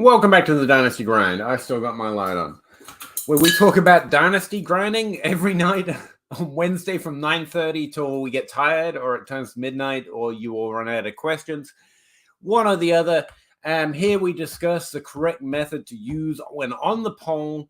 Welcome back to the Dynasty Grind. I still got my light on. Where we talk about Dynasty grinding every night on Wednesday from 9:30 till we get tired, or it turns midnight, or you all run out of questions. One or the other. Here we discuss the correct method to use when on the pole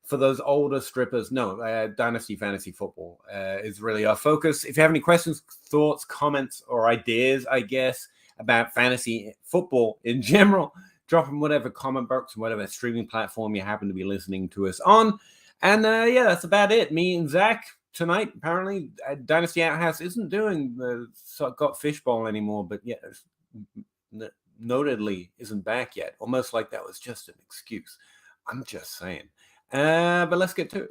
for those older strippers. No, Dynasty Fantasy Football is really our focus. If you have any questions, thoughts, comments, or ideas, I guess, about fantasy football in general, drop them whatever comment box, whatever streaming platform you happen to be listening to us on. And yeah, that's about it. Me and Zach tonight, apparently, Dynasty Outhouse isn't doing the Got Fishbowl anymore, but yeah, notedly isn't back yet. Almost like that was just an excuse. I'm just saying. But let's get to it.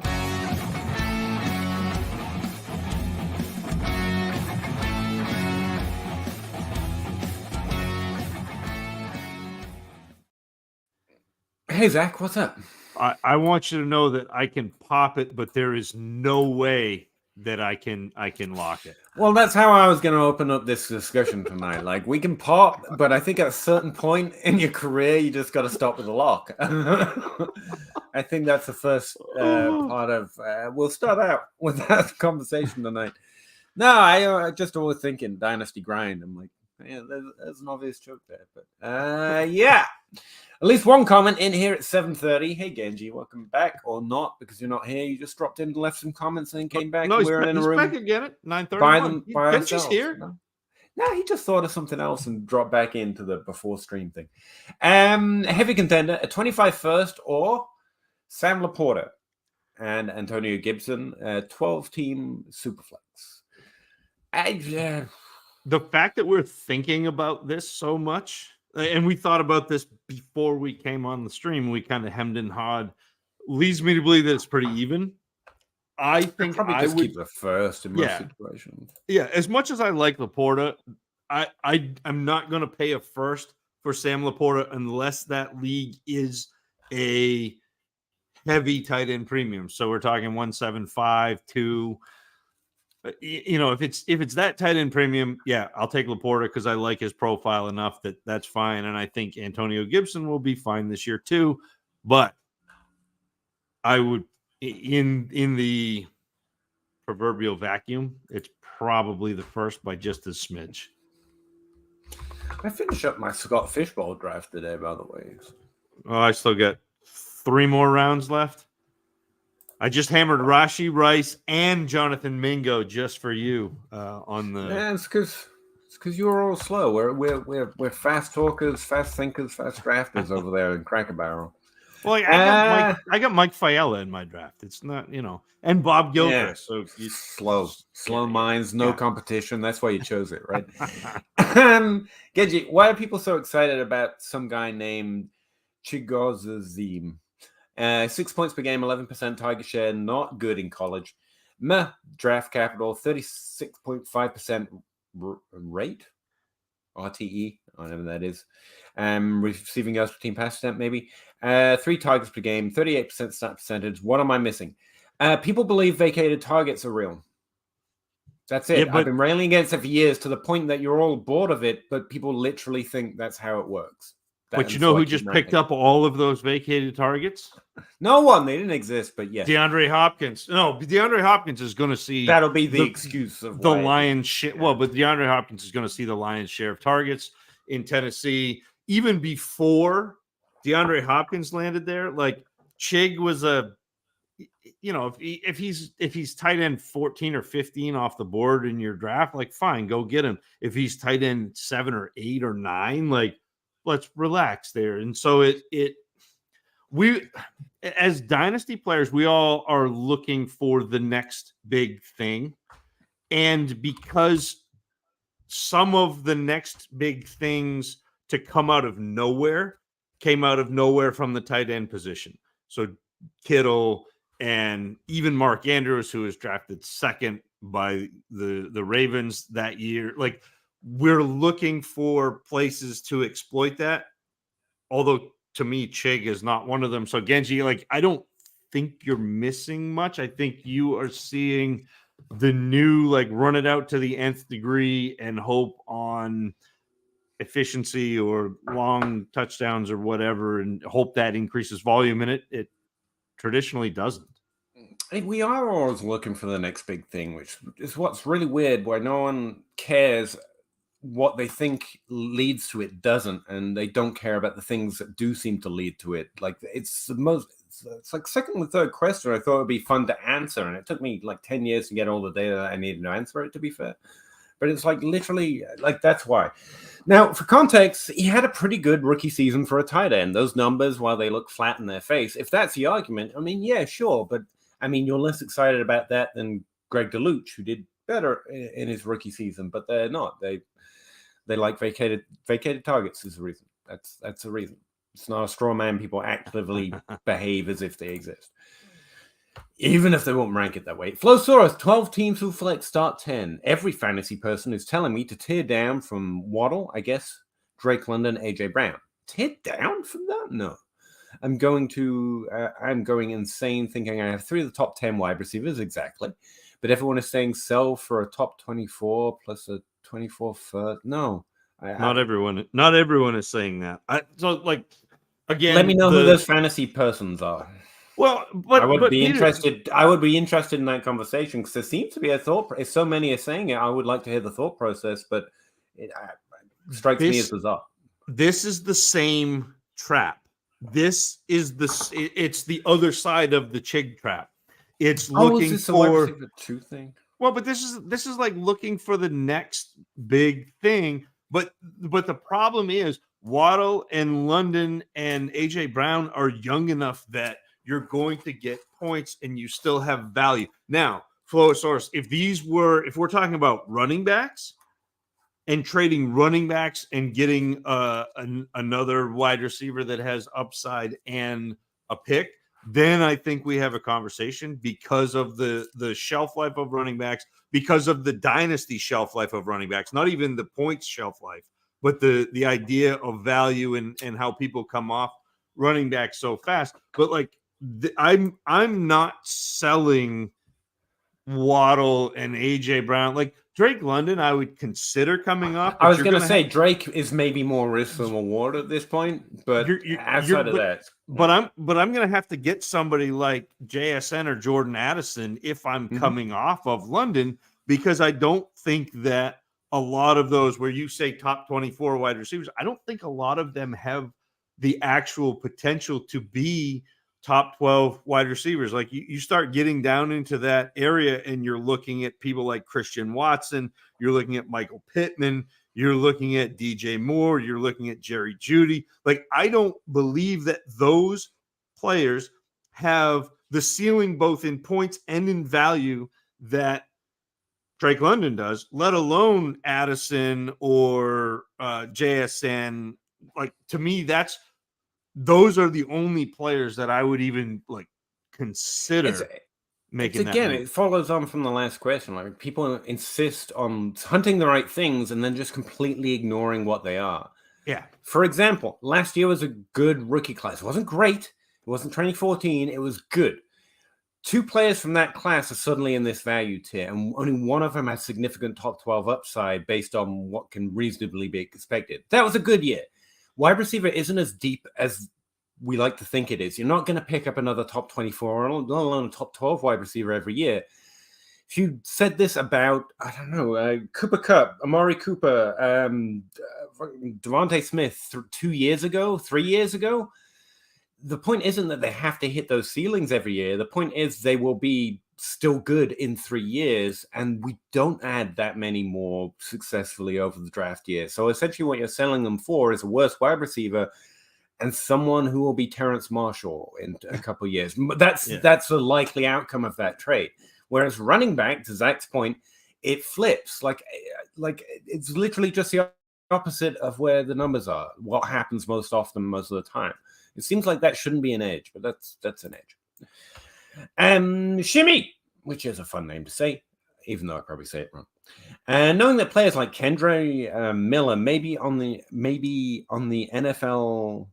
Hey, Zach, what's up? I want you to know that I can pop it, but there is no way that I can lock it. Well, that's how I was going to open up this discussion tonight. Like, we can pop, but I think at a certain point in your career, you just got to stop with a lock. I think that's the first part of. We'll start out with that conversation tonight. No, I just always thinking Dynasty Grind. I'm like, yeah, there's an obvious joke there, but yeah. At least one comment in here at 7:30. Hey, Genji, welcome back, or not, because you're not here. You just dropped in, left some comments, and then came back. No, he's room back again at 9:30. Genji's here. No, he just thought of something else and dropped back into the before stream thing. Heavy contender, a 25 first, or Sam Laporta and Antonio Gibson, 12-team Superflex. The fact that we're thinking about this so much, and we thought about this before we came on the stream, we kind of hemmed and hawed, leads me to believe that it's pretty even. I think probably just keep the first in most situations. Yeah, as much as I like Laporta, I'm not going to pay a first for Sam Laporta unless that league is a heavy tight end premium. So we're talking 175, 2. You know, if it's that tight end premium, yeah, I'll take Laporta because I like his profile enough that's fine, and I think Antonio Gibson will be fine this year too. But I would, in the proverbial vacuum, it's probably the first by just a smidge. I finished up my Scott Fishbowl draft today, by the way. Oh, I still got 3 more rounds left. I just hammered Rashi Rice and Jonathan Mingo just for you on the. Yeah, it's because you're all slow. We're fast talkers, fast thinkers, fast drafters over there in Cracker Barrel. Well, I got Mike Fiala in my draft. It's not, and Bob Gilchrist. Yeah. So slow minds, no competition. That's why you chose it, right? Genji, why are people so excited about some guy named Chigozazim? 6 points per game, 11% target share, not good in college. Draft capital, 36.5% rate, RTE, whatever that is. Receiving yards per team pass attempt, maybe. 3 targets per game, 38% snap percentage. What am I missing? People believe vacated targets are real. That's it. I've been railing against it for years to the point that you're all bored of it, but people literally think that's how it works. But you know who just picked up all of those vacated targets? No one. They didn't exist, but yes. DeAndre Hopkins. No, DeAndre Hopkins is going to see... That'll be the excuse of the lion's share. Yeah. Well, but DeAndre Hopkins is going to see the lion's share of targets in Tennessee. Even before DeAndre Hopkins landed there, like Chig was if he's tight end 14 or 15 off the board in your draft, like fine, go get him. If he's tight end 7 or 8 or 9, like let's relax there. And so we as dynasty players, we all are looking for the next big thing. And because some of the next big things to come out of nowhere came out of nowhere from the tight end position. So Kittle and even Mark Andrews, who was drafted second by the Ravens that year, like we're looking for places to exploit that. Although to me, Chig is not one of them. So Genji, like, I don't think you're missing much. I think you are seeing the new, like, run it out to the nth degree and hope on efficiency or long touchdowns or whatever and hope that increases volume, and it traditionally doesn't. We are always looking for the next big thing, which is what's really weird, where no one cares what they think leads to it doesn't, and they don't care about the things that do seem to lead to it. Like it's like second and third question I thought would be fun to answer, and it took me like 10 years to get all the data that I needed to answer it, to be fair. But it's like literally like that's why. Now, for context, he had a pretty good rookie season for a tight end. Those numbers, while they look flat in their face, if that's the argument, I mean, yeah, sure. But I mean, you're less excited about that than Greg DeLuch, who did better in his rookie season, but they're not. They like vacated targets is the reason. That's the reason. It's not a straw man. People actively behave as if they exist, even if they won't rank it that way. Flosaurus, 12 teams who flex start 10. Every fantasy person is telling me to tear down from Waddle, I guess, Drake London, AJ Brown. Tear down from that? No. I'm going insane thinking I have 3 of the top 10 wide receivers, exactly. But everyone is saying sell for a top 24 plus a 24 first. No. Not everyone is saying that. Again, let me know who those fantasy persons are. Well, but I would be interested in that conversation, because there seems to be a thought. If so many are saying it, I would like to hear the thought process, but it strikes me as bizarre. This is the same trap. It's the other side of the Chig trap. It's looking for two thing. Well, but this is like looking for the next big thing. But the problem is Waddle and London and AJ Brown are young enough that you're going to get points and you still have value. Now, Flosaurus, if we're talking about running backs and trading running backs and getting another wide receiver that has upside and a pick, then I think we have a conversation because of the shelf life of running backs, because of the dynasty shelf life of running backs, not even the points shelf life, but the idea of value and how people come off running back so fast. But like I'm not selling Waddle and AJ Brown. Like Drake London, I would consider coming up. I was going to say Drake is maybe more risk than reward at this point, but outside of that. But I'm going to have to get somebody like JSN or Jordan Addison if I'm coming off of London, because I don't think that a lot of those where you say top 24 wide receivers, I don't think a lot of them have the actual potential to be top 12 wide receivers. Like you start getting down into that area and you're looking at people like Christian Watson, you're looking at Michael Pittman, you're looking at DJ Moore, you're looking at Jerry Jeudy. Like, I don't believe that those players have the ceiling both in points and in value that Drake London does, let alone Addison or JSN. Like, to me, those are the only players that I would even like consider making that move. It follows on from the last question. Like, people insist on hunting the right things and then just completely ignoring what they are. Yeah. For example, last year was a good rookie class. It wasn't great. It wasn't 2014. It was good. 2 players from that class are suddenly in this value tier, and only one of them has significant top 12 upside based on what can reasonably be expected. That was a good year. Wide receiver isn't as deep as we like to think it is. You're not going to pick up another top 24, let alone a top 12 wide receiver every year. If you said this about, I don't know, Cooper Kupp, Amari Cooper, Devontae Smith 3 years ago, the point isn't that they have to hit those ceilings every year. The point is they will be still good in 3 years, and we don't add that many more successfully over the draft year. So essentially what you're selling them for is a worse wide receiver and someone who will be Terrence Marshall in a couple of years. That's the likely outcome of that trade. Whereas running back, to Zach's point, it flips. Like it's literally just the opposite of where the numbers are. What happens most often, most of the time. It seems like that shouldn't be an edge, but that's an edge. Shimmy, which is a fun name to say, even though I probably say it wrong. And knowing that players like Kendre Miller maybe on the NFI,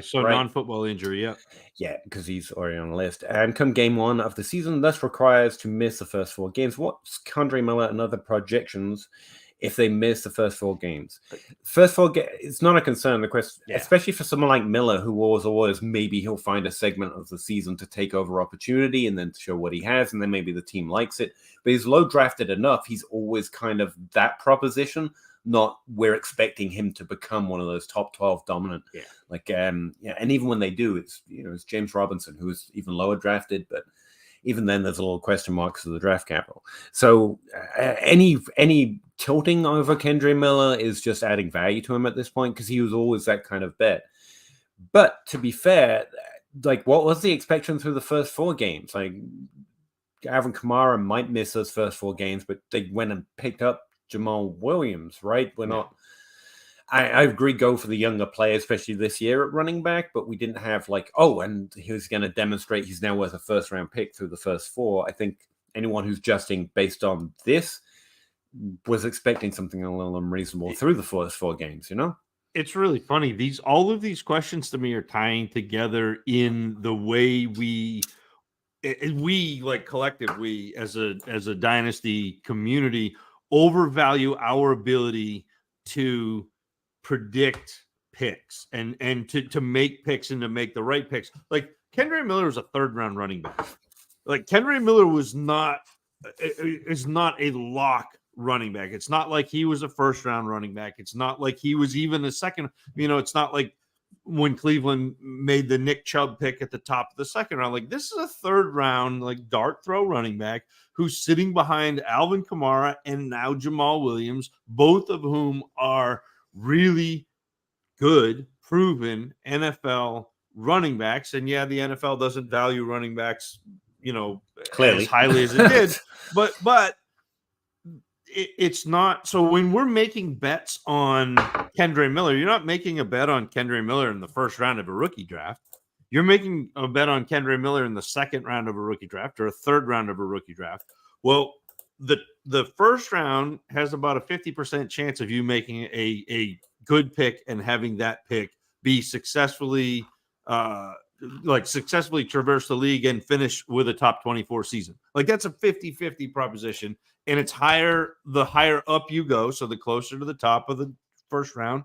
so right? Non-football injury, yeah, because he's already on the list. And come game 1 of the season, thus requires to miss the first 4 games. What's Kendre Miller and other projections if they miss the first 4 games. First 4 it's not a concern. The question, especially for someone like Miller, who always maybe he'll find a segment of the season to take over opportunity and then to show what he has, and then maybe the team likes it. But he's low drafted enough. He's always kind of that proposition. Not we're expecting him to become one of those top 12 dominant. And even when they do, it's it's James Robinson, who's even lower drafted, but even then there's a little question marks of the draft capital. So any tilting over Kendre Miller is just adding value to him at this point, because he was always that kind of bet. But to be fair, like, what was the expectation through the first 4 games? Like, Alvin Kamara might miss those first 4 games, but they went and picked up Jamal Williams, right? We're not. I agree, go for the younger player, especially this year at running back, but we didn't have and he was going to demonstrate he's now worth a first-round pick through the first 4. I think anyone who's adjusting based on this was expecting something a little unreasonable through the first 4 games, It's really funny. All of these questions to me are tying together in the way we like collective, we as a dynasty community overvalue our ability to predict picks and to make picks and to make the right picks. Like, Kendre Miller was a 3rd-round running back. Like, Kendre Miller is not a lock running back. It's not like he was a 1st-round running back. It's not like he was even a second. It's not like when Cleveland made the Nick Chubb pick at the top of the 2nd round. Like, this is a 3rd-round, like, dart throw running back who's sitting behind Alvin Kamara and now Jamal Williams, both of whom are really good, proven NFL running backs. And the NFL doesn't value running backs, clearly as highly as it did. But it's not. So when we're making bets on Kendre Miller, you're not making a bet on Kendre Miller in the 1st round of a rookie draft. You're making a bet on Kendre Miller in the 2nd round of a rookie draft or a 3rd round of a rookie draft. Well, the 1st round has about a 50% chance of you making a good pick and having that pick be successfully traverse the league and finish with a top 24 season. Like, that's a 50-50 proposition, and it's higher the higher up you go, so the closer to the top of the 1st round.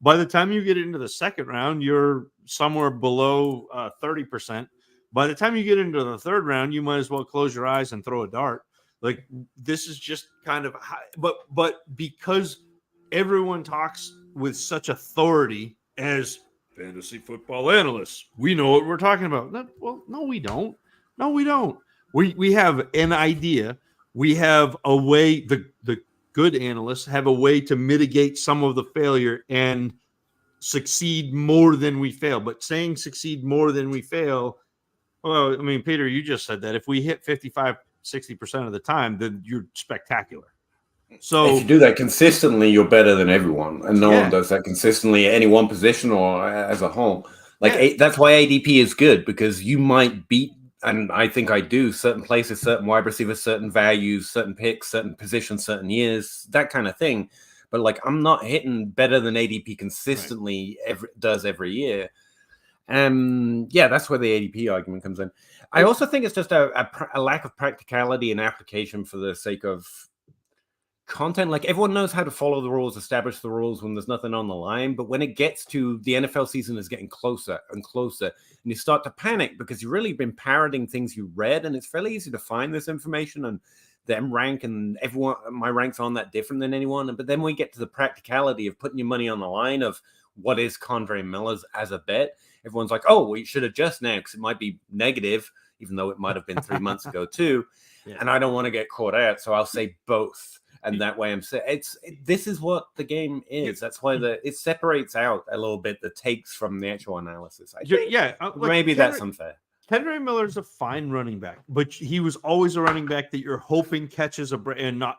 By the time you get into the 2nd round, you're somewhere below 30%. By the time you get into the 3rd round, you might as well close your eyes and throw a dart. Like, this is just kind of high. But because everyone talks with such authority as fantasy football analysts, we know what we're talking about. No, we don't. No, we don't. We have an idea. We have a way, the good analysts have a way to mitigate some of the failure and succeed more than we fail. But saying succeed more than we fail, well, I mean, Peter, you just said that if we hit 55-60% of the time, then you're spectacular. So if you do that consistently, you're better than everyone, and no one does that consistently at any one position or as a whole. That's why ADP is good, because you might beat, and I think I do, certain places, certain wide receivers, certain values, certain picks, certain positions, certain years, that kind of thing. But I'm not hitting better than ADP consistently every year. That's where the ADP argument comes in. I also think it's just a lack of practicality and application for the sake of content. Like, everyone knows how to follow the rules, establish the rules when there's nothing on the line. But when it gets to the NFL season is getting closer and closer, and you start to panic because you've really been parroting things you read, and it's fairly easy to find this information and them rank, and my ranks aren't that different than anyone. But then we get to the practicality of putting your money on the line of what is Kendre Miller's as a bet. Everyone's like, oh, well, you should adjust now because it might be negative, even though it might have been 3 months ago too. And I don't want to get caught out, so I'll say both. And that way I'm saying this is what the game is. That's why it separates out a little bit the takes from the actual analysis. I think maybe that's unfair. Kendre Miller's a fine running back, but he was always a running back that you're hoping catches a break, and not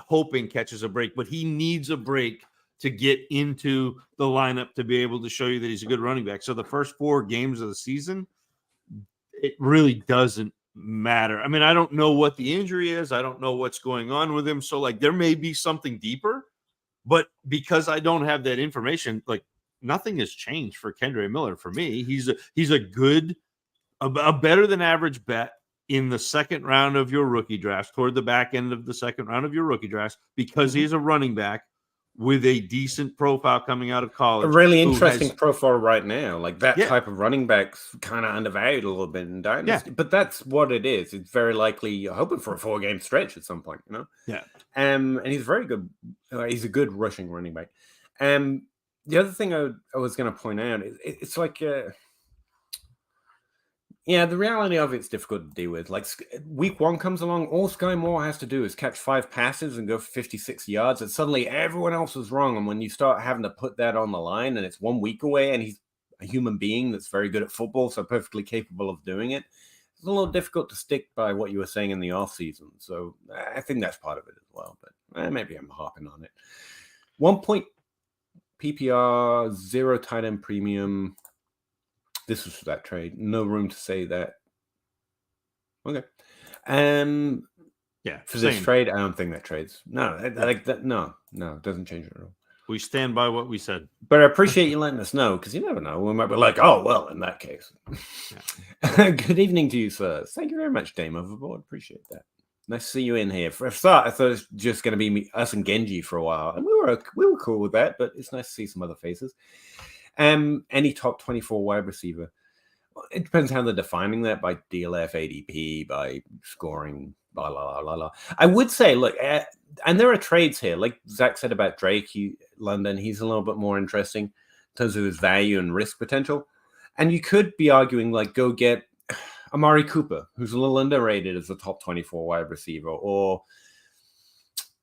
hoping catches a break, but he needs a break to get into the lineup to be able to show you that he's a good running back. So the first 4 games of the season, it really doesn't matter. I mean, I don't know what the injury is. I don't know what's going on with him. So there may be something deeper, but because I don't have that information, nothing has changed for Kendre Miller. For me, he's a good, a better than average bet in the second round of your rookie draft, toward the back end of the second round of your rookie draft, because he's a running back with a decent profile coming out of college. A really interesting profile right now. Like that type of running back's kind of undervalued a little bit in Dynasty, but that's what it is. It's very likely you're hoping for a 4-game stretch at some point, you know? Yeah. And he's very good. He's a good rushing running back. The other thing I was going to point out is it's like, the reality of it's difficult to deal with. Like week 1 comes along, all Sky Moore has to do is catch 5 passes and go for 56 yards, and suddenly everyone else is wrong. And when you start having to put that on the line, and it's 1 week away, and he's a human being that's very good at football, so perfectly capable of doing it, it's a little difficult to stick by what you were saying in the off season. So I think that's part of it as well. But maybe I'm hopping on it. 1 point PPR, 0 tight end premium. This was that trade. No room to say that. Okay. For this trade, I don't think that trades. No, like that. No, it doesn't change it at all. We stand by what we said. But I appreciate you letting us know, because you never know. We might be like, oh, well, in that case. Good evening to you, sir. Thank you very much, Dame Overboard. Appreciate that. Nice to see you in here. For a start, I thought it was just going to be us and Genji for a while, and we were cool with that. But it's nice to see some other faces. Any top 24 wide receiver. It depends how they're defining that, by DLF, ADP, by scoring, blah, blah, blah, blah. I would say, look, and there are trades here. Like Zach said about Drake, London, he's a little bit more interesting in terms of his value and risk potential. And you could be arguing, like, go get Amari Cooper, who's a little underrated as a top 24 wide receiver, or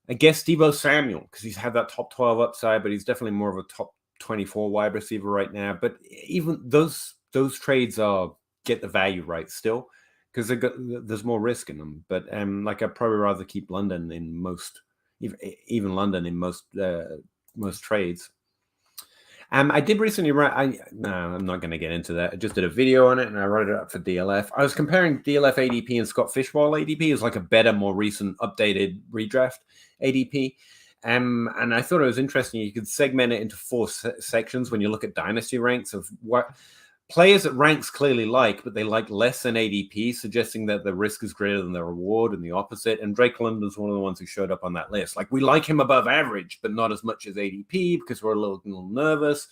I guess Deebo Samuel, because he's had that top 12 upside, but he's definitely more of a top 24 wide receiver right now. But even those trades get the value right still, because there's more risk in them. But like I'd probably rather keep London in most, even London in most trades. I did recently write. I'm not going to get into that. I just did a video on it, and I wrote it up for DLF. I was comparing DLF ADP and Scott Fishbowl ADP as like a better, more recent, updated redraft ADP. And I thought it was interesting. You could segment it into 4 sections when you look at dynasty ranks of what players that ranks clearly like, but they like less than ADP, suggesting that the risk is greater than the reward, and the opposite. And Drake London's one of the ones who showed up on that list. Like, we like him above average, but not as much as ADP because we're a little nervous.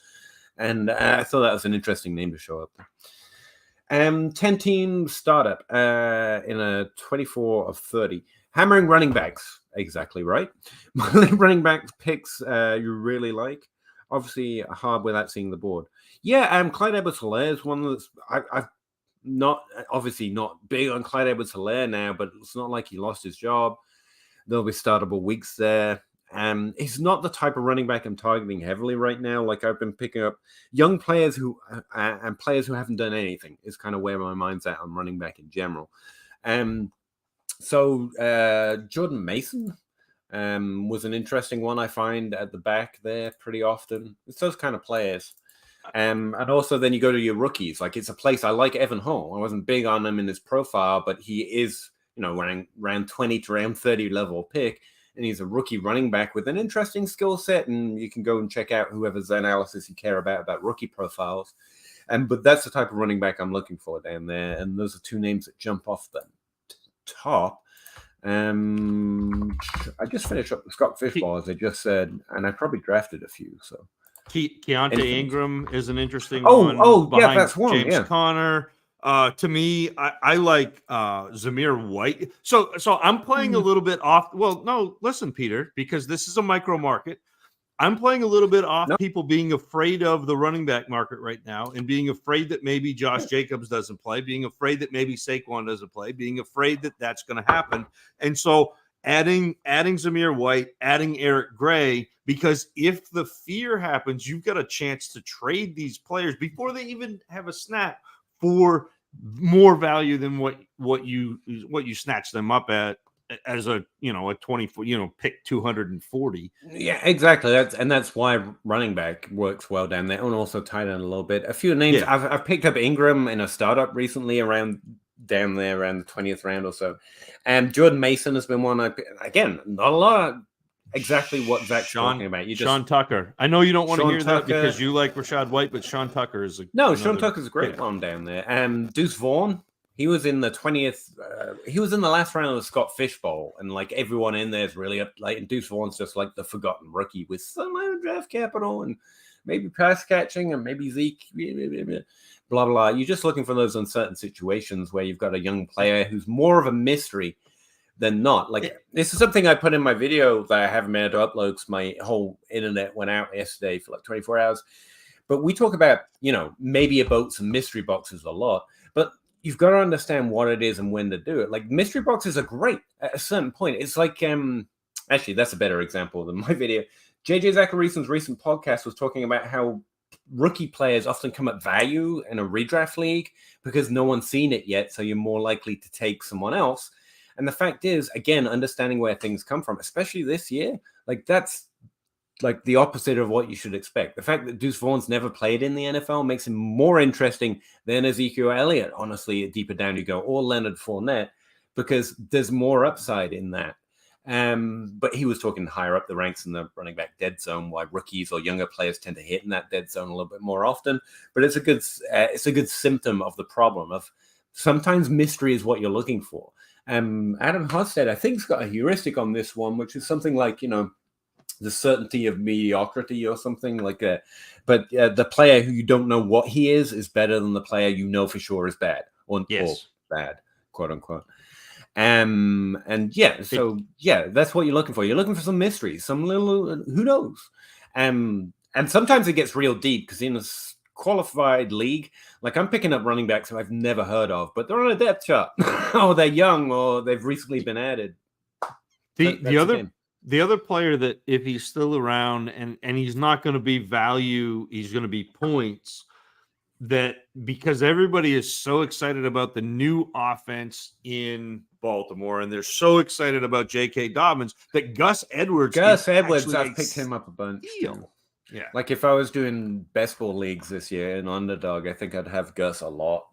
And I thought that was an interesting name to show up. 10-team startup in a 24 of 30. Hammering running backs. Exactly right. Running back picks you really like. Obviously, hard without seeing the board. Yeah, Clyde Edwards-Helaire is one that's I've not big on Clyde Edwards-Helaire now, but it's not like he lost his job. There'll be startable weeks there. He's not the type of running back I'm targeting heavily right now. Like, I've been picking up young players who and players who haven't done anything is kind of where my mind's at on running back in general. So Jordan Mason was an interesting one I find at the back there pretty often. It's those kind of players. And also then you go to your rookies. Like, it's a place I like. Evan Hall. I wasn't big on him in his profile, but he is, round 20 to round 30 level pick. And he's a rookie running back with an interesting skill set. And you can go and check out whoever's analysis you care about rookie profiles. But that's the type of running back I'm looking for down there. And those are 2 names that jump off the top. I just finished up with Scott Fishbowl, as I just said, and I probably drafted a few. So Keontae Ingram is an interesting one. Yeah, that's one. James Conner. To me, I like Zamir White. So I'm playing a little bit off. Well, no, listen, Peter, because this is a micro market. I'm playing a little bit off people being afraid of the running back market right now, and being afraid that maybe Josh Jacobs doesn't play, being afraid that maybe Saquon doesn't play, being afraid that that's going to happen. And so adding Zamir White, adding Eric Gray, because if the fear happens, you've got a chance to trade these players before they even have a snap for more value than what you snatch them up at as a 24 pick 240. Yeah, exactly. That's why running back works well down there, and also tight end a little bit. A few names. Yeah. I've picked up Ingram in a startup recently around down there around the 20th round or so. And Jordan Mason has been one again, not a lot. Exactly what Zach's talking about. Sean Tucker. I know you don't want to hear that because you like Rashad White, but Sean Tucker is Sean Tucker's a great one down there. Deuce Vaughn, He was in the 20th. He was in the last round of the Scott Fish Bowl, and like everyone in there is really up. Like, and Deuce Vaughn's just like the forgotten rookie with some draft capital and maybe pass catching and maybe Zeke. Blah blah. You're just looking for those uncertain situations where you've got a young player who's more of a mystery than not. Like, this is something I put in my video that I haven't been able to upload because my whole internet went out yesterday for like 24 hours. But we talk about, maybe about some mystery boxes a lot, but you've got to understand what it is and when to do it. Like, mystery boxes are great at a certain point. It's like, actually, that's a better example than my video. JJ Zacharyason's recent podcast was talking about how rookie players often come at value in a redraft league because no one's seen it yet. So you're more likely to take someone else. And the fact is, again, understanding where things come from, especially this year, like that's like the opposite of what you should expect. The fact that Deuce Vaughn's never played in the NFL makes him more interesting than Ezekiel Elliott, honestly, deeper down you go, or Leonard Fournette, because there's more upside in that. But he was talking higher up the ranks in the running back dead zone, why rookies or younger players tend to hit in that dead zone a little bit more often. But it's a good symptom of the problem of sometimes mystery is what you're looking for. Adam Hosted, I think, has got a heuristic on this one, which is something like, the certainty of mediocrity or something like that. But the player who you don't know what he is better than the player you know for sure is bad or bad, quote unquote. And that's what you're looking for. You're looking for some mystery, some little, who knows? And sometimes it gets real deep because in a qualified league, like I'm picking up running backs who I've never heard of, but they're on a depth chart or they're young or they've recently been added. The other player that if he's still around and he's not going to be value, he's going to be points, that because everybody is so excited about the new offense in Baltimore and they're so excited about J.K. Dobbins that Gus Edwards, I've picked him up a bunch. Yeah. Like if I was doing best ball leagues this year in underdog, I think I'd have Gus a lot.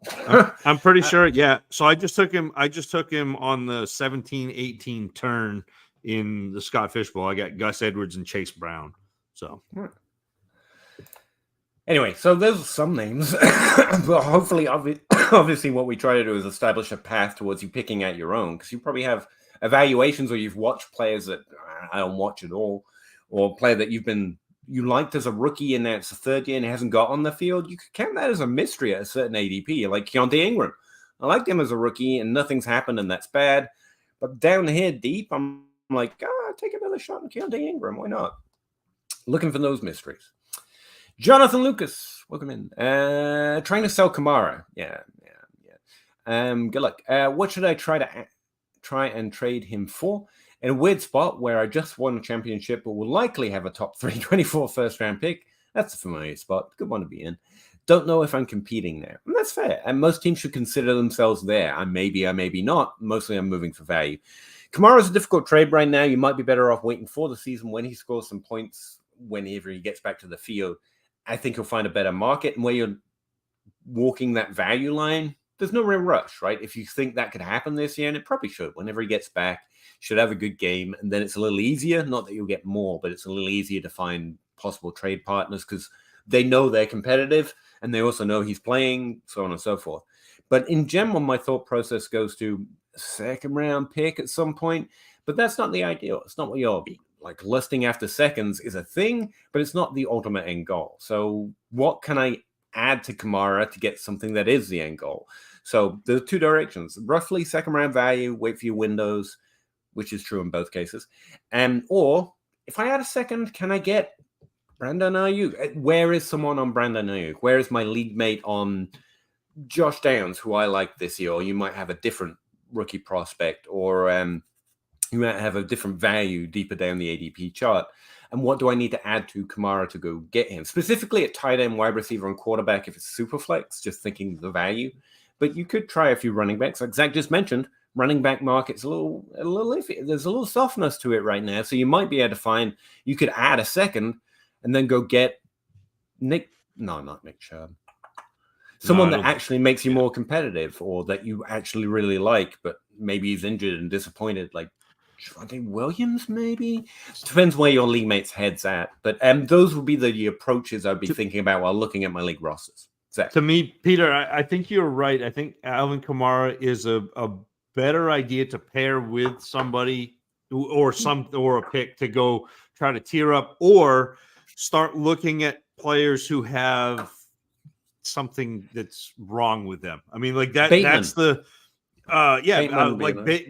I'm pretty sure. Yeah. So I just took him on the 17-18 turn in the Scott Fish Bowl. I got Gus Edwards and Chase Brown. So anyway, so there's some names, but hopefully, obviously what we try to do is establish a path towards you picking out your own, because you probably have evaluations or you've watched players that I don't watch at all, or player that you liked as a rookie and now it's the third year and he hasn't got on the field. You could count that as a mystery at a certain ADP, like Keontae Ingram. I liked him as a rookie and nothing's happened and that's bad. But down here deep, I'm like, take another shot on Keontae Ingram. Why not? Looking for those mysteries. Jonathan Lucas, welcome in. Trying to sell Kamara. Yeah. Good luck. What should I try and trade him for? In a weird spot where I just won a championship but will likely have a top 324 first-round pick. That's a familiar spot. Good one to be in. Don't know if I'm competing there. And that's fair. And most teams should consider themselves there. I may be not. Mostly I'm moving for value. Kamara's a difficult trade right now. You might be better off waiting for the season when he scores some points, whenever he gets back to the field. I think you'll find a better market. And where you're walking that value line, there's no real rush, right? If you think that could happen this year, and it probably should, whenever he gets back, should have a good game. And then it's a little easier. Not that you'll get more, but it's a little easier to find possible trade partners because they know they're competitive and they also know he's playing, so on and so forth. But in general, my thought process goes to a second round pick at some point, but that's not the ideal. It's not what you're like. Listing after seconds is a thing, but it's not the ultimate end goal. So what can I add to Kamara to get something that is the end goal? So there are two directions: roughly second round value, wait for your windows, which is true in both cases. Or if I add a second, can I get Brandon Ayuk? Where is someone on Brandon Ayuk? Where is my league mate on Josh Downs, who I like this year? Or you might have a different rookie prospect, or you might have a different value deeper down the ADP chart. And what do I need to add to Kamara to go get him? Specifically at tight end, wide receiver, and quarterback if it's super flex, just thinking the value. But you could try a few running backs. Like Zach just mentioned, running back market's a little iffy. There's a little softness to it right now. So you might be able to find, you could add a second and then go get not Nick Chubb. Someone that actually makes you more competitive or that you actually really like, but maybe he's injured and disappointed, like Javonte Williams, maybe. Depends where your league mate's head's at. But those would be the approaches I'd be thinking about while looking at my league rosters. Zach. To me, Peter, I think you're right. I think Alvin Kamara is a better idea to pair with somebody or a pick to go try to tier up, or start looking at players who have something that's wrong with them. I mean, like that. Bateman. That's the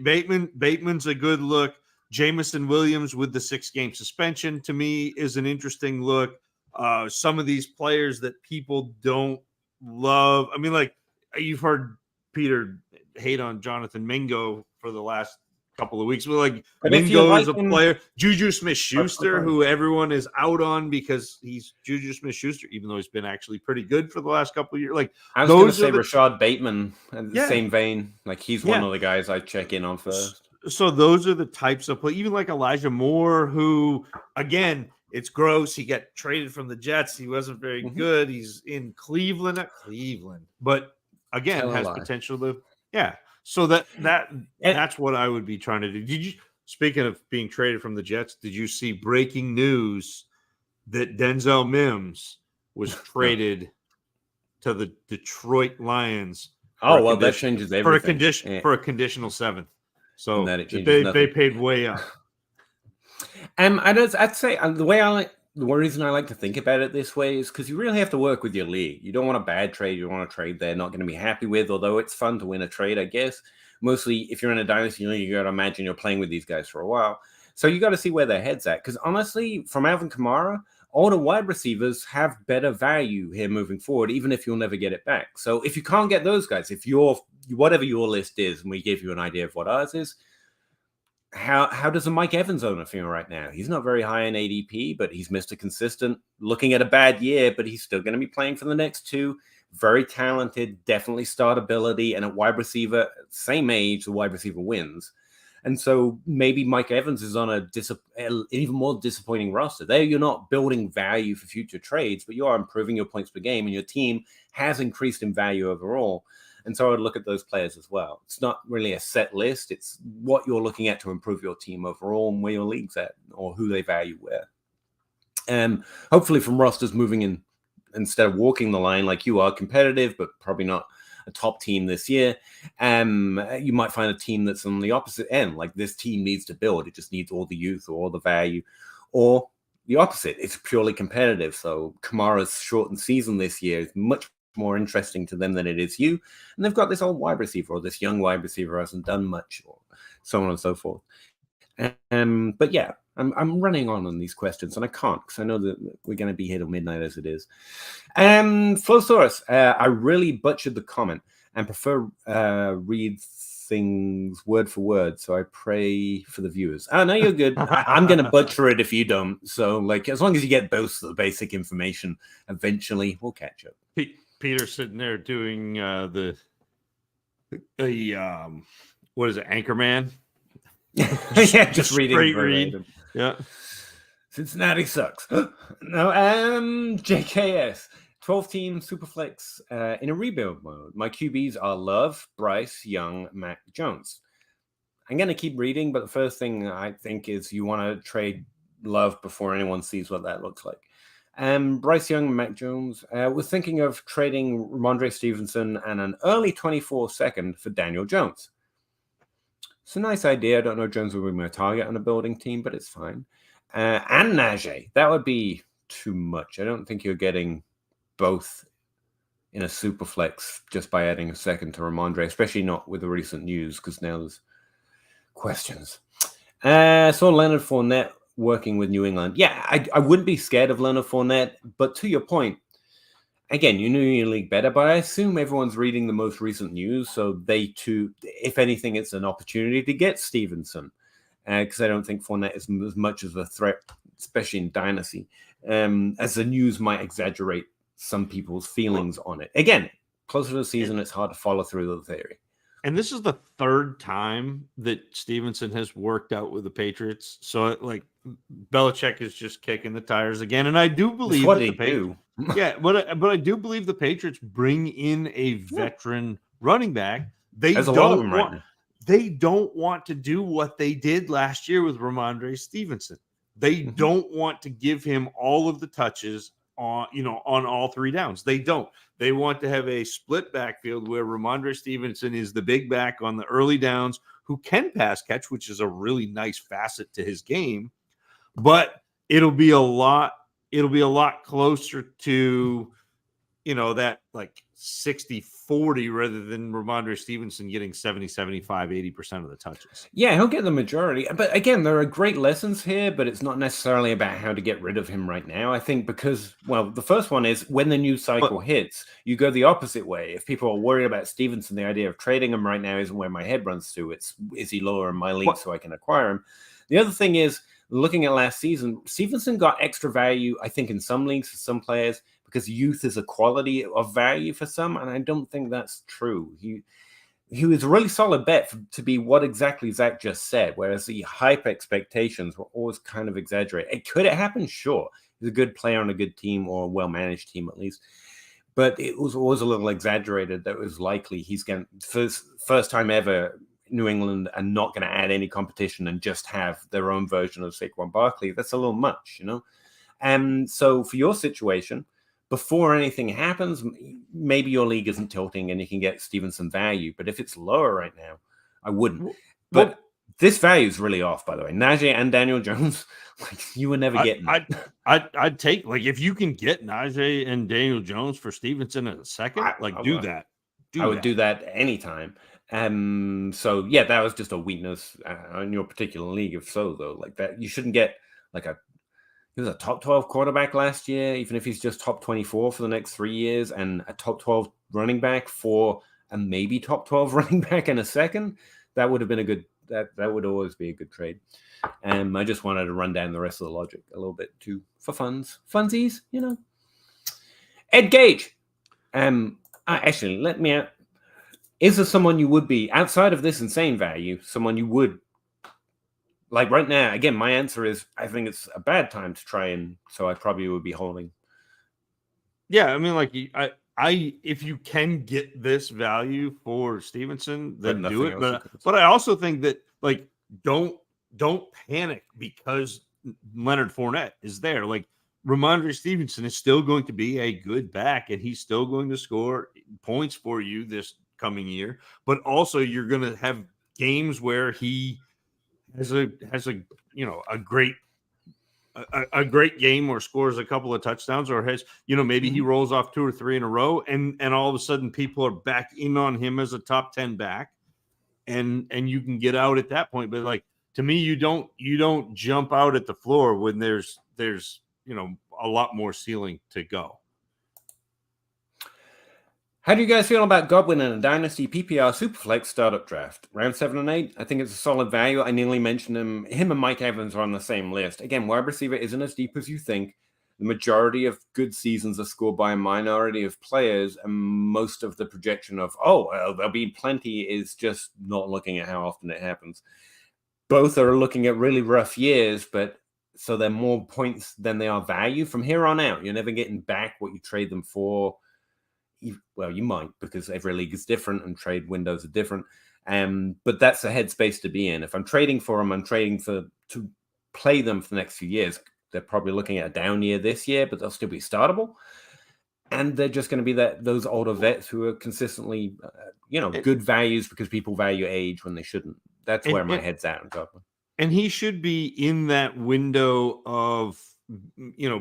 Bateman Bateman's a good look. Jamison Williams with the 6-game suspension to me is an interesting look. Some of these players that people don't love. I mean, like you've heard Peter hate on Jonathan Mingo for the last couple of weeks. But Mingo is a player. Juju Smith-Schuster, who everyone is out on because he's Juju Smith-Schuster, even though he's been actually pretty good for the last couple of years. Like I was going to say Rashad Bateman in the same vein. Like he's one of the guys I check in on first. So those are the types of play. Even like Elijah Moore, who again, it's gross. He got traded from the Jets. He wasn't very good. He's in Cleveland, but again, has potential to So that's what I would be trying to do. Did you, speaking of being traded from the Jets, did you see breaking news that Denzel Mims was traded to the Detroit Lions? Oh, well, that changes everything. For a conditional 7th. So they paid way up. I'd say the reason I like to think about it this way is because you really have to work with your league. You don't want a bad trade. You want a trade they're not going to be happy with, although it's fun to win a trade, I guess. Mostly if you're in a dynasty league, you got to imagine you're playing with these guys for a while. So you got to see where their head's at. Because honestly, from Alvin Kamara, all the wide receivers have better value here moving forward, even if you'll never get it back. So if you can't get those guys, if whatever your list is, and we give you an idea of what ours is, how does a Mike Evans owner feel right now? He's not very high in ADP, but he's Mr. Consistent, looking at a bad year, but he's still going to be playing for the next 2. Very talented, definitely startability, and at wide receiver, same age, the wide receiver wins. And so maybe Mike Evans is on an even more disappointing roster. There, you're not building value for future trades, but you are improving your points per game, and your team has increased in value overall. And so I would look at those players as well. It's not really a set list. It's what you're looking at to improve your team overall and where your league's at or who they value where. And hopefully from rosters moving in, instead of walking the line like you are, competitive, but probably not a top team this year, you might find a team that's on the opposite end. Like this team needs to build. It just needs all the youth or all the value. Or the opposite. It's purely competitive. So Kamara's shortened season this year is much more interesting to them than it is you. And they've got this old wide receiver or this young wide receiver who hasn't done much or so on and so forth. But yeah, I'm running on these questions and I can't because I know that we're going to be here till midnight as it is. Flowsaurus, I really butchered the comment and prefer read things word for word, so I pray for the viewers. Oh, no, you're good. I'm going to butcher it if you don't. So, like, as long as you get both the basic information, eventually we'll catch up. Peter's sitting there doing the what is it, Anchorman? Yeah, just reading. Read. Yeah. Cincinnati sucks. No, JKS. 12-team Superflex in a rebuild mode. My QBs are Love, Bryce, Young, Mac Jones. I'm going to keep reading, but the first thing I think is you want to trade Love before anyone sees what that looks like. Bryce Young and Mac Jones. We're thinking of trading Ramondre Stevenson and an early 24 second for Daniel Jones. It's a nice idea. I don't know if Jones will be my target on a building team, but it's fine. And Najee. That would be too much. I don't think you're getting both in a super flex just by adding a second to Ramondre, especially not with the recent news, because now there's questions. Saw Leonard Fournette working with New England. Yeah, I wouldn't be scared of Leonard Fournette, but to your point, again, you know your league better, but I assume everyone's reading the most recent news, so they too, if anything, it's an opportunity to get Stevenson, because I don't think Fournette is as much of a threat, especially in Dynasty, as the news might exaggerate some people's feelings on it. Again, closer to the season, it's hard to follow through the theory. And this is the third time that Stevenson has worked out with the Patriots. So, like, Belichick is just kicking the tires again. And I do believe what they do. Yeah, but I do believe the Patriots bring in a veteran running back. There's a lot of them right now. They don't want to do what they did last year with Ramondre Stevenson. They don't want to give him all of the touches, on all three downs. They don't. They want to have a split backfield where Ramondre Stevenson is the big back on the early downs who can pass catch, which is a really nice facet to his game. But it'll be a lot closer to, that like 60-40 rather than Ramondre Stevenson getting 70, 75, 80% of the touches. Yeah, he'll get the majority. But again, there are great lessons here, but it's not necessarily about how to get rid of him right now. I think because, well, the first one is when the new cycle hits, you go the opposite way. If people are worried about Stevenson, the idea of trading him right now isn't where my head runs to. It's, is he lower in my league so I can acquire him? The other thing is, looking at last season, Stevenson got extra value, I think, in some leagues for some players because youth is a quality of value for some, and I don't think that's true. He was a really solid bet to be what exactly Zach just said, whereas the hype expectations were always kind of exaggerated. Could it happen? Sure. He's a good player on a good team or a well-managed team at least. But it was always a little exaggerated that it was likely he's going to, first time ever, New England are not going to add any competition and just have their own version of Saquon Barkley. That's a little much, And so for your situation, before anything happens, maybe your league isn't tilting and you can get Stevenson value. But if it's lower right now, I wouldn't. But this value is really off, by the way. Najee and Daniel Jones, like you were never getting. I'd take, like, if you can get Najee and Daniel Jones for Stevenson in a second, do that. I would do that anytime. So yeah, that was just a weakness in your particular league. If so, though, like that, you shouldn't get like he was a top 12 quarterback last year, even if he's just top 24 for the next 3 years, and a top 12 running back for a maybe top 12 running back in a second. That would have been a good. That would always be a good trade. I just wanted to run down the rest of the logic a little bit too for funsies, Ed Gage. Actually, let me. Is there someone you would be, outside of this insane value, someone you would, like right now, again, my answer is, I think it's a bad time to try so I probably would be holding. Yeah, I mean, like, if you can get this value for Stevenson, then do it. But I also think that, like, don't panic because Leonard Fournette is there. Like, Ramondre Stevenson is still going to be a good back, and he's still going to score points for you this coming year, but also you're going to have games where he has a great game or scores a couple of touchdowns or has, maybe he rolls off 2 or 3 in a row and all of a sudden people are back in on him as a top 10 back and you can get out at that point. But like, to me, you don't jump out at the floor when there's a lot more ceiling to go. How do you guys feel about Godwin in a Dynasty PPR Superflex startup draft? Round 7 and 8, I think it's a solid value. I nearly mentioned him. Him and Mike Evans are on the same list. Again, wide receiver isn't as deep as you think. The majority of good seasons are scored by a minority of players, and most of the projection of, there'll be plenty is just not looking at how often it happens. Both are looking at really rough years, but so they're more points than they are value. From here on out, you're never getting back what you trade them for. Well, you might, because every league is different and trade windows are different. But that's a headspace to be in. If I'm trading for them, I'm trading to play them for the next few years. They're probably looking at a down year this year, but they'll still be startable. And they're just going to be those older vets who are consistently, good values because people value age when they shouldn't. That's where my head's at. And he should be in that window of,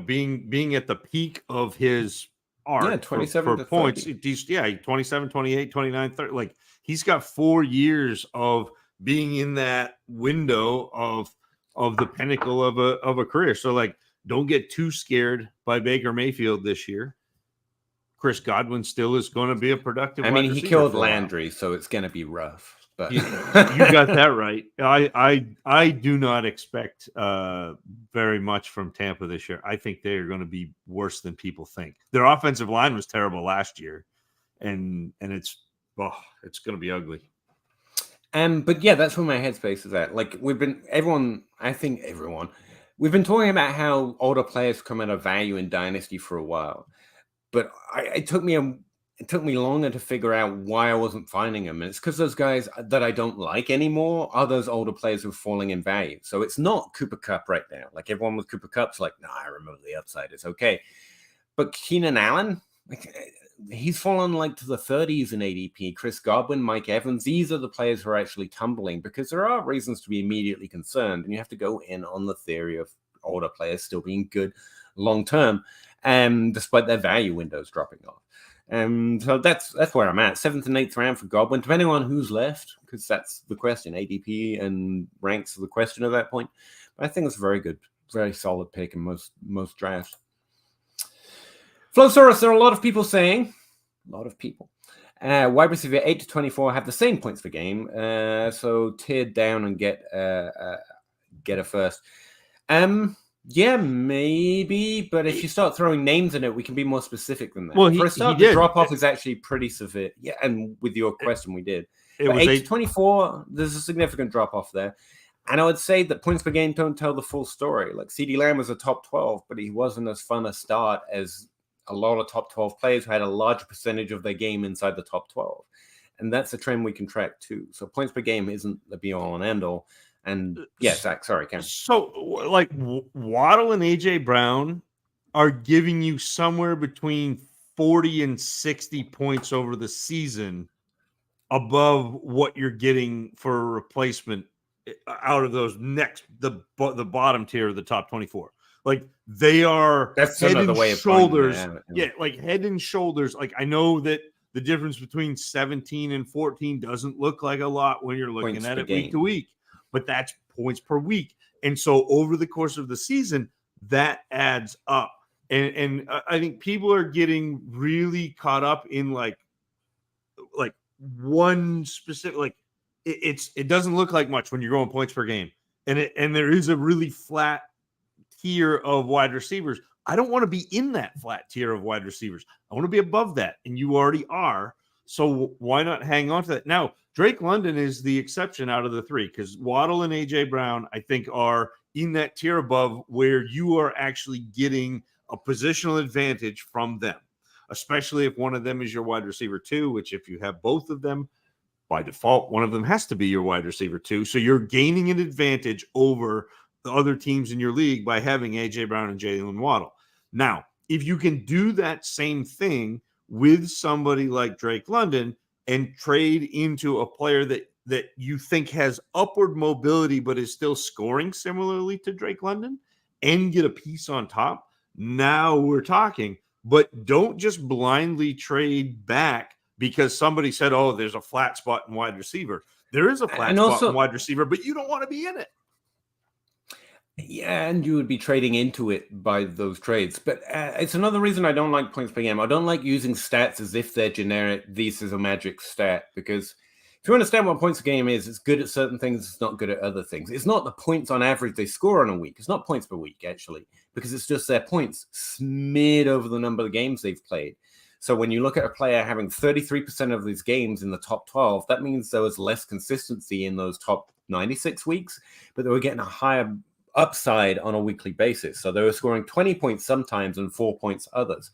being at the peak of his art 27 for points. 27, 28, 29, 30. Like, he's got 4 years of being in that window of the pinnacle of a career. So, like, don't get too scared by Baker Mayfield this year. Chris Godwin still is going to be a productive. I mean, he killed Landry, so it's going to be rough. But you got that right. I do not expect very much from Tampa this year. I think they are going to be worse than people think. Their offensive line was terrible last year, and it's going to be ugly. But yeah, that's where my headspace is at. Like, we've been we've been talking about how older players come at a value in Dynasty for a while, but it took me longer to figure out why I wasn't finding them. And it's because those guys that I don't like anymore are those older players who are falling in value. So it's not Cooper Kupp right now. Like, everyone with Cooper Kupp's like, no, I remember the upside. It's okay. But Keenan Allen, like, he's fallen like to the 30s in ADP. Chris Godwin, Mike Evans, these are the players who are actually tumbling because there are reasons to be immediately concerned. And you have to go in on the theory of older players still being good long term, despite their value windows dropping off. So that's where I'm at. 7th and 8th round for Godwin, depending on who's left, because that's the question. ADP and ranks are the question at that point. But I think it's a very good, very solid pick in most drafts. Flosaurus, there are a lot of people saying, wide receiver 8 to 24 have the same points per game. So tiered down and get a first. Yeah, maybe, but if you start throwing names in it, we can be more specific than that. Well, for a start, the drop-off is actually pretty severe. Yeah, and with your question, we did. But 8 to 24, there's a significant drop-off there. And I would say that points per game don't tell the full story. Like, CeeDee Lamb was a top 12, but he wasn't as fun a start as a lot of top 12 players who had a larger percentage of their game inside the top 12. And that's a trend we can track, too. So points per game isn't the be-all and end-all. And yeah, Zach, sorry, Ken. So, like, Waddle and A.J. Brown are giving you somewhere between 40 and 60 points over the season above what you're getting for a replacement out of those the bottom tier of the top 24. Like, they are head and shoulders. Yeah, like head and shoulders. Like, I know that the difference between 17 and 14 doesn't look like a lot when you're looking at it week to week. But that's points per week. And so over the course of the season, that adds up. And I think people are getting really caught up in like one specific, like it doesn't look like much when you're going points per game. And there is a really flat tier of wide receivers. I don't want to be in that flat tier of wide receivers. I want to be above that. And you already are. So why not hang on to that? Now, Drake London is the exception out of the three because Waddle and A.J. Brown, I think, are in that tier above where you are actually getting a positional advantage from them, especially if one of them is your wide receiver 2, which if you have both of them, by default, one of them has to be your wide receiver 2. So you're gaining an advantage over the other teams in your league by having A.J. Brown and Jalen Waddle. Now, if you can do that same thing with somebody like Drake London and trade into a player that you think has upward mobility but is still scoring similarly to Drake London and get a piece on top, now we're talking. But don't just blindly trade back because somebody said, oh, there's a flat spot in wide receiver. There is a flat spot in wide receiver, but you don't want to be in it. Yeah, and you would be trading into it by those trades. But it's another reason I don't like points per game. I don't like using stats as if they're generic. This is a magic stat. Because if you understand what points per game is, it's good at certain things. It's not good at other things. It's not the points on average they score in a week. It's not points per week, actually. Because it's just their points smeared over the number of games they've played. So when you look at a player having 33% of these games in the top 12, that means there was less consistency in those top 96 weeks. But they were getting a higher upside on a weekly basis. So they were scoring 20 points sometimes and 4 points others.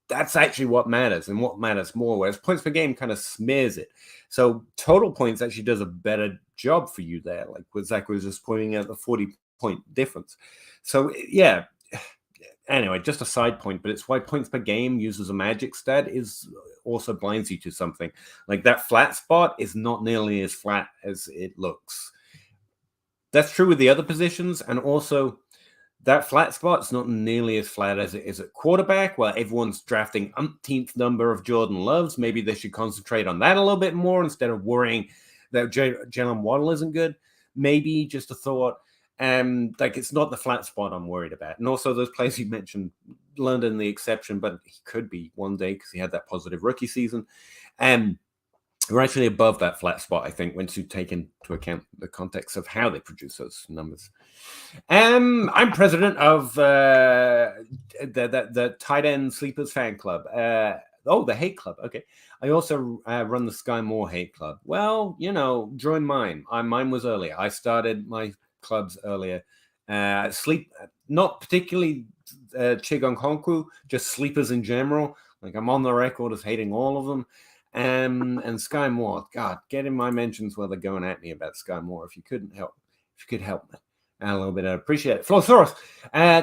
That's actually what matters and what matters more, whereas points per game kind of smears it. So total points actually does a better job for you there, like what Zach was just pointing out, the 40-point difference. So yeah, anyway, just a side point, but it's why points per game used as a magic stat is also blinds you to something. Like that flat spot is not nearly as flat as it looks. That's true with the other positions, and also that flat spot's not nearly as flat as it is at quarterback, where everyone's drafting umpteenth number of Jordan Loves. Maybe they should concentrate on that a little bit more instead of worrying that Jalen Waddle isn't good. Maybe just a thought. Like it's not the flat spot I'm worried about. And also those players you mentioned, London the exception, but he could be one day because he had that positive rookie season. We're actually above that flat spot, I think, once you take into account the context of how they produce those numbers. I'm president of the Tight End Sleepers fan club. The Hate Club. Okay. I also run the Sky Moore Hate Club. Well, join mine. Mine was earlier. I started my clubs earlier. Sleep, not particularly Chigon Konku, just sleepers in general. Like I'm on the record as hating all of them. And Sky Moore, God, get in my mentions where they're going at me about Sky Moore. If you could help me a little bit, I'd appreciate it. Flosaurus,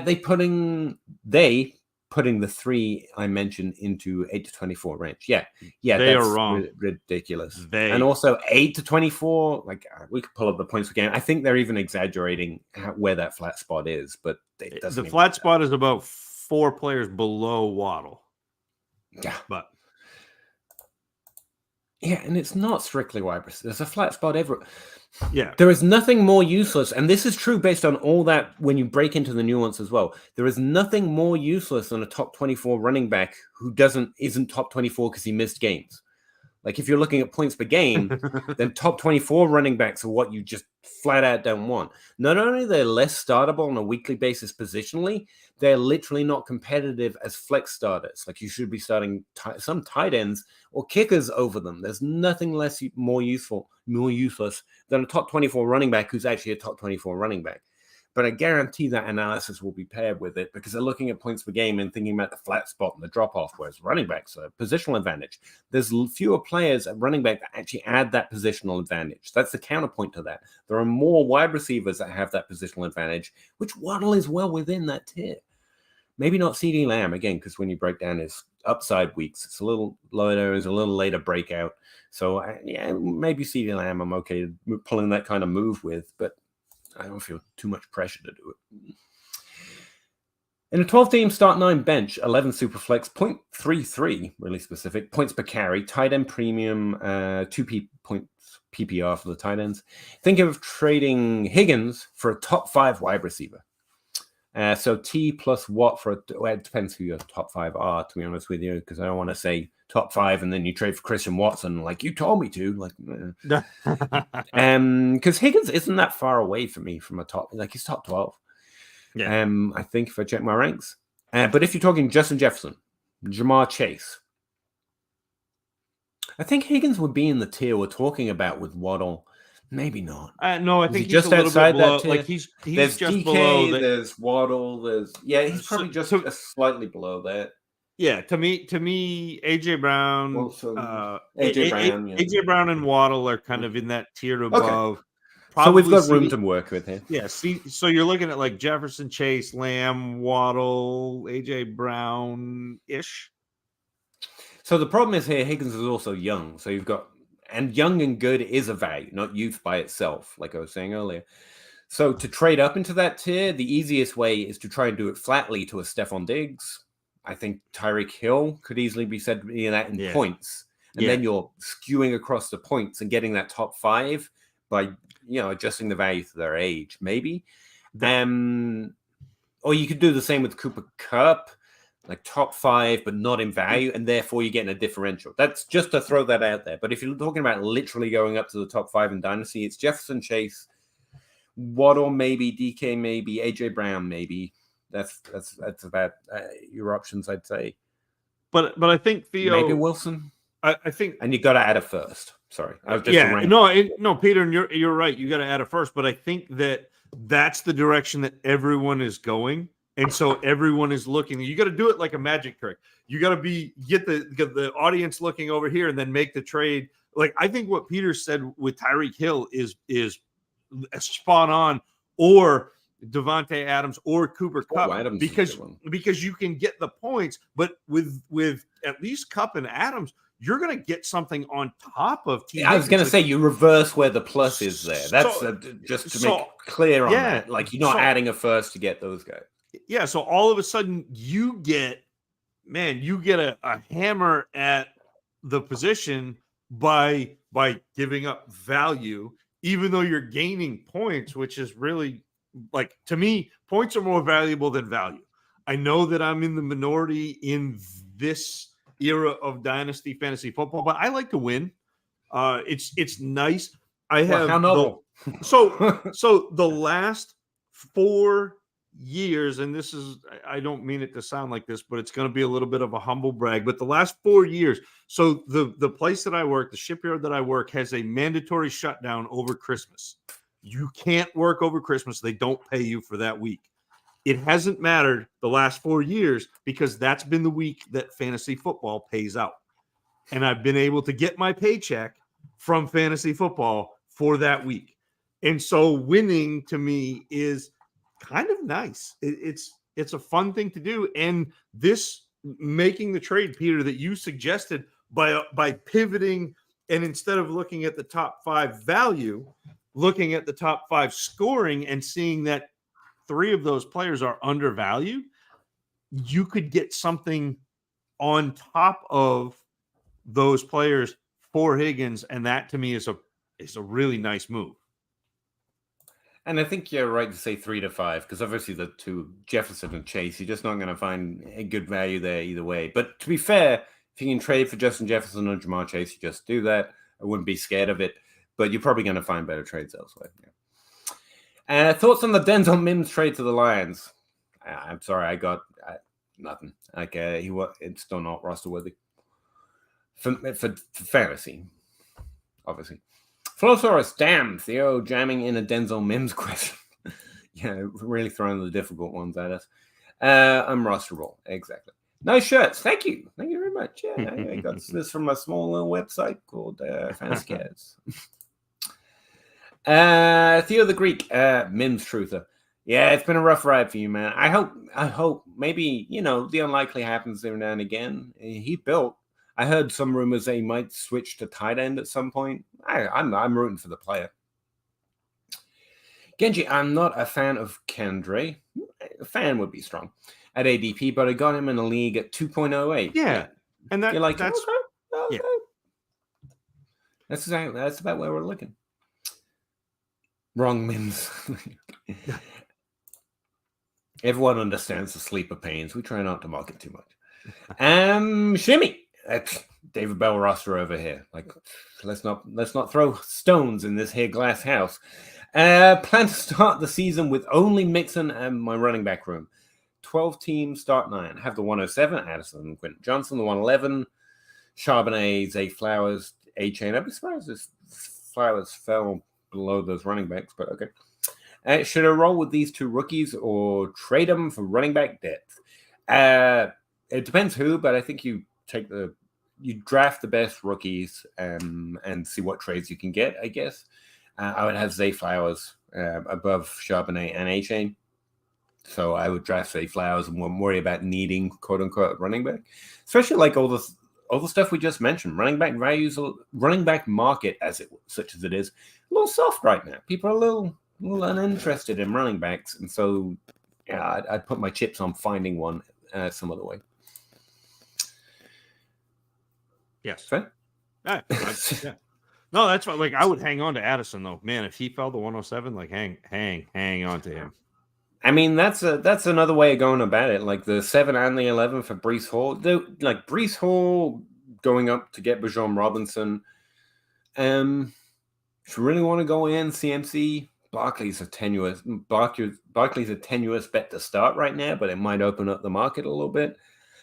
they putting the 3 I mentioned into 8 to 24 range. Yeah, They that's are wrong. Ridiculous. And also 8 to 24, like we could pull up the points per game. I think they're even exaggerating where that flat spot is, but it doesn't. The flat spot is about 4 players below Waddle. Yeah, but and it's not strictly wide receiver. There's a flat spot everywhere. Yeah, there is nothing more useless, and this is true based on all that when you break into the nuance as well. There is nothing more useless than a top 24 running back who isn't top 24 because he missed games. Like if you're looking at points per game, then top 24 running backs are what you just flat out don't want. Not only they're less startable on a weekly basis positionally, they're literally not competitive as flex starters. Like you should be starting some tight ends or kickers over them. There's nothing more useless than a top 24 running back who's actually a top 24 running back. But I guarantee that analysis will be paired with it because they're looking at points per game and thinking about the flat spot and the drop-off, whereas running backs are positional advantage. There's fewer players at running back that actually add that positional advantage. That's the counterpoint to that. There are more wide receivers that have that positional advantage, which Waddle is well within that tier. Maybe not CeeDee Lamb, again, because when you break down his upside weeks, it's a little lower, it's a little later breakout. So, maybe CeeDee Lamb I'm okay pulling that kind of move with, but I don't feel too much pressure to do it. In a 12-team start 9 bench, 11 superflex, 0.33, really specific, points per carry, tight end premium, 2 points PPR for the tight ends. Think of trading Higgins for a top 5 wide receiver. So T plus Watt it depends who your top 5 are, to be honest with you, because I don't want to say top 5 and then you trade for Christian Watson like you told me to. Like, because Higgins isn't that far away from me from a top, like he's top 12. Yeah. I think if I check my ranks. But if you're talking Justin Jefferson, Jamar Chase, I think Higgins would be in the tier we're talking about with Waddle. Maybe not. No, I think he's just a little outside bit below. that tier. Like he's there's just DK, below. There's Waddle. He's probably just slightly below that. Yeah, to me, AJ Brown, AJ Brown, AJ Brown and Waddle are kind of in that tier above. Okay. So we've got room to work with here. Yeah, so you're looking at like Jefferson, Chase, Lamb, Waddle, AJ Brown ish. So the problem is here, Higgins is also young. So you've got, and young and good is a value, not youth by itself, like I was saying earlier. So to trade up into that tier, the easiest way is to try and do it flatly to a Stephon Diggs. I think Tyreek Hill could easily be said to be that in points. And then you're skewing across the points and getting that top 5 by, adjusting the value to their age, maybe. Or you could do the same with Cooper Kupp, like top 5, but not in value, and therefore you're getting a differential. That's just to throw that out there. But if you're talking about literally going up to the top 5 in Dynasty, it's Jefferson, Chase, Waddle, maybe DK, maybe AJ Brown, maybe. That's about your options, I'd say. But I think Theo, maybe Wilson. I think, and you got to add a first. Sorry, I was just no, Peter, and you're right. You got to add a first, but I think that's the direction that everyone is going. And so everyone is looking. You got to do it like a magic trick. You got to get the audience looking over here and then make the trade. Like I think what Peter said with Tyreek Hill is spot on, or Devontae Adams or Cooper Kupp, because you can get the points, but with at least Kupp and Adams, you're going to get something on top of T. I was going to say you reverse where the plus is there. That's just to make clear on that. Like you're not adding a first to get those guys. Yeah, so all of a sudden you get a hammer at the position by giving up value, even though you're gaining points, which is really, like, to me, points are more valuable than value. I know that I'm in the minority in this era of Dynasty fantasy football, but I like to win. It's nice. I have how novel. So the last 4 years, and this is, I don't mean it to sound like this, but it's going to be a little bit of a humble brag, but the last 4 years, so the place that I work, the shipyard that I work, has a mandatory shutdown over Christmas. You can't work over Christmas. They don't pay you for that week. It hasn't mattered the last 4 years because that's been the week that fantasy football pays out. And I've been able to get my paycheck from fantasy football for that week. And so winning to me is kind of nice. It's It's a fun thing to do. And this making the trade, Peter, that you suggested by pivoting and instead of looking at the top 5 value, looking at the top 5 scoring and seeing that 3 of those players are undervalued, you could get something on top of those players for Higgins. And that to me is a really nice move. And I think you're right to say 3 to 5, because obviously the 2, Jefferson and Chase, you're just not going to find a good value there either way. But to be fair, if you can trade for Justin Jefferson or Jamar Chase, you just do that. I wouldn't be scared of it, but you're probably going to find better trades elsewhere. Yeah. Thoughts on the Denzel Mims trade to the Lions? I'm sorry, I got nothing. Like it's still not roster worthy for fantasy, obviously. Flowsaurus, damn, Theo jamming in a Denzel Mims question. Yeah, really throwing the difficult ones at us. I'm rosterable, exactly. Nice shirts, thank you very much. Yeah, I got this from a small little website called Fantasy Cats. Theo the Greek, Mims truther. Yeah, it's been a rough ride for you, man. I hope maybe the unlikely happens every now and again. He built. I heard some rumors that he might switch to tight end at some point. I'm rooting for the player. Genji, I'm not a fan of Kendre. A fan would be strong at ADP, but I got him in a league at 2.08. Yeah. And you're like, that's okay. That's about where we're looking. Wrong Mims. Everyone understands the sleeper pains. We try not to mock it too much. Shimmy. David Bell roster over here. Like, let's not throw stones in this here glass house. Plan to start the season with only Mixon and my running back room. 12 teams, start 9. Have the 107, Addison and Quentin Johnson. The 111, Charbonnet, Zay Flowers, A-Chain. I'd be surprised if Flowers fell below those running backs, but okay. Should I roll with these 2 rookies or trade them for running back depth? It depends who, but I think you draft the best rookies and see what trades you can get, I guess. I would have Zay Flowers above Charbonnet and A-Chain. So I would draft Zay Flowers and won't worry about needing quote-unquote running back. Especially like all the stuff we just mentioned. Running back values, running back market, such as it is, a little soft right now. People are a little uninterested in running backs. And so yeah, I'd put my chips on finding one some other way. Yes. Fair? Yeah. No, that's what, like, I would hang on to Addison though. Man, if he fell to 107, like hang on to him. I mean, that's another way of going about it. Like the 7 and the 11 for Breece Hall. Like Breece Hall going up to get Bijan Robinson. If you really want to go in CMC, Barkley's a tenuous bet to start right now, but it might open up the market a little bit.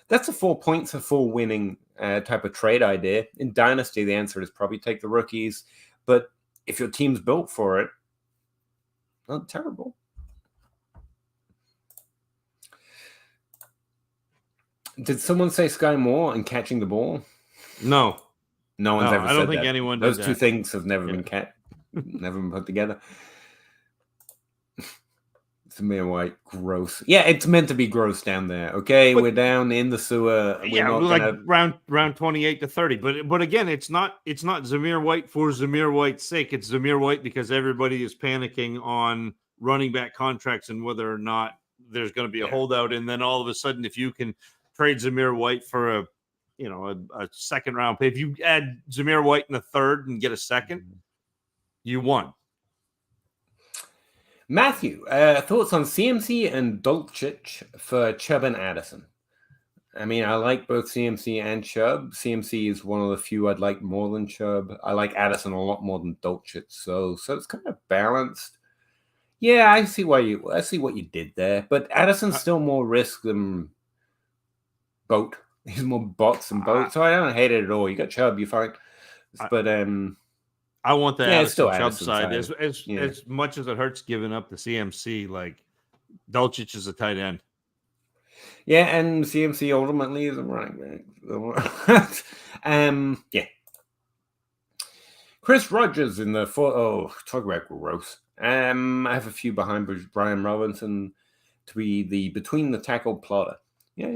That's a 4 points for full winning type of trade idea. In Dynasty, the answer is probably take the rookies. But if your team's built for it, not terrible. Did someone say Sky Moore and catching the ball? No. No one's ever said that. I don't think anyone Those did two that. things have never been never been put together. Zamir White, gross. Yeah, it's meant to be gross down there. Okay, we're down in the sewer. We're like round 28 to 30. But again, it's not Zamir White for Zamir White's sake. It's Zamir White because everybody is panicking on running back contracts and whether or not there's going to be a holdout. And then all of a sudden, if you can trade Zamir White for a second round pick, if you add Zamir White in the third and get a second, you won. Matthew, thoughts on CMC and Dolchich for Chubb and Addison? I mean, I like both CMC and Chubb. CMC is one of the few I'd like more than Chubb. I like Addison a lot more than Dolchich, so it's kind of balanced. Yeah, I see what you did there, but Addison's still more risk than Boat. He's more bots than Boat, so I don't hate it at all. You got Chubb, you're fine. But I want the Addison Chubb side. As much as it hurts giving up the CMC, like Dolchich is a tight end. Yeah, and CMC ultimately is a running back. Yeah. Chris Rogers in the talk about gross. I have a few behind Brian Robinson. to be the between the tackle plotter. Yeah.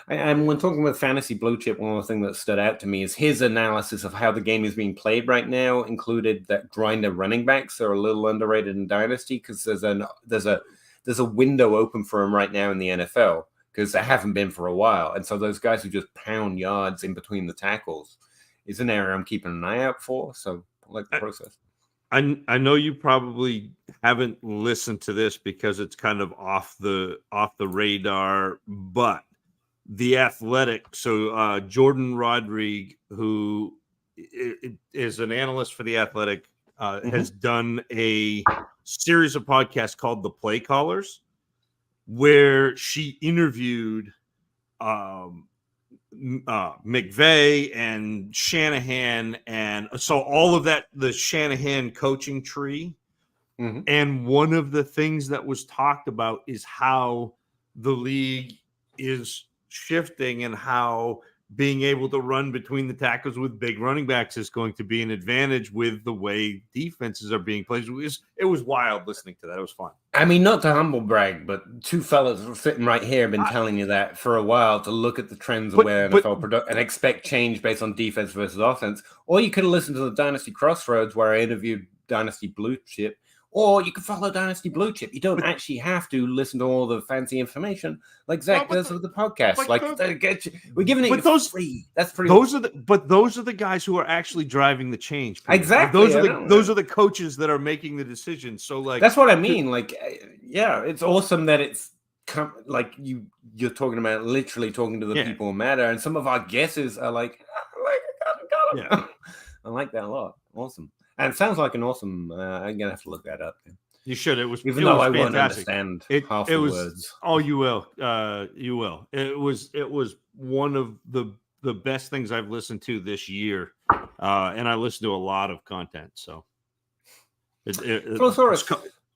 And when talking with Fantasy Blue Chip, one of the things that stood out to me is his analysis of how the game is being played right now included that grinder running backs are a little underrated in Dynasty because there's a window open for him right now in the NFL because there haven't been for a while. And so those guys who just pound yards in between the tackles is an area I'm keeping an eye out for. So I like the process. I know you probably haven't listened to this because it's kind of off the radar, but The Athletic. So Jordan Rodrigue, who is an analyst for The Athletic, has done a series of podcasts called The Play Callers, where she interviewed McVay and Shanahan, and so all of that, the Shanahan coaching tree. And one of the things that was talked about is how the league is shifting and how being able to run between the tackles with big running backs is going to be an advantage with the way defenses are being played. It was wild listening to that. It was fun. I mean, not to humble brag, but two fellas sitting right here have been telling you that for a while to look at the trends of where NFL product and expect change based on defense versus offense. Or you could have listened to the Dynasty Crossroads where I interviewed Dynasty Blue Chip. Or you can follow Dynasty Blue Chip. You don't actually have to listen to all the fancy information like Zach does with the podcast. We're giving it for free. That's pretty. Those are the guys who are actually driving the change. Peter. Exactly. Those are the coaches that are making the decisions. So that's what I mean. It's awesome that it's you're talking about literally talking to the people who matter, and some of our guesses are got him. Yeah. I like that a lot. Awesome. And it sounds like an awesome. I'm gonna have to look that up. You should. It was even though I won't fantastic. understand half the words. Oh, you will. You will. It was one of the best things I've listened to this year, and I listened to a lot of content. So it's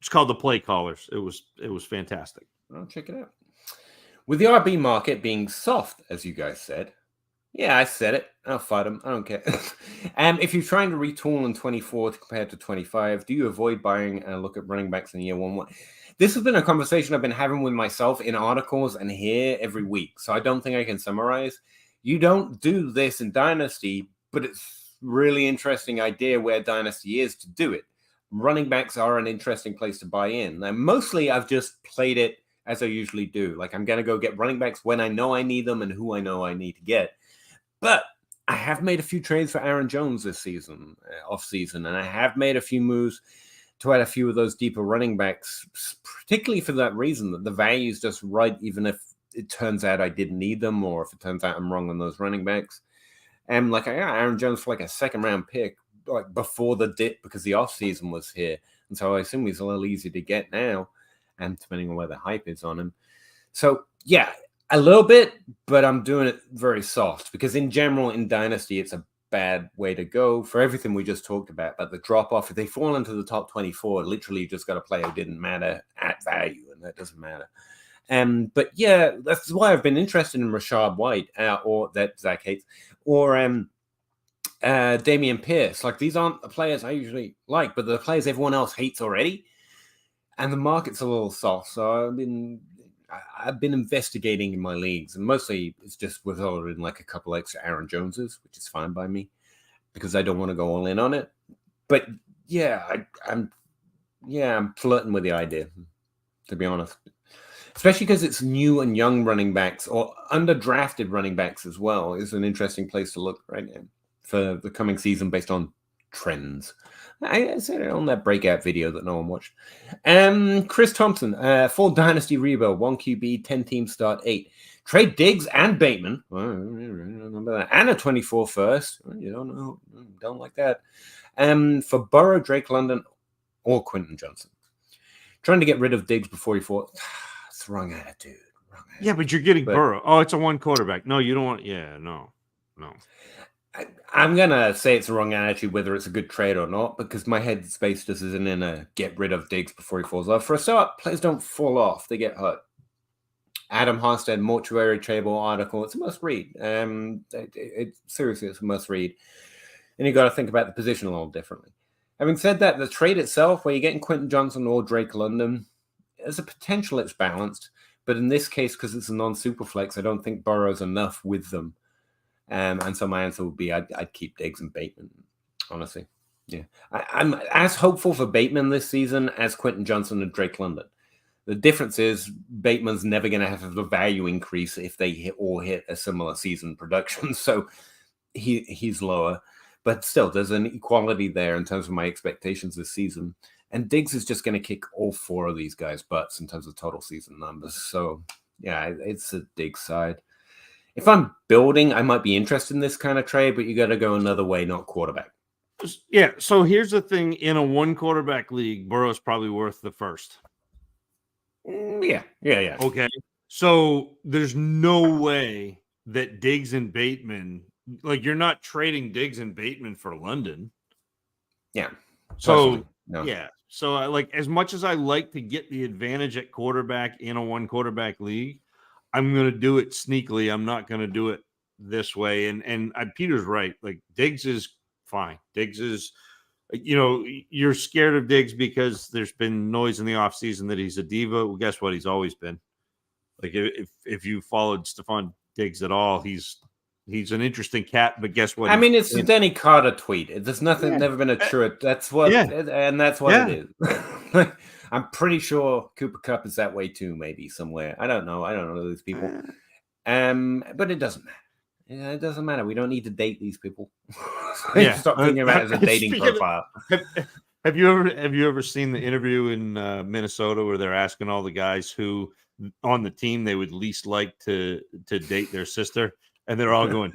called The Play Callers. It was fantastic. I'll check it out. With the RB market being soft, as you guys said. Yeah, I said it. I'll fight them. I don't care. If you're trying to retool in 24 compared to 25, do you avoid buying a look at running backs in year one? This has been a conversation I've been having with myself in articles and here every week. So I don't think I can summarize. You don't do this in Dynasty, but it's really interesting idea where Dynasty is to do it. Running backs are an interesting place to buy in. Now, mostly I've just played it as I usually do. Like I'm going to go get running backs when I know I need them and who I know I need to get. But I have made a few trades for Aaron Jones this season, off season, and I have made a few moves to add a few of those deeper running backs, particularly for that reason that the value is just right, even if it turns out I didn't need them or if it turns out I'm wrong on those running backs. And I got Aaron Jones for a second round pick, before the dip because the off season was here. And so I assume he's a little easier to get now, and depending on where the hype is on him. So, yeah. A little bit, but I'm doing it very soft because in general, in Dynasty, it's a bad way to go for everything we just talked about. But the drop-off, if they fall into the top 24, literally you just got a player who didn't matter at value, and that doesn't matter. But yeah, that's why I've been interested in Rashad White, or that Zach hates, or Damian Pierce. These aren't the players I usually like, but the players everyone else hates already. And the market's a little soft, so I've been investigating in my leagues, and mostly it's just resulted in a couple extra Aaron Joneses, which is fine by me because I don't want to go all in on it. But yeah, I'm flirting with the idea, to be honest, especially because it's new and young running backs or underdrafted running backs as well. Is an interesting place to look right now for the coming season based on trends. I said it on that breakout video that no one watched. Chris Thompson, full Dynasty rebuild, 1 QB, 10 teams start 8. Trade Diggs and Bateman. Remember that. And a 24 first. You don't like that. For Burrow, Drake London, or Quentin Johnson. Trying to get rid of Diggs before he falls. It's the wrong attitude. Yeah, but you're getting Burrow. Oh, it's a one quarterback. No, you don't want. Yeah, no. I'm going to say it's the wrong attitude, whether it's a good trade or not, because my headspace just isn't in a get rid of Diggs before he falls off. For a start, players don't fall off. They get hurt. Adam Harstead, Mortuary Table article. It's a must read. Seriously, it's a must read. And you got to think about the position a little differently. Having said that, the trade itself, where you're getting Quentin Johnson or Drake London, as a potential, it's balanced. But in this case, because it's a non-super flex, I don't think Burrow's enough with them. And so my answer would be I'd keep Diggs and Bateman, honestly. Yeah. I'm as hopeful for Bateman this season as Quentin Johnson and Drake London. The difference is Bateman's never going to have the value increase if they hit a similar season production. So he's lower. But still, there's an equality there in terms of my expectations this season. And Diggs is just going to kick all four of these guys' butts in terms of total season numbers. So, yeah, it's a Diggs side. If I'm building, I might be interested in this kind of trade, but you got to go another way, not quarterback. Yeah. So here's the thing: in a one quarterback league, Burrow's probably worth the first. Yeah. Okay. So there's no way that Diggs and Bateman, like you're not trading Diggs and Bateman for London. Yeah. So no. yeah. So like as much as I like to get the advantage at quarterback in a one quarterback league, I'm going to do it sneakily. I'm not going to do it this way. And Peter's right. Like Diggs is fine. Diggs is, you're scared of Diggs because there's been noise in the offseason that he's a diva. Well, guess what? He's always been. Like if you followed Stephon Diggs at all, he's an interesting cat. But guess what? I mean, it's the Denny Carter tweet. There's nothing, never been a truth. That's what, and that's what it is. I'm pretty sure Cooper Kupp is that way too, maybe somewhere. I don't know these people. But it doesn't matter. It doesn't matter. We don't need to date these people. Stop thinking about it as a dating profile. Have you ever seen the interview in Minnesota where they're asking all the guys who on the team they would least like to date their sister, and they're all going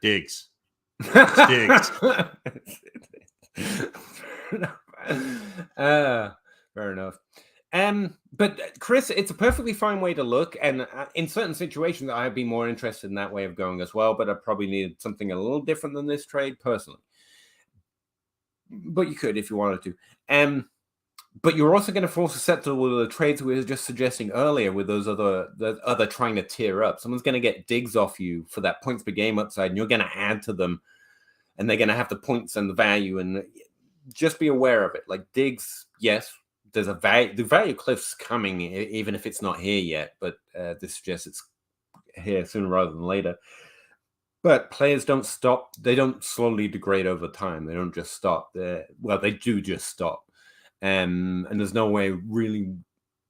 Diggs. Diggs. Fair enough. But Chris, it's a perfectly fine way to look, and in certain situations, I'd be more interested in that way of going as well. But I probably needed something a little different than this trade personally. But you could if you wanted to. But you're also going to force a set to the trades we were just suggesting earlier with those other trying to tier up. Someone's going to get Diggs off you for that points per game upside, and you're going to add to them, and they're going to have the points and the value, and just be aware of it. Like Diggs, yes, there's a value. The value cliff's coming, even if it's not here yet. But this suggests it's here sooner rather than later. But players don't stop. They don't slowly degrade over time. They don't just stop. They do just stop. And there's no way, really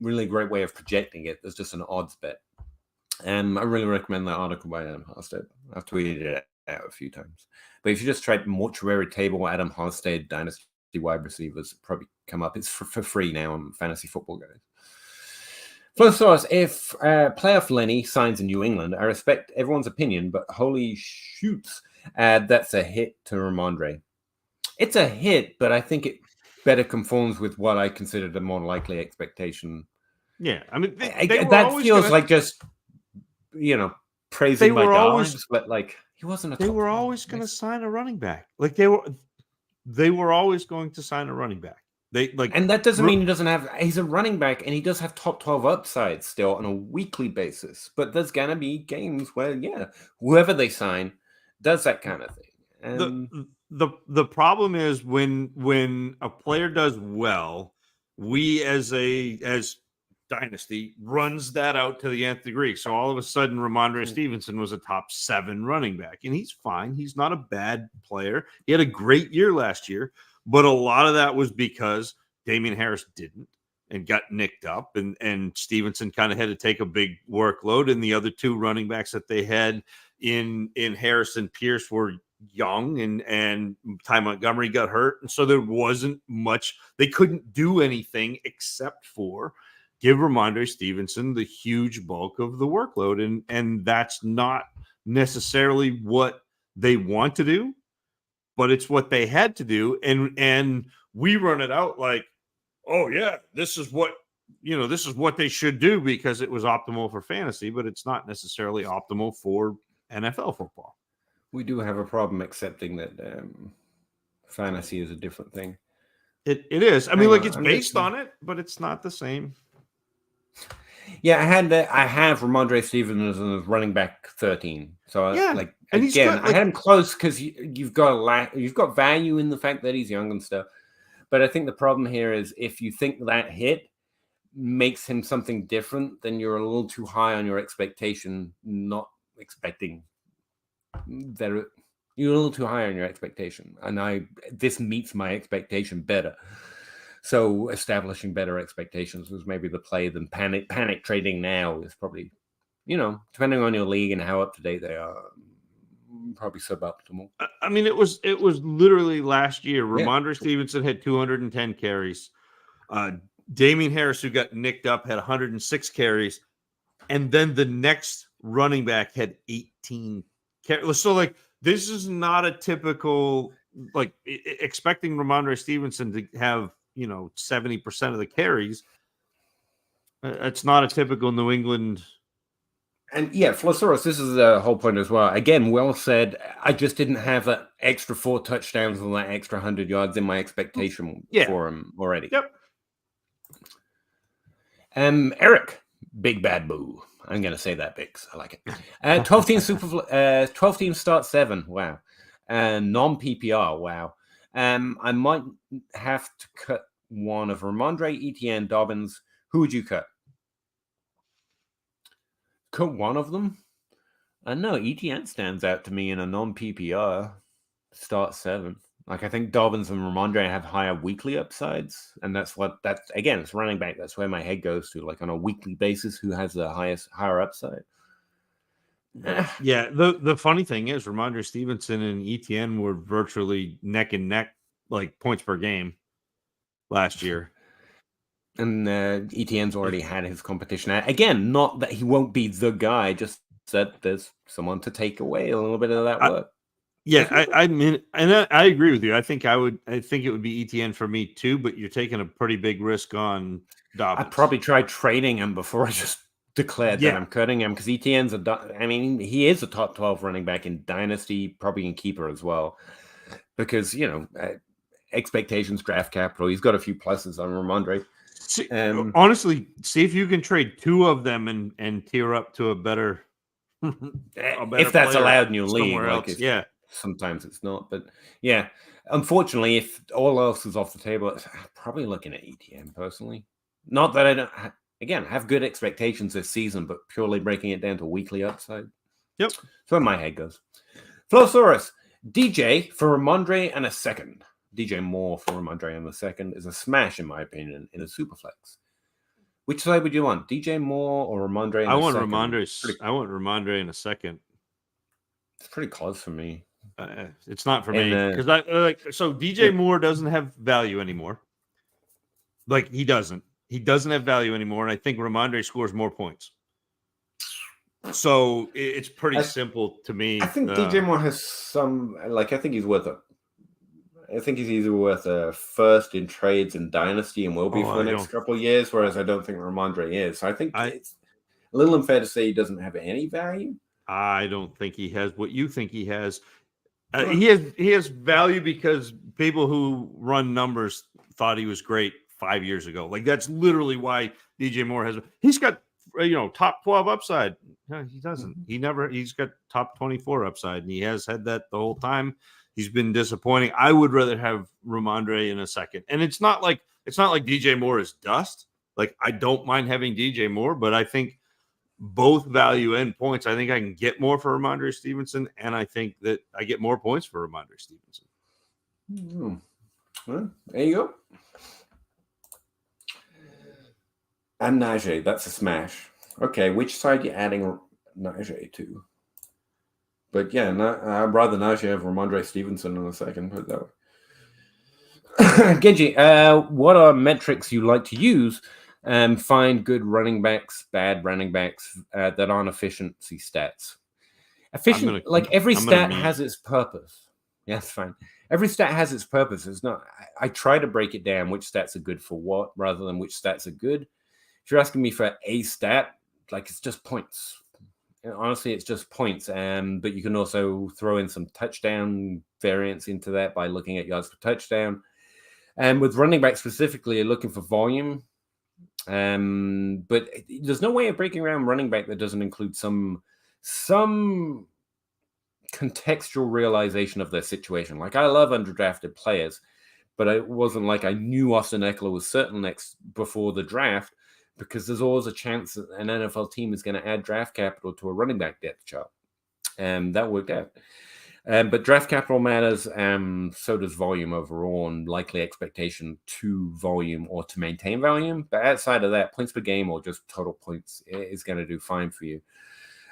great way of projecting it. There's just an odds bet. I really recommend that article by Adam Harstad. I've tweeted it out a few times. But if you just try mortuary table Adam Harstad Dynasty wide receivers, probably come up. It's for free now on Fantasy Football Guys. First source, if playoff Lenny signs in New England, I respect everyone's opinion, but holy shoots, that's a hit to Ramondre. It's a hit, but I think it better conforms with what I considered a more likely expectation. Yeah, I mean, that feels like just, praising my dogs, but like he wasn't They were always going to sign a running back. Like they were always going to sign a running back. And that doesn't mean he's a running back and he does have top 12 upside still on a weekly basis. But there's going to be games where, whoever they sign does that kind of thing. And the problem is when a player does well, we as Dynasty runs that out to the nth degree. So all of a sudden, Ramondre Stevenson was a top 7 running back, and he's fine. He's not a bad player. He had a great year last year, but a lot of that was because Damian Harris didn't and got nicked up, and Stevenson kind of had to take a big workload, and the other 2 running backs that they had in Harris and Pierce were young, and Ty Montgomery got hurt, and so there wasn't much. They couldn't do anything except for give Ramondre Stevenson the huge bulk of the workload, and that's not necessarily what they want to do, but it's what they had to do, and we run it out like, oh yeah, this is what they should do because it was optimal for fantasy, but it's not necessarily optimal for NFL football. We do have a problem accepting that fantasy is a different thing. It is. I mean, it's based on it, but it's not the same. Yeah, I have Ramondre Stevenson as running back 13. So and again, I had him close because you've got value in the fact that he's young and stuff. But I think the problem here is if you think that hit, makes him something different, then you're a little too high on your expectation, not expecting that. You're a little too high on your expectation. And this meets my expectation better. So establishing better expectations was maybe the play than panic trading now is probably, depending on your league and how up to date they are, probably suboptimal. I mean, it was literally last year. Ramondre Stevenson had 210 carries. Damian Harris, who got nicked up, had 106 carries. And then the next running back had 18 carries. So, like, this is not a typical, like, expecting Ramondre Stevenson to have, 70% of the carries. It's not a typical New England. And yeah, Flosaurus, this is the whole point as well. Again, well said. I just didn't have that extra 4 touchdowns and that extra 100 yards in my expectation for him already. Yep. Eric, Big Bad Boo. I'm going to say that big. I like it. 12 team 12 team start 7. Wow. Non PPR. Wow. I might have to cut one of Ramondre, Etienne, Dobbins. Who would you cut? Cut one of them? No, Etienne stands out to me in a non PPR start 7. Like, I think Dobbins and Ramondre have higher weekly upsides, and that's again, it's running back. That's where my head goes to. Like, on a weekly basis, who has the higher upside? Yeah, the funny thing is, Ramondre Stevenson and Etienne were virtually neck and neck, like, points per game last year. And Etienne's already had his competition. Again, not that he won't be the guy, just that there's someone to take away a little bit of that work. I mean, and I agree with you. I think it would be Etienne for me too, but you're taking a pretty big risk on Dobbins. I'd probably try trading him before I just declared that I'm cutting him, because Etienne's he is a top 12 running back in Dynasty, probably in Keeper as well, because, expectations, draft capital, he's got a few pluses on Ramondre. Honestly, see if you can trade 2 of them and tier up to a better if that's allowed in your league. Like, sometimes it's not, but unfortunately, if all else is off the table, I'm probably looking at Etienne personally. Not that I don't have good expectations this season, but purely breaking it down to weekly upside. Yep. So my head goes. Flosaurus, DJ for Ramondre and a second. DJ Moore for Ramondre and the second is a smash, in my opinion, in a superflex. Which side would you want, DJ Moore or Ramondre? I want Ramondre in a second. It's pretty close for me. It's not for me because so DJ Moore doesn't have value anymore. Like, he doesn't have value anymore, and I think Ramondre scores more points. So it's pretty simple to me. I think DJ Moore has some. Like, I think he's worth a. I think he's either worth a first in trades in Dynasty and will be for the next couple of years, whereas I don't think Ramondre is. So I think it's a little unfair to say he doesn't have any value. I don't think he has what you think he has. He has value because people who run numbers thought he was great 5 years ago. Like, that's literally why DJ Moore has. He's got top 12 upside. No, he doesn't. He's got top 24 upside, and he has had that the whole time. He's been disappointing. I would rather have Ramondre in a second. And it's not like DJ Moore is dust. Like, I don't mind having DJ Moore, but I think both value and points. I think I can get more for Ramondre Stevenson, and I think that I get more points for Ramondre Stevenson. Well, there you go. And Najee, that's a smash. Okay, which side are you adding Najee to? But yeah, I'd rather Najee have Ramondre Stevenson in a second. Put it that way. Genji, what are metrics you like to use and find good running backs, bad running backs that aren't efficiency stats? Every stat has its purpose. Yeah, that's fine. Every stat has its purpose. It's not. I try to break it down which stats are good for what, rather than which stats are good. If you're asking me for a stat, like, it's just points. Honestly, it's just points, but you can also throw in some touchdown variance into that by looking at yards per touchdown. And with running back specifically, you're looking for volume. But there's no way of breaking around running back that doesn't include some contextual realization of their situation. Like, I love underdrafted players, but it wasn't like I knew Austin Eckler was certain next before the draft. because there's always a chance that an NFL team is going to add draft capital to a running back depth chart. And that worked out. But draft capital matters, so does volume overall, and likely expectation to volume or to maintain volume. But outside of that, points per game or just total points is going to do fine for you.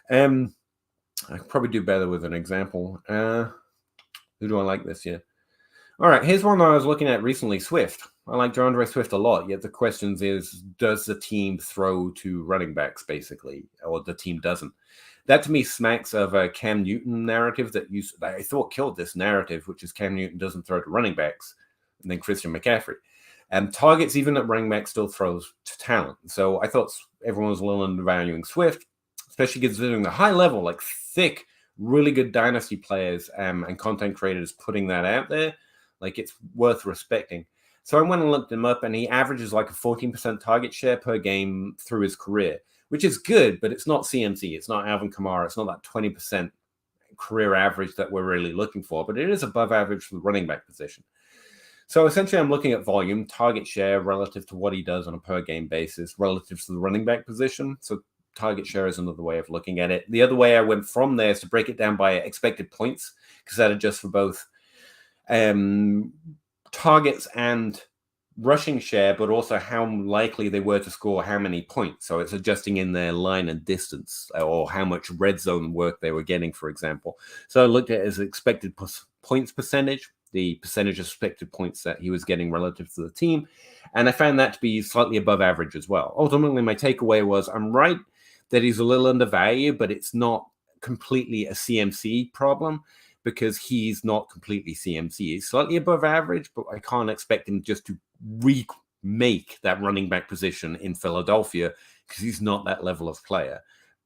I could probably do better with an example. Who do I like this year? All right, here's one that I was looking at recently, Swift. I like DeAndre Swift a lot, yet the question is, does the team throw to running backs, basically, or the team doesn't? That, to me, smacks of a Cam Newton narrative that I thought killed this narrative, which is Cam Newton doesn't throw to running backs, and then Christian McCaffrey. And targets, even at running back, still throws to talent. So I thought everyone was a little undervaluing Swift, especially considering the high level, like thick, really good dynasty players and content creators putting that out there. Like, it's worth respecting. So I went and looked him up, and he averages like a 14% target share per game through his career, which is good, but it's not CMC. It's not Alvin Kamara. It's not that 20% career average that we're really looking for, but it is above average for the running back position. So essentially, I'm looking at volume, target share relative to what he does on a per game basis relative to the running back position. So target share is another way of looking at it. The other way I went from there is to break it down by expected points, because that adjusts for both targets and rushing share, but also how likely they were to score how many points. So it's adjusting in their line and distance, or how much red zone work they were getting, for example. So I looked at it as expected points percentage, the percentage of expected points that he was getting relative to the team. And I found that to be slightly above average as well. Ultimately, my takeaway was I'm right that he's a little undervalued, but it's not completely a CMC problem, because he's not completely CMC. He's slightly above average, but I can't expect him just to remake that running back position in Philadelphia, because he's not that level of player.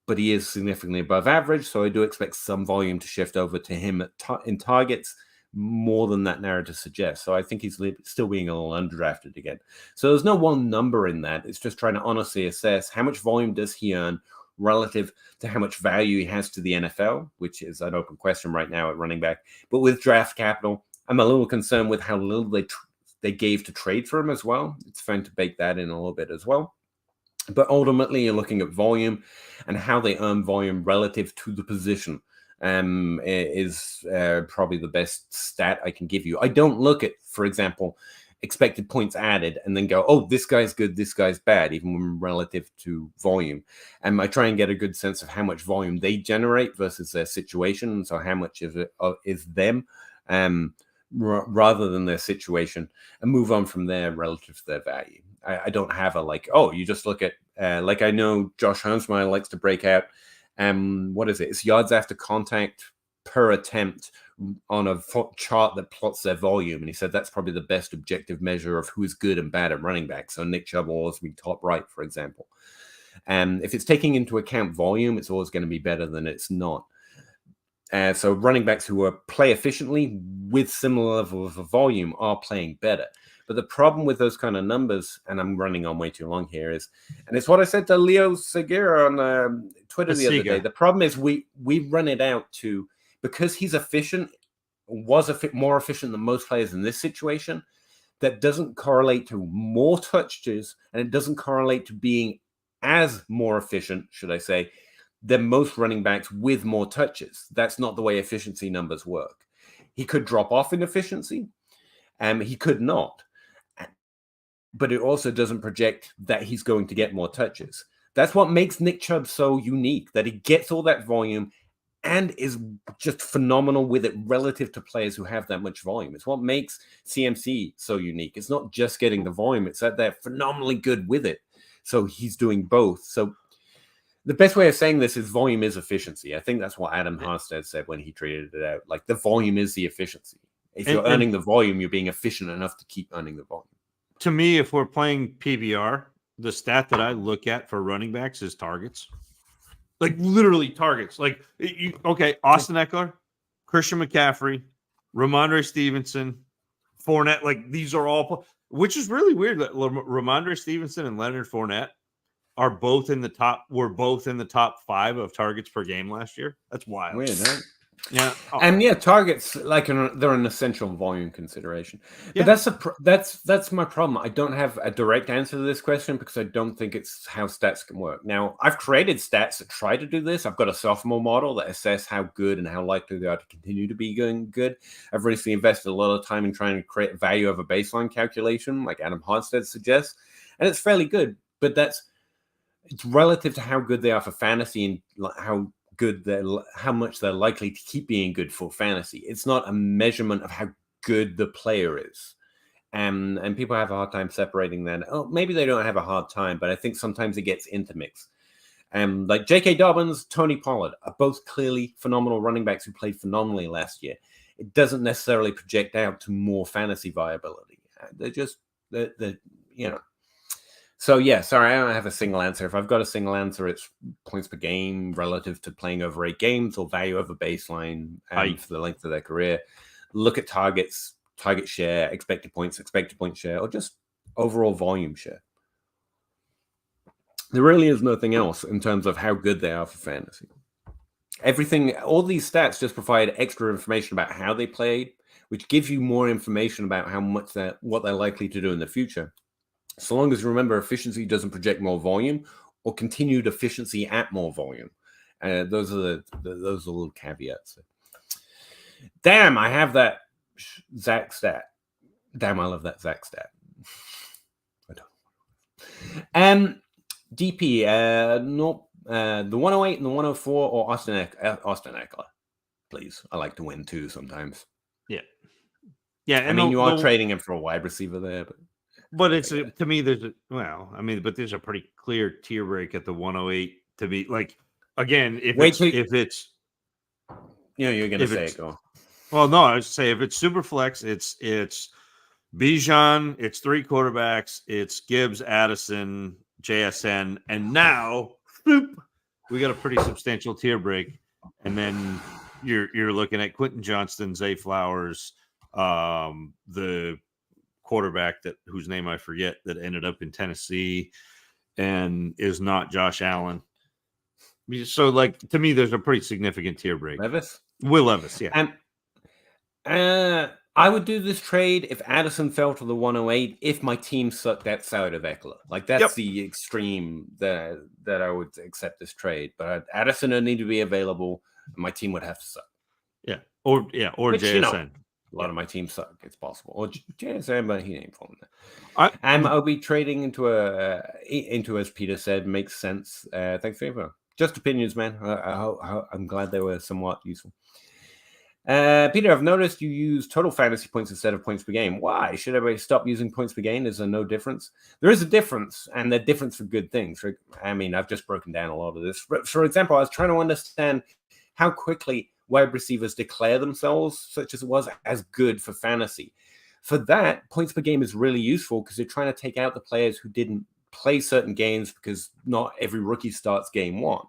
But he is significantly above average, so I do expect some volume to shift over to him in targets, more than that narrative suggests. So I think he's still being a little underdrafted again. So there's no one number in that. It's just trying to honestly assess how much volume does he earn relative to how much value he has to the NFL, which is an open question right now at running back. But with draft capital, I'm a little concerned with how little they gave to trade for him as well. It's fun to bake that in a little bit as well. But ultimately, you're looking at volume and how they earn volume relative to the position. Is probably the best stat I can give you. I don't look at, for example, expected points added and then go, oh, this guy's good, this guy's bad, even when relative to volume. And I try and get a good sense of how much volume they generate versus their situation. So how much of it is them rather than their situation, and move on from there relative to their value. I don't have a like, oh, you just look at, like I know Josh Hermsmeyer likes to break out. What is it? It's yards after contact per attempt on a chart that plots their volume. And he said that's probably the best objective measure of who is good and bad at running back. So Nick Chubb will always be top right, for example. And if it's taking into account volume, it's always going to be better than it's not. So running backs who play efficiently with similar levels of volume are playing better. But the problem with those kind of numbers, and I'm running on way too long here, is, and it's what I said to Leo Segura on Twitter the other day. The problem is we run it out to, because he's efficient, was more efficient than most players in this situation, that doesn't correlate to more touches, and it doesn't correlate to being as more efficient, should I say, than most running backs with more touches. That's not the way efficiency numbers work. He could drop off in efficiency, and he could not. But it also doesn't project that he's going to get more touches. That's what makes Nick Chubb so unique, that he gets all that volume and is just phenomenal with it relative to players who have that much volume. It's what makes CMC so unique. It's not just getting the volume, it's that they're phenomenally good with it. So he's doing both. So the best way of saying this is volume is efficiency. I think that's what Adam Harstad said when he treated it out. Like, the volume is the efficiency. If you're earning the volume, you're being efficient enough to keep earning the volume. To me, if we're playing PBR, the stat that I look at for running backs is targets. Like, literally targets. Like, okay, Austin Eckler, Christian McCaffrey, Ramondre Stevenson, Fournette. Like, these are all, which is really weird that Ramondre Stevenson and Leonard Fournette are both in the top. Were both in the top 5 of targets per game last year. That's wild. Weird, huh? Yeah. And yeah, targets they're an essential volume consideration. But Yeah. that's my problem. I don't have a direct answer to this question because I don't think it's how stats can work. Now, I've created stats that try to do this. I've got a sophomore model that assess how good and how likely they are to continue to be going good. I've recently invested a lot of time in trying to create a value of a baseline calculation, like Adam Harstead suggests, and it's fairly good. But it's relative to how good they are for fantasy and how much they're likely to keep being good for fantasy. It's not a measurement of how good the player is. And people have a hard time separating that. Oh, maybe they don't have a hard time, but I think sometimes it gets intermixed. Like J.K. Dobbins, Tony Pollard are both clearly phenomenal running backs who played phenomenally last year. It doesn't necessarily project out to more fantasy viability. They're So yeah, sorry, I don't have a single answer. If I've got a single answer, it's points per game relative to playing over 8 games or value over baseline for the length of their career. Look at targets, target share, expected point share, or just overall volume share. There really is nothing else in terms of how good they are for fantasy. All these stats just provide extra information about how they played, which gives you more information about what they're likely to do in the future. So long as you remember efficiency doesn't project more volume or continued efficiency at more volume. Those are those are little caveats. Damn, I have that Zach stat. Damn, I love that Zach stat. I don't. DP, the 108 and the 104 or Austin Eckler, please. I like to win too sometimes. Yeah. Yeah. I mean, you are trading him for a wide receiver there, but it's to me, but there's a pretty clear tier break at the 108 to be like, again, if it's you're gonna say it. Go. Well, no, I was say if it's super flex, it's Bijan, it's 3 quarterbacks, it's Gibbs, Addison, JSN, and now we got a pretty substantial tier break, and then you're looking at Quentin Johnston, Zay Flowers, the quarterback whose name I forget that ended up in Tennessee and is not Josh Allen. So, like, to me, there's a pretty significant tier break. Will Levis, yeah. And I would do this trade if Addison fell to the 108 if my team sucked outside of Eckler. Like, that's the extreme that I would accept this trade. But Addison would need to be available, and my team would have to suck. Yeah, or JSN. A lot of my teams suck. It's possible. Or JSN, but he ain't falling there. I'll be trading into as Peter said, makes sense. Thanks for your just opinions, man. I'm glad they were somewhat useful. Peter, I've noticed you use total fantasy points instead of points per game. Why? Should everybody stop using points per game? Is there no difference? There is a difference, and they're different for good things. I mean, I've just broken down a lot of this. For example, I was trying to understand how quickly wide receivers declare themselves, such as it was, as good for fantasy. For that, points per game is really useful because you're trying to take out the players who didn't play certain games because not every rookie starts game 1.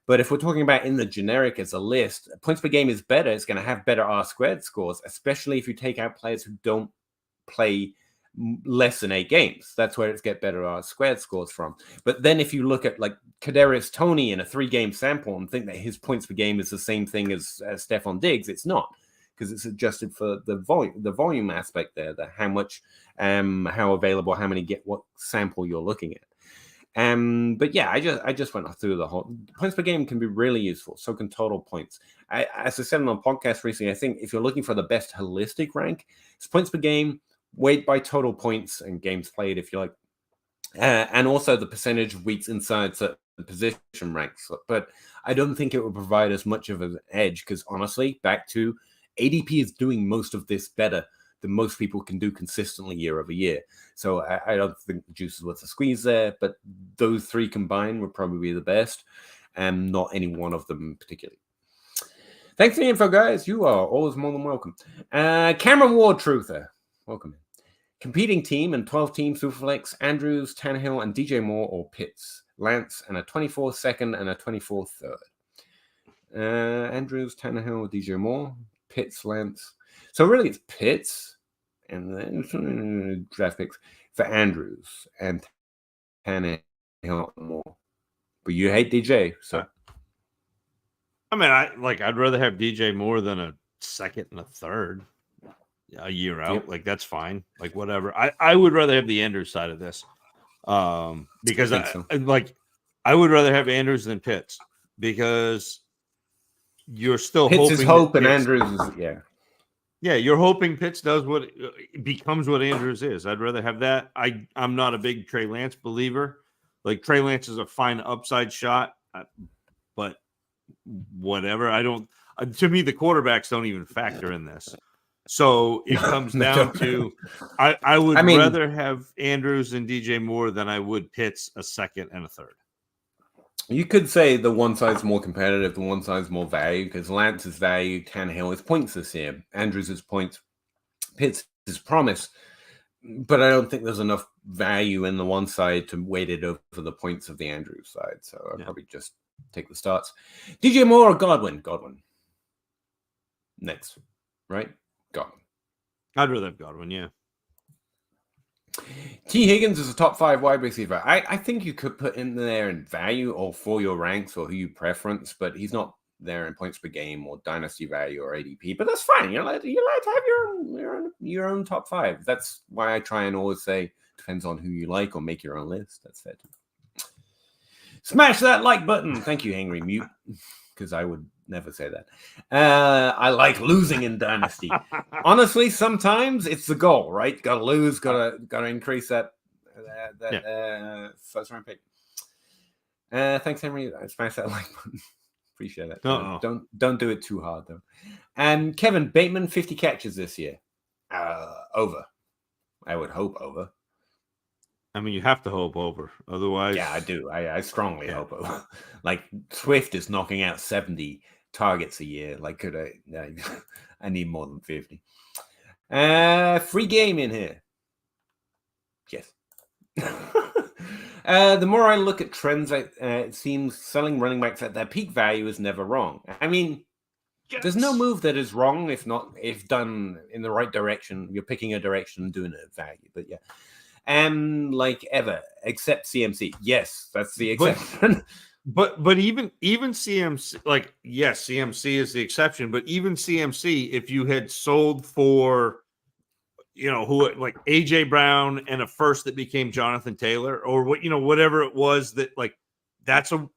But if we're talking about in the generic as a list, points per game is better. It's going to have better R-squared scores, especially if you take out players who don't play less than 8 games. That's where it's get better R-squared scores from. But then if you look at like Kadarius Toney in a 3-game sample and think that his points per game is the same thing as Stephon Diggs, it's not, because it's adjusted for the volume aspect there, how much, how available, how many what sample you're looking at. But yeah, I just went through the whole points per game can be really useful. So can total points. As I said on the podcast recently, I think if you're looking for the best holistic rank, it's points per game, weight by total points and games played, if you like, and also the percentage of weeks inside certain position ranks. But I don't think it would provide as much of an edge because honestly, back to ADP is doing most of this better than most people can do consistently year over year. So I don't think the juice is worth the squeeze there, but those 3 combined would probably be the best, and not any one of them particularly. Thanks for the info, guys. You are always more than welcome. Cameron Ward Truther, welcome. Competing team and 12-team Superflex, Andrews, Tannehill, and DJ Moore or Pitts, Lance, and a 24th second and a 24th third. Andrews, Tannehill, DJ Moore, Pitts, Lance. So really it's Pitts and then draft picks for Andrews and Tannehill more. But you hate DJ, so I mean, I'd rather have DJ Moore than a second and a third a year out. Yep. Like, that's fine. Like, whatever. I would rather have the Andrews side of this. Because I would rather have Andrews than Pitts, because you're still Pitts hoping is hope and Pitts, Andrews is yeah, you're hoping Pitts does what becomes what Andrews is. I'd rather have that. I'm not a big Trey Lance believer. Like, Trey Lance is a fine upside shot, but whatever. I don't. To me, the quarterbacks don't even factor in this. So it comes down to I would rather have Andrews and DJ Moore than I would Pitts a second and a third. You could say the one side's more competitive, the one side's more value, because Lance's value, Tannehill is points this year, Andrews is points, Pitts is promise. But I don't think there's enough value in the one side to weight it over the points of the Andrews side. So I'll probably just take the starts. DJ Moore or Godwin? Godwin. Next, right? Godwin. I'd rather have Godwin, yeah. T. Higgins is a top 5 wide receiver. I think you could put in there in value or for your ranks or who you preference, but he's not there in points per game or dynasty value or ADP. But that's fine. You're allowed to have your own top 5. That's why I try and always say depends on who you like, or make your own list. That's fair too. Smash that like button. Thank you, Angry Mute, because I would never say that. I like losing in Dynasty. Honestly, sometimes it's the goal, right? Got to lose, got to increase that first round pick. Thanks, Henry. Smash that like button. Appreciate it. Don't do it too hard though. And Kevin Bateman, 50 catches this year. Over. I would hope over. I mean, you have to hope over, otherwise. Yeah, I do. I strongly hope over. Like, Swift is knocking out 70 targets a year. Like, could I need more than 50. Free game in here. Yes. The more I look at trends, it seems selling running backs at their peak value is never wrong. I mean, there's no move that is wrong if done in the right direction. You're picking a direction and doing it at value. But yeah. Like ever, except CMC. Yes, that's the exception. But even CMC, like, yes, CMC is the exception. But even CMC, if you had sold for, who, like AJ Brown and a first that became Jonathan Taylor, or whatever it was, that, like, that's a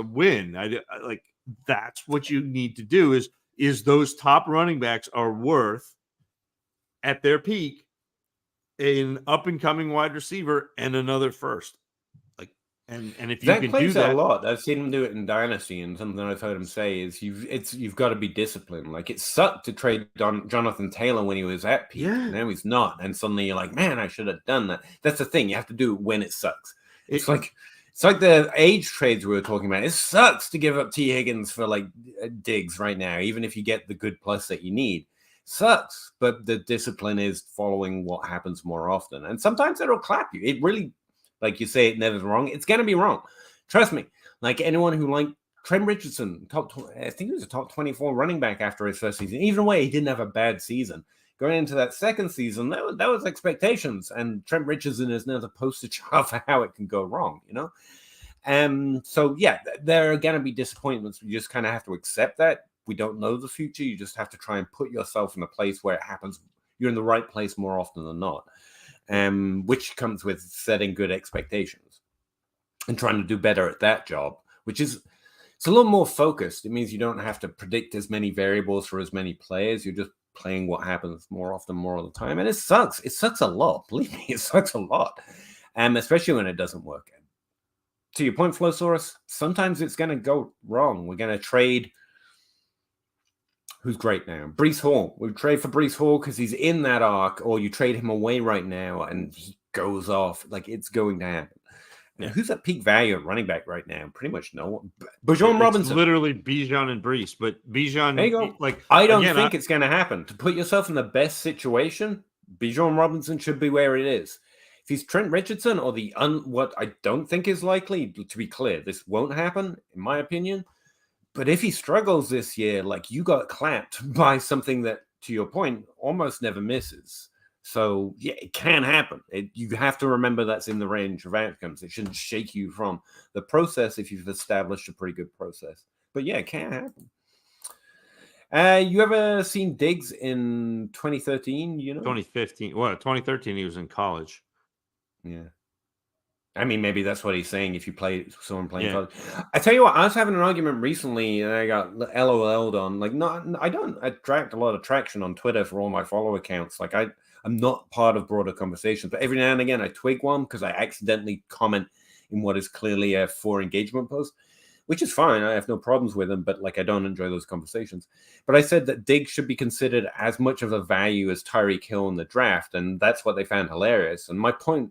win. I like, that's what you need to do is those top running backs are worth at their peak an up and coming wide receiver and another first. Like, and if you can do that a lot. I've seen him do it in Dynasty, and something I've heard him say is you've got to be disciplined. Like, it sucked to trade Jonathan Taylor when he was at peak. Yeah. Now he's not, and suddenly you're like, man, I should have done that. That's the thing. You have to do it when it sucks. It's like the age trades we were talking about. It sucks to give up T. Higgins for like Diggs right now, even if you get the good plus that you need. Sucks, but the discipline is following what happens more often, and sometimes it'll clap you. It really, like you say, it never's wrong. It's gonna be wrong. Trust me. Like, anyone who liked Trent Richardson, I think he was a top 24 running back after his first season. Even way, he didn't have a bad season. Going into that second season, that was expectations, and Trent Richardson is now the poster child for how it can go wrong. So yeah, there are gonna be disappointments. You just kind of have to accept that. We don't know the future. You just have to try and put yourself in a place where it happens. You're in the right place more often than not, which comes with setting good expectations and trying to do better at that job, which is, it's a little more focused. It means you don't have to predict as many variables for as many players. You're just playing what happens more often, more of the time. And it sucks. It sucks a lot. Believe me, it sucks a lot. Especially when it doesn't work. To your point, Flowsaurus, sometimes it's going to go wrong. We're going to trade. Who's great now? Breece Hall. We trade for Breece Hall because he's in that arc, or you trade him away right now and he goes off. Like, it's going to happen. Now, who's at peak value at running back right now? Pretty much no one. Bijan Robinson. Literally Bijan and Breece, but Bijan. There you go. Like, I don't think it's going to happen. To put yourself in the best situation, Bijan Robinson should be where it is. If he's Trent Richardson or what I don't think is likely, to be clear, this won't happen, in my opinion. But if he struggles this year, like, you got clapped by something that, to your point, almost never misses. So, yeah, it can happen. You have to remember that's in the range of outcomes. It shouldn't shake you from the process if you've established a pretty good process. But, yeah, it can happen. You ever seen Diggs in 2013? 2015. Well, 2013, he was in college. Yeah. I mean, maybe that's what he's saying. If you saw him playing Yeah. college, I tell you what, I was having an argument recently, and I got LOL'd on. Like, no, I don't attract a lot of traction on Twitter for all my follow accounts. Like, I'm not part of broader conversations, but every now and again, I twig one because I accidentally comment in what is clearly a for engagement post, which is fine. I have no problems with them, but like, I don't enjoy those conversations. But I said that Diggs should be considered as much of a value as Tyreek Hill in the draft, and that's what they found hilarious. And my point,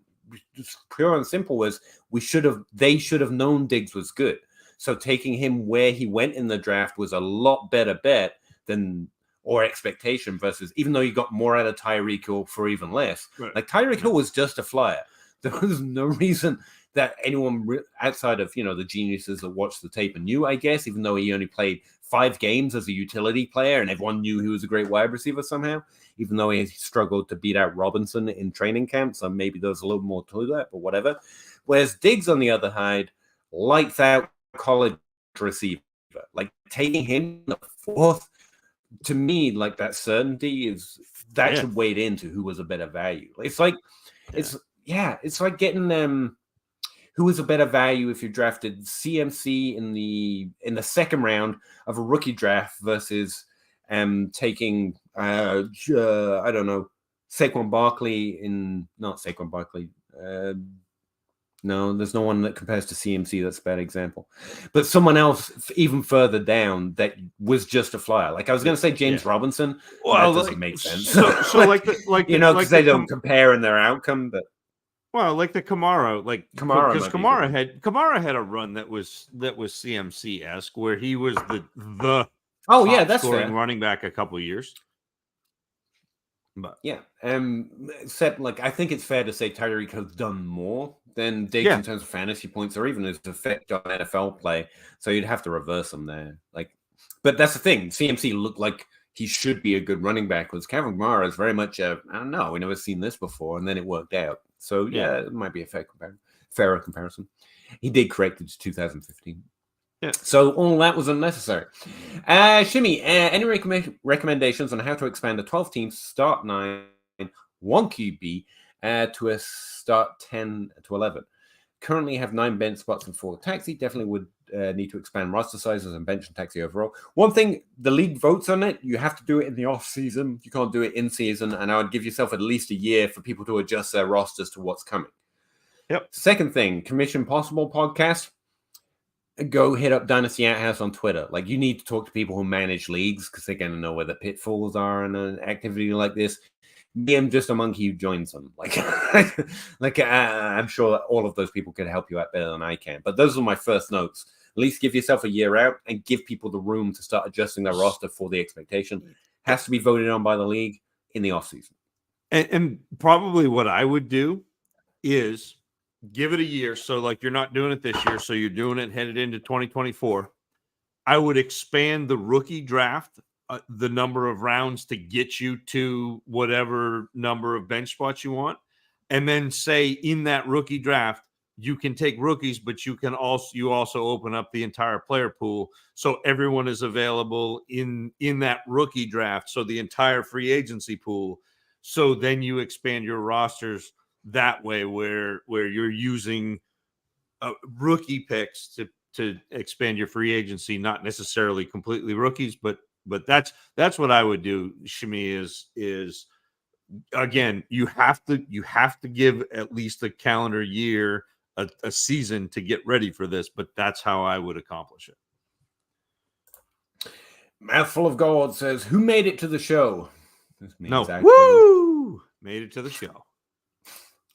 just pure and simple, was they should have known Diggs was good. So taking him where he went in the draft was a lot better bet than or expectation versus, even though you got more out of Tyreek Hill for even less. Right. Like Tyreek Hill was just a flyer. There was no reason that anyone outside of the geniuses that watched the tape and knew, I guess, even though he only played 5 games as a utility player and everyone knew he was a great wide receiver somehow, even though he struggled to beat out Robinson in training camp. So maybe there's a little more to that, but whatever. Whereas Diggs, on the other hand, lights out college receiver. Like taking him the 4th, to me, like that certainty should wade into who was a better value. It's like, it's like getting them. Who is a better value if you drafted CMC in the 2nd round of a rookie draft versus taking I don't know, Saquon Barkley not Saquon Barkley. No, there's no one that compares to CMC. That's a bad example. But someone else even further down that was just a flyer. Like I was going to say James Robinson. Well, that doesn't make sense. So because they don't compare in their outcome, but. Well, like the Kamara, because Kamara had a run that was CMC-esque, where he was the that's scoring fair. running back a couple of years. But except like I think it's fair to say Tyreek has done more than Diggs in terms of fantasy points or even his effect on NFL play. So you'd have to reverse him there. Like, but that's the thing. CMC looked like he should be a good running back. Because Kevin Kamara is very much I don't know. We never seen this before, and then it worked out. So it might be a fairer comparison. He did correct it to 2015. Yeah. So all that was unnecessary. Shimmy, any recommendations on how to expand a 12-team start 9, 1 QB to a start 10 to 11? Currently have 9 bench spots and 4 taxi. Definitely would need to expand roster sizes and bench and taxi overall. One thing, the league votes on it. You have to do it in the off season. You can't do it in season. And I would give yourself at least a year for people to adjust their rosters to what's coming. Yep. Second thing, Commission Possible podcast. Go hit up Dynasty Outhouse on Twitter. Like, you need to talk to people who manage leagues because they're going to know where the pitfalls are in an activity like this. Me, I'm just a monkey who joins them. I'm sure that all of those people can help you out better than I can. But those are my first notes. At least give yourself a year out and give people the room to start adjusting their roster for the expectation. Has to be voted on by the league in the offseason. And probably what I would do is give it a year. So like you're not doing it this year. So you're doing it headed into 2024. I would expand the rookie draft, the number of rounds to get you to whatever number of bench spots you want. And then say in that rookie draft, you can take rookies, but you also open up the entire player pool. So everyone is available in that rookie draft. So the entire free agency pool. So then you expand your rosters that way where you're using rookie picks to expand your free agency, not necessarily completely rookies, but that's what I would do. Shimi is again, you have to give at least a calendar year, a season to get ready for this, but that's how I would accomplish it. Mouthful of Gold says, "Who made it to the show?" No, woo! Made it to the show.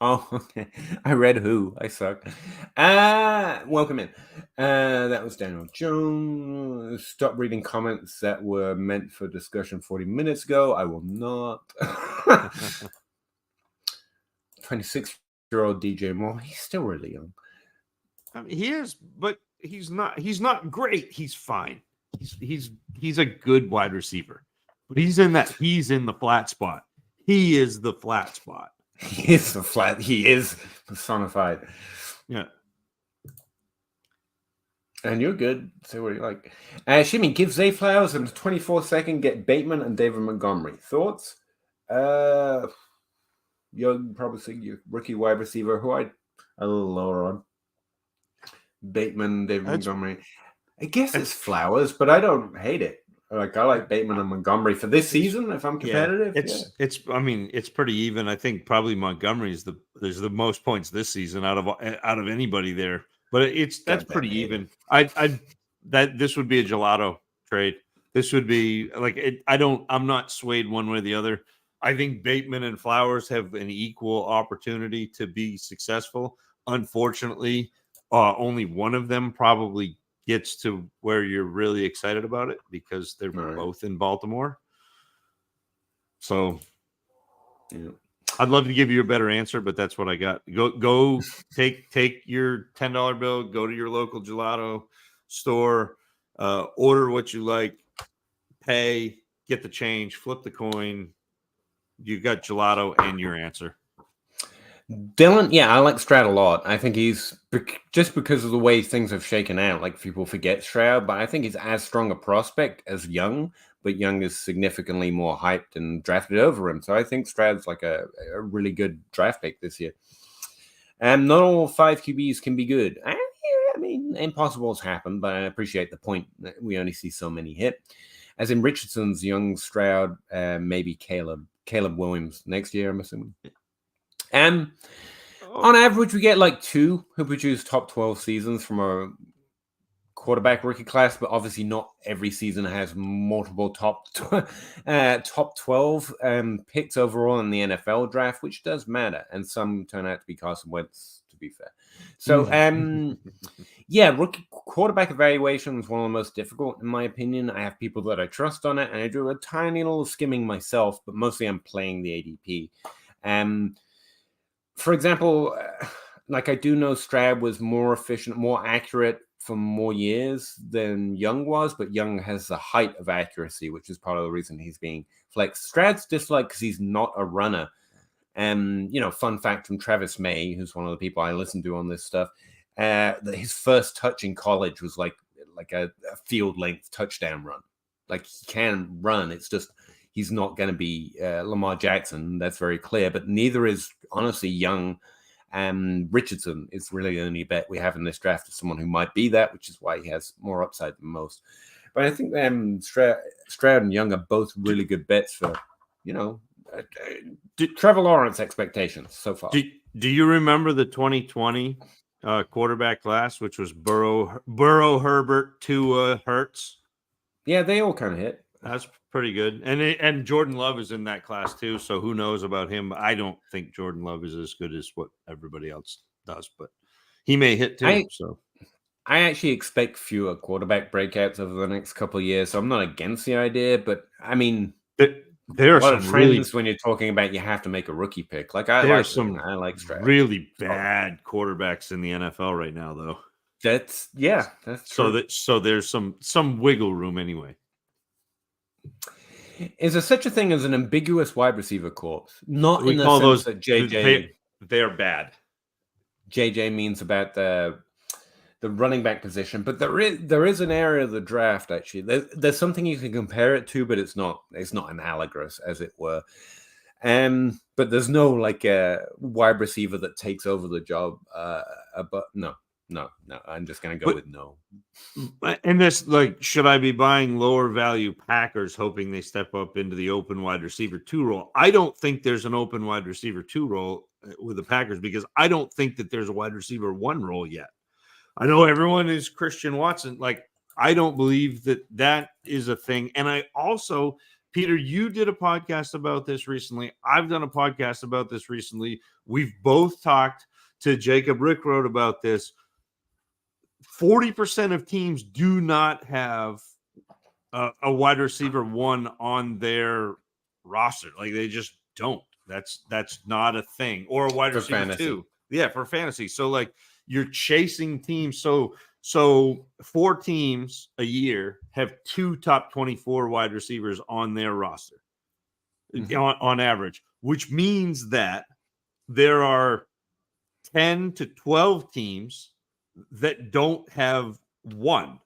Oh, okay. I read who. I suck. Welcome in. That was Daniel Jones. Stop reading comments that were meant for discussion 40 minutes ago. I will not. 26-year-old DJ Moore. He's still really young. I mean, he is, but he's not great. He's fine. He's a good wide receiver. But he's in the flat spot. He is the flat spot. He is personified. Yeah. And you're good. So what do you like? Shimmy, give Zay Flowers and 24-second, get Bateman and David Montgomery. Thoughts? Young, probably your rookie wide receiver, who I a little lower on. Bateman, David Montgomery. I guess it's Flowers, but I don't hate it. Like I like Bateman and Montgomery for this season. If I'm competitive, it's. I mean, it's pretty even. I think probably Montgomery's there's the most points this season out of anybody there. But that's pretty even. This would be a gelato trade. This would be like it. I'm not swayed one way or the other. I think Bateman and Flowers have an equal opportunity to be successful. Unfortunately, only one of them probably gets to where you're really excited about it because they're both in Baltimore. So yeah. I'd love to give you a better answer, but that's what I got. Go take your $10 bill, go to your local gelato store, order what you like, pay, get the change, flip the coin. You got gelato and your answer. Dylan, yeah, I like Stroud a lot. I think he's just because of the way things have shaken out. Like people forget Stroud, but I think he's as strong a prospect as Young, but Young is significantly more hyped and drafted over him. So I think Stroud's like a really good draft pick this year. And not all 5 QBs can be good. I mean, impossibles happen, but I appreciate the point that we only see so many hit. As in Richardson's Young, Stroud, maybe Caleb Williams next year, I'm assuming. On average, we get like 2 who produce top 12 seasons from a quarterback rookie class, but obviously not every season has multiple top 12 picks overall in the NFL draft, which does matter. And some turn out to be Carson Wentz, to be fair. So, yeah, rookie quarterback evaluation is one of the most difficult, in my opinion. I have people that I trust on it, and I do a tiny little skimming myself, but mostly I'm playing the ADP. For example, like I do know Stroud was more efficient, more accurate for more years than Young was, but Young has the height of accuracy, which is part of the reason he's being flexed. Stroud's disliked because he's not a runner. And, fun fact from Travis May, who's one of the people I listen to on this stuff, that his first touch in college was like a field length touchdown run. Like he can run. It's just he's not going to be Lamar Jackson. That's very clear. But neither is, honestly, Young. Richardson is really the only bet we have in this draft of someone who might be that, which is why he has more upside than most. But I think Stroud and Young are both really good bets for, Trevor Lawrence expectations so far. Do you remember the 2020 quarterback class, which was Burrow, Herbert, Tua, Hurts? Yeah, they all kind of hit. That's pretty good. And Jordan Love is in that class too, so who knows about him. I don't think Jordan Love is as good as what everybody else does, but he may hit too. I actually expect fewer quarterback breakouts over the next couple of years, so I'm not against the idea, but I mean, there are some trends when you're talking about you have to make a rookie pick. Like I like Stroud. Really bad quarterbacks in the NFL right now, though. That's true. So there's some wiggle room anyway. Is there such a thing as an ambiguous wide receiver corps? Not we in the call sense those that JJ. They are bad. JJ means about the running back position, but there is an area of the draft actually. There's something you can compare it to, but it's not analogous, as it were. But there's no like a wide receiver that takes over the job. But no. I'm just gonna go with no. And this, like, should I be buying lower value Packers hoping they step up into the open wide receiver 2 role? I don't think there's an open wide receiver 2 role with the Packers because I don't think that there's a wide receiver 1 role yet. I know everyone is Christian Watson. Like, I don't believe that is a thing. And I also, Peter, you did a podcast about this recently. I've done a podcast about this recently. We've both talked to Jacob Rickroad about this. 40% of teams do not have a wide receiver 1 on their roster. Like they just don't. That's not a thing. Or a wide for receiver fantasy. 2. Yeah, for fantasy. So like you're chasing teams. So 4 teams a year have 2 top 24 wide receivers on their roster on average, which means that there are 10 to 12 teams that don't have one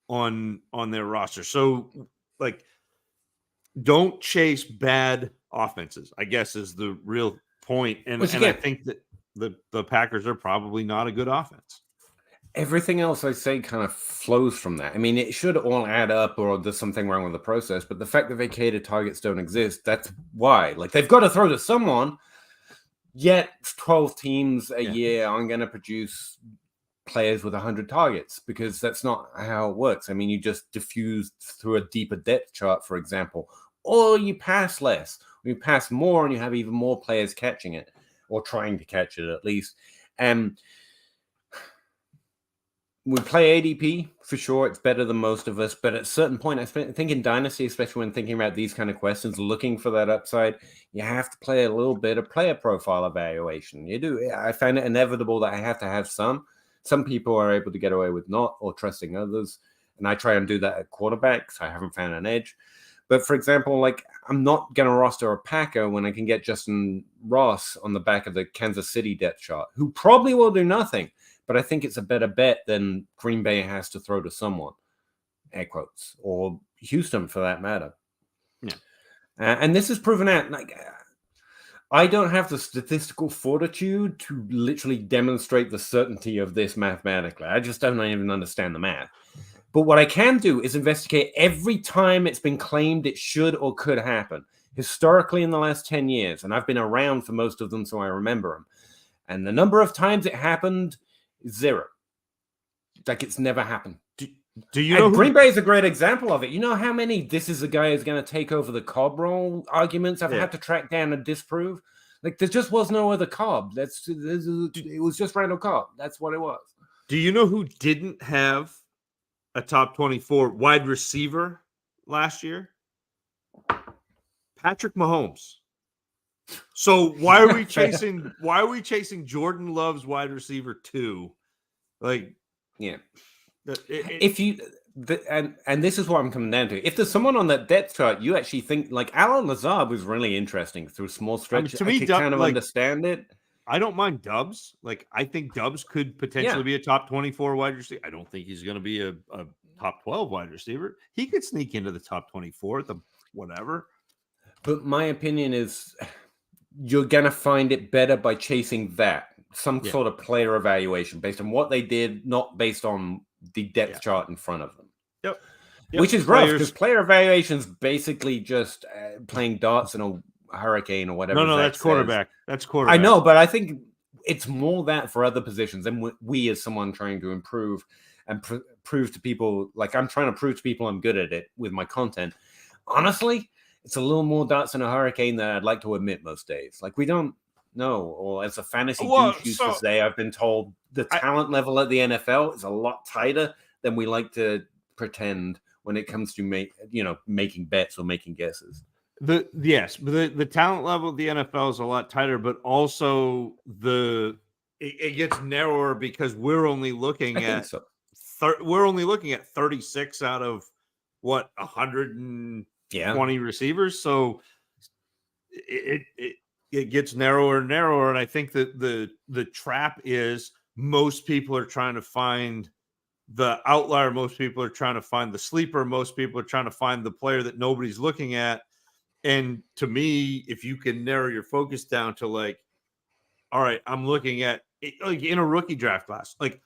on their roster. So like, don't chase bad offenses, I guess, is the real point. And I think that the Packers are probably not a good offense. Everything else I say kind of flows from that. I mean, it should all add up, or there's something wrong with the process. But the fact that vacated targets don't exist, that's why. Like, they've got to throw to someone. Yet 12 teams a year aren't going to produce players with 100 targets, because that's not how it works. I mean, you just diffuse through a deeper depth chart, for example, or you pass less, or you pass more, and you have even more players catching it, or trying to catch it at least. And we play ADP for sure. It's better than most of us, but at a certain point, I think in Dynasty, especially when thinking about these kind of questions, looking for that upside, you have to play a little bit of player profile evaluation. You do. I find it inevitable that I have to have some. Some people are able to get away with not, or trusting others, and I try and do that at quarterback, so I haven't found an edge. But for example, like, I'm not going to roster a Packer when I can get Justin Ross on the back of the Kansas City depth chart, who probably will do nothing. But I think it's a better bet than Green Bay has to throw to someone, air quotes, or Houston for that matter. Yeah. And this is proven out. Like, I don't have the statistical fortitude to literally demonstrate the certainty of this mathematically. I just don't even understand the math. But what I can do is investigate every time it's been claimed it should or could happen, historically in the last 10 years. And I've been around for most of them, so I remember them. And the number of times it happened is 0. Like, it's never happened. Do you know Green Bay is a great example of it. You know how many "this is a guy who's going to take over the Cobb role" arguments I've had to track down and disprove? Like, there just was no other Cobb. It was just Randall Cobb. That's what it was. Do you know who didn't have a top 24 wide receiver last year? Patrick Mahomes. So why are we chasing Jordan Love's wide receiver 2? Like, yeah. If you and this is what I'm coming down to. If there's someone on that depth chart, you actually think, like, Alan Lazard was really interesting through small stretches. I could kind of understand it. I don't mind Dubs. Like, I think Dubs could potentially be a top 24 wide receiver. I don't think he's going to be a top 12 wide receiver. He could sneak into the top 24, the whatever. But my opinion is, you're going to find it better by chasing some sort of player evaluation based on what they did, not based on the depth chart in front of them. Yep. Which is rough, because player evaluation is basically just playing darts in a hurricane or whatever. No, that's quarterback. That's quarterback. I know, but I think it's more that for other positions. And we as someone trying to improve and prove to people, like, I'm trying to prove to people I'm good at it with my content. Honestly, it's a little more darts in a hurricane than I'd like to admit most days. Like, we don't know, or as a fantasy douche used to say, I've been told the talent level at the NFL is a lot tighter than we like to pretend when it comes to making bets or making guesses. The talent level of the NFL is a lot tighter, but also it gets narrower because we're only looking at 36 out of 120 receivers. So it gets narrower and narrower, and I think that the trap is most people are trying to find the outlier, most people are trying to find the sleeper, most people are trying to find the player that nobody's looking at. And to me, if you can narrow your focus down to, like, all right, I'm looking at, like, in a rookie draft class, like,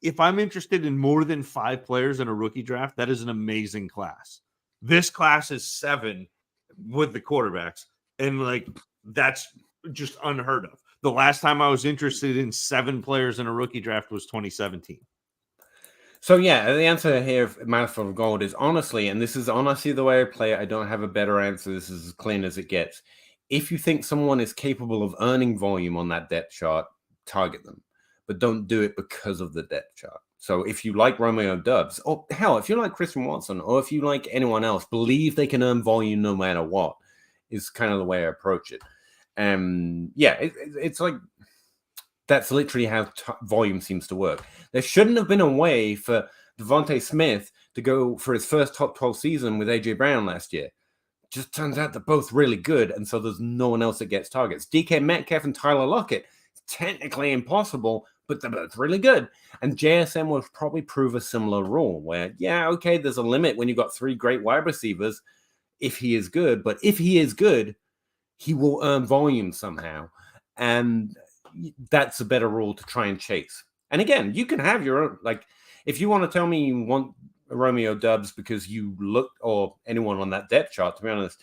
if I'm interested in more than 5 players in a rookie draft, that is an amazing class. This class is 7 with the quarterbacks, and, like, that's just unheard of. The last time I was interested in 7 players in a rookie draft was 2017. So yeah, the answer here, mouthful of gold, is honestly, and this is honestly the way I play it, I don't have a better answer. This is as clean as it gets. If you think someone is capable of earning volume on that depth chart, target them, but don't do it because of the depth chart. So if you like Romeo Doubs, or hell, if you like Christian Watson, or if you like anyone else, believe they can earn volume no matter what, is kind of the way I approach it. It's like, that's literally how volume seems to work. There shouldn't have been a way for Devontae Smith to go for his first top 12 season with A.J. Brown last year. Just turns out they're both really good, and so there's no one else that gets targets. DK Metcalf and Tyler Lockett, it's technically impossible, but they're both really good. And JSN will probably prove a similar rule where, yeah, okay, there's a limit when you've got 3 great wide receivers if he is good, but if he is good, he will earn volume somehow. And that's a better rule to try and chase. And again, you can have your own, like, if you want to tell me you want Romeo Dubs because you look, or anyone on that depth chart, to be honest,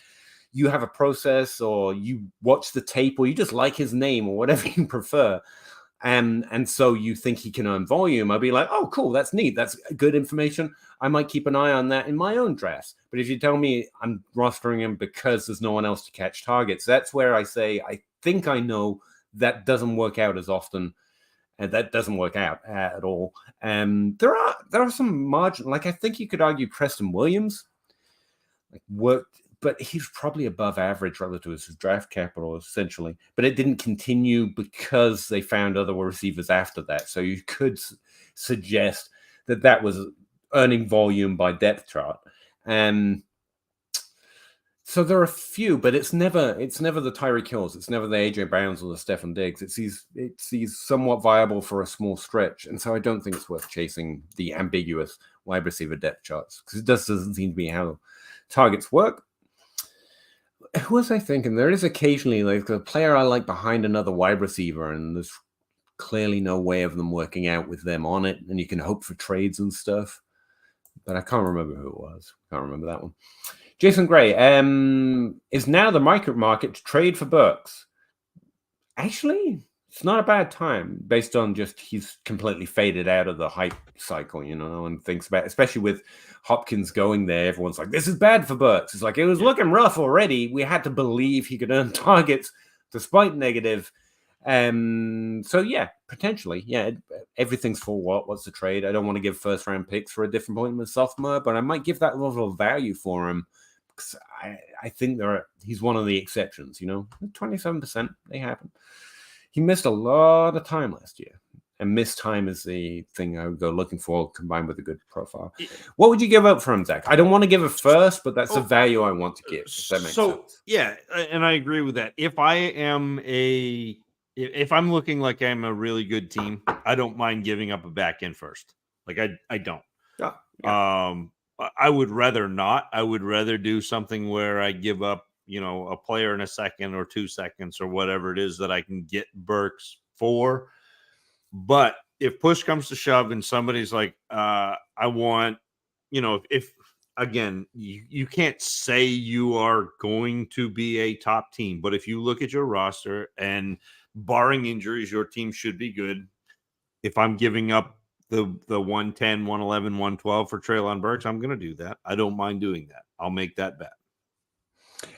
you have a process, or you watch the tape, or you just like his name, or whatever you prefer, and so you think he can earn volume, I'd be like, oh, cool, that's neat, that's good information. I might keep an eye on that in my own drafts. But if you tell me I'm rostering him because there's no one else to catch targets, that's where I say I think I know that doesn't work out as often, and that doesn't work out at all. There are some margin, like I think you could argue Preston Williams worked, but he's probably above average relative to his draft capital, essentially. But it didn't continue because they found other receivers after that. So you could suggest that that was earning volume by depth chart. So there are a few, but it's never the Tyreek Hills, it's never the AJ Browns or the Stefan Diggs. It's these somewhat viable for a small stretch, and so I don't think it's worth chasing the ambiguous wide receiver depth charts because it doesn't seem to be how targets work. Who was I thinking? There is occasionally like a player I like behind another wide receiver, and there's clearly no way of them working out with them on it, and you can hope for trades and stuff. But I can't remember who it was. Can't remember that one. Jason Gray, is now the market to trade for Burks? Actually, it's not a bad time based on just he's completely faded out of the hype cycle, no one thinks about it, especially with Hopkins going there. Everyone's like, this is bad for Burks. It's like, it was looking rough already. We had to believe he could earn targets despite negative. So yeah, potentially, yeah, everything's for what's the trade? I don't want to give first round picks for a different point in the sophomore, but I might give that level of value for him because I think he's one of the exceptions, 27%, they happen. He missed a lot of time last year, and missed time is the thing I would go looking for combined with a good profile. What would you give up for him, Zach? I don't want to give a first, but that's the value I want to give, if that makes sense. Yeah, and I agree with that. If I'm looking like I'm a really good team, I don't mind giving up a back end first. Like I don't. Yeah. I would rather not. I would rather do something where I give up, a player in a second or 2 seconds or whatever it is that I can get Burks for. But if push comes to shove and somebody's like, I want, if again, you can't say you are going to be a top team, but if you look at your roster and barring injuries, your team should be good. If I'm giving up the 110, 111, 112 for Treylon Burks, I'm going to do that. I don't mind doing that. I'll make that bet.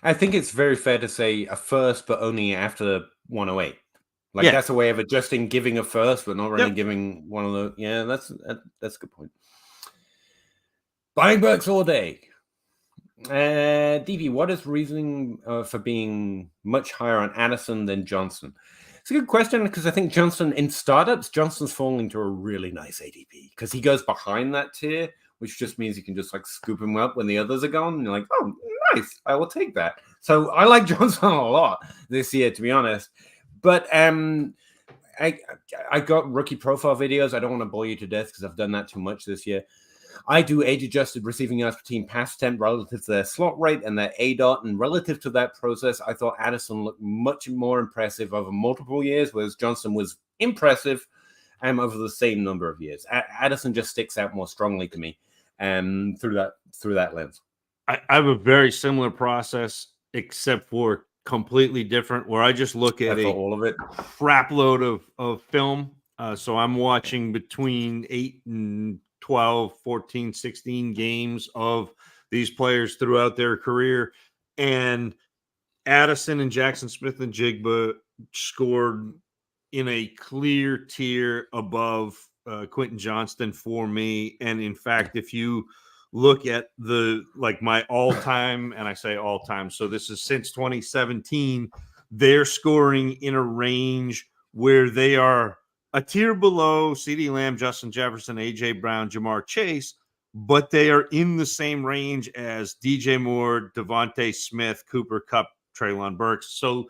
I think it's very fair to say a first, but only after 108. That's a way of adjusting, giving a first, but not really giving one of the. Yeah, that's a good point. Buying Burks all day. DV, what is reasoning for being much higher on Addison than Johnson? It's a good question because I think in startups, Johnson's falling to a really nice ADP because he goes behind that tier, which just means you can just like scoop him up when the others are gone. And you're like, oh, nice, I will take that. So I like Johnson a lot this year, to be honest. But I got rookie profile videos. I don't want to bore you to death because I've done that too much this year. I do age-adjusted receiving yards per team pass attempt relative to their slot rate and their ADOT, and relative to that process, I thought Addison looked much more impressive over multiple years, whereas Johnson was impressive over the same number of years. Addison just sticks out more strongly to me through that lens. I have a very similar process, except for completely different, where I just look at all of it, crap load of film. So I'm watching between 8 and 12, 14, 16 games of these players throughout their career. And Addison and Jackson Smith and Jigba scored in a clear tier above Quentin Johnston for me. And in fact, if you look at my all-time, and I say all-time, so this is since 2017, they're scoring in a range where they are a tier below CeeDee Lamb, Justin Jefferson, AJ Brown, Jamar Chase, but they are in the same range as DJ Moore, Devontae Smith, Cooper Kupp, Treylon Burks. So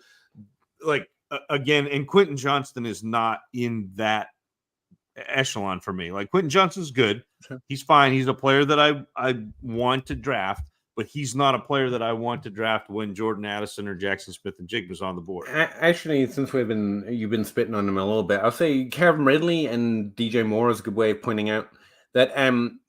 again, and Quentin Johnston is not in that echelon for me. Like Quentin Johnston's good. Sure. He's fine. He's a player that I want to draft, but he's not a player that I want to draft when Jordan Addison or Jackson Smith and Jigba's on the board. Actually, since you've been spitting on him a little bit, I'll say Calvin Ridley and DJ Moore is a good way of pointing out that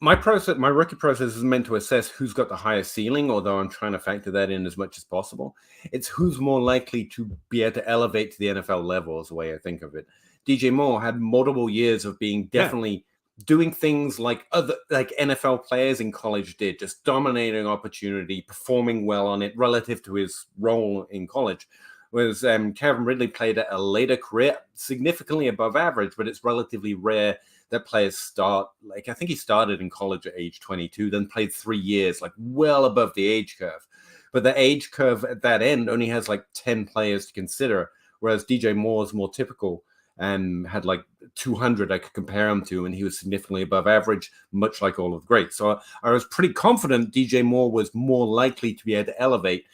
my rookie process is meant to assess who's got the highest ceiling, although I'm trying to factor that in as much as possible. It's who's more likely to be able to elevate to the NFL level is the way I think of it. DJ Moore had multiple years of being definitely doing things like NFL players in college did, just dominating opportunity, performing well on it relative to his role in college. Whereas Calvin Ridley played at a later career, significantly above average, but it's relatively rare that players start, like I think he started in college at age 22, then played 3 years, like well above the age curve. But the age curve at that end only has like 10 players to consider, whereas DJ Moore is more typical and had like 200 I could compare him to, and he was significantly above average, much like all of the greats. So I was pretty confident DJ Moore was more likely to be able to elevate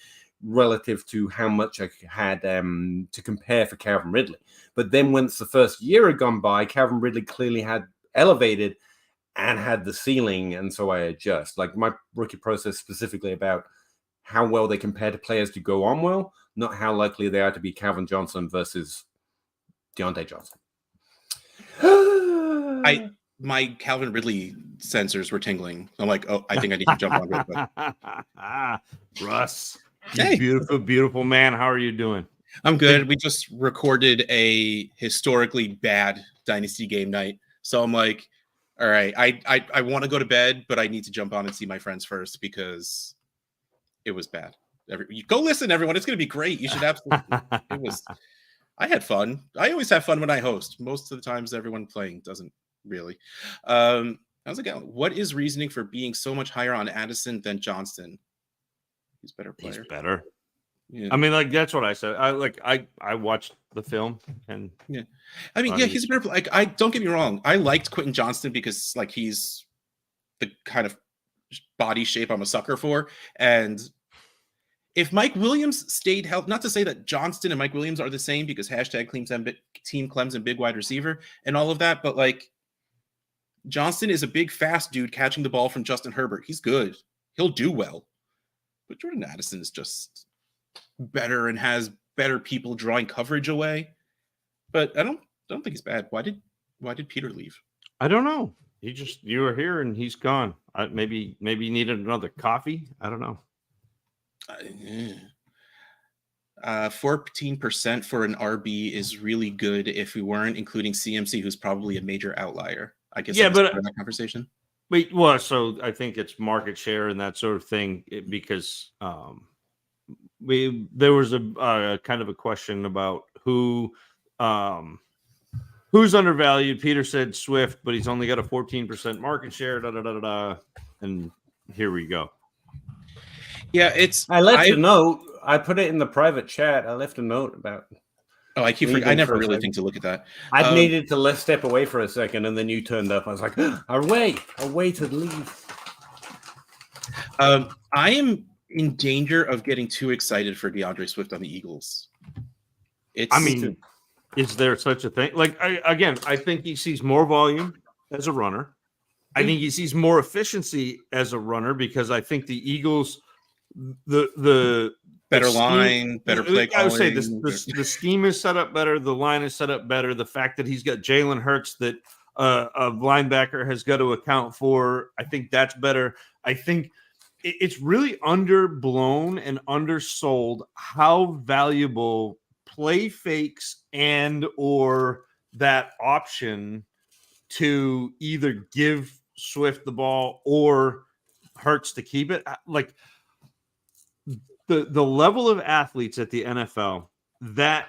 relative to how much I had to compare for Calvin Ridley. But then once the first year had gone by, Calvin Ridley clearly had elevated and had the ceiling, and so I adjust. Like my rookie process specifically about how well they compare to players to go on well, not how likely they are to be Calvin Johnson versus Deontay Johnson. My Calvin Ridley sensors were tingling. I'm like, oh, I think I need to jump on real quick. Russ, hey, beautiful, beautiful man. How are you doing? I'm good. We just recorded a historically bad Dynasty game night. So I'm like, all right, I want to go to bed, but I need to jump on and see my friends first because it was bad. Go listen, everyone. It's going to be great. You should absolutely. It was. I had fun. I always have fun when I host. Most of the times, everyone playing doesn't really. I was like, what is reasoning for being so much higher on Addison than Johnston? He's a better player. He's better. Yeah. I mean, like that's what I said. I watched the film and yeah. I mean, he's a better. Like, I don't get me wrong. I liked Quentin Johnston because like he's the kind of body shape I'm a sucker for, and if Mike Williams stayed healthy, not to say that Johnston and Mike Williams are the same because hashtag Team Clemson big wide receiver and all of that, but like Johnston is a big fast dude catching the ball from Justin Herbert. He's good. He'll do well. But Jordan Addison is just better and has better people drawing coverage away. But I don't think he's bad. Why did Peter leave? I don't know. You were here and he's gone. Maybe you needed another coffee. I don't know. 14% for an RB is really good if we weren't including CMC, who's probably a major outlier. I guess. Yeah, but that conversation. Wait, well, so I think it's market share and that sort of thing because there was a kind of a question about who's undervalued. Peter said Swift, but he's only got a 14% market share. And here we go. Yeah, I left a note. I put it in the private chat. I left a note about. Oh, I keep. I never really think to look at that. I needed to let's step away for a second, and then you turned up. I was like, away to leave. I am in danger of getting too excited for DeAndre Swift on the Eagles. Is there such a thing? Like, I think he sees more volume as a runner. I think he sees more efficiency as a runner because I think the Eagles. The better scheme, line, better play calling. I would say the scheme is set up better. The line is set up better. The fact that he's got Jalen Hurts that a linebacker has got to account for, I think that's better. I think it's really underblown and undersold how valuable play fakes and or that option to either give Swift the ball or Hurts to keep it. Like, the level of athletes at the NFL, that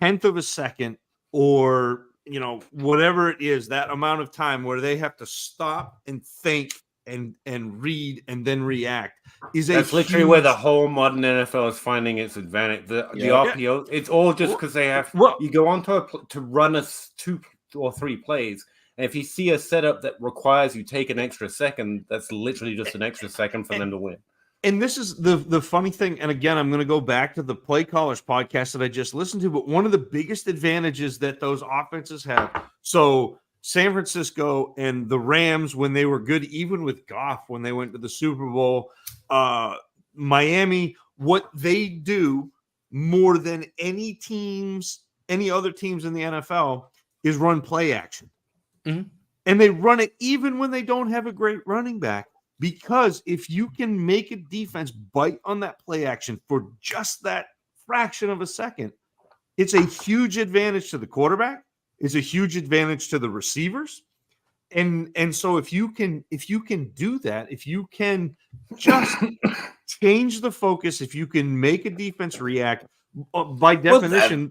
10th of a second or, whatever it is, that amount of time where they have to stop and think and read and then react that's literally where the whole modern NFL is finding its advantage. The RPO, it's all just because they have you go on to run us 2 or 3 plays. And if you see a setup that requires you take an extra second, that's literally just an extra second for them to win. And this is the funny thing. And again, I'm going to go back to the Play Callers podcast that I just listened to. But one of the biggest advantages that those offenses have. So San Francisco and the Rams when they were good, even with Goff when they went to the Super Bowl, Miami, what they do more than any other teams in the NFL is run play action. Mhm. And they run it even when they don't have a great running back, because if you can make a defense bite on that play action for just that fraction of a second, it's a huge advantage to the quarterback. It's a huge advantage to the receivers. And so if you can do that, if you can just change the focus, if you can make a defense react, by definition,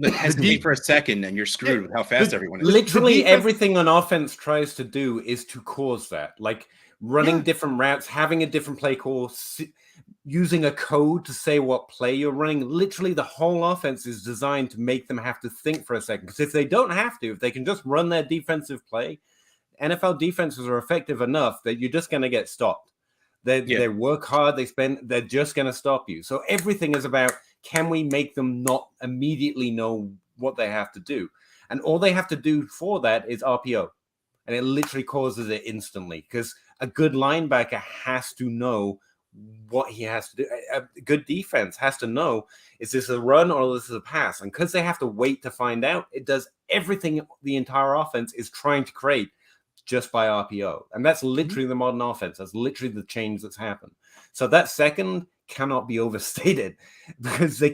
hesitate for a second and you're screwed with how fast everyone is. Literally everything on offense tries to do is to cause that, like running different routes, having a different play call, using a code to say what play you're running. Literally the whole offense is designed to make them have to think for a second, because if they don't have to, if they can just run their defensive play, NFL defenses are effective enough that you're just going to get stopped. They work hard, they're just going to stop you. So everything is about, can we make them not immediately know what they have to do? And all they have to do for that is RPO. And it literally causes it instantly, because a good linebacker has to know what he has to do. A good defense has to know, is this a run or this is a pass? And because they have to wait to find out, it does everything the entire offense is trying to create just by RPO. And that's literally the modern offense. That's literally the change that's happened. So that second cannot be overstated, because they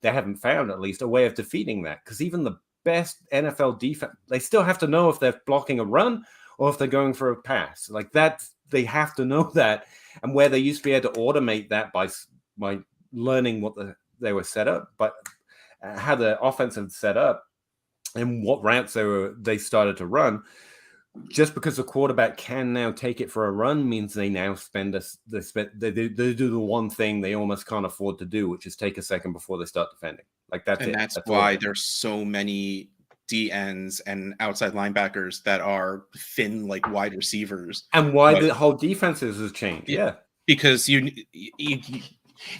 haven't found, at least, a way of defeating that. Because even the best NFL defense, they still have to know if they're blocking a run or if they're going for a pass. Like that, they have to know that. And where they used to be able to automate that by learning what they were set up, but how the offense had set up and what routes they started to run. Just because the quarterback can now take it for a run means they now they do the one thing they almost can't afford to do, which is take a second before they start defending. Like that's why there's so many DNs and outside linebackers that are thin, like wide receivers, and why the whole defenses has changed. Yeah, because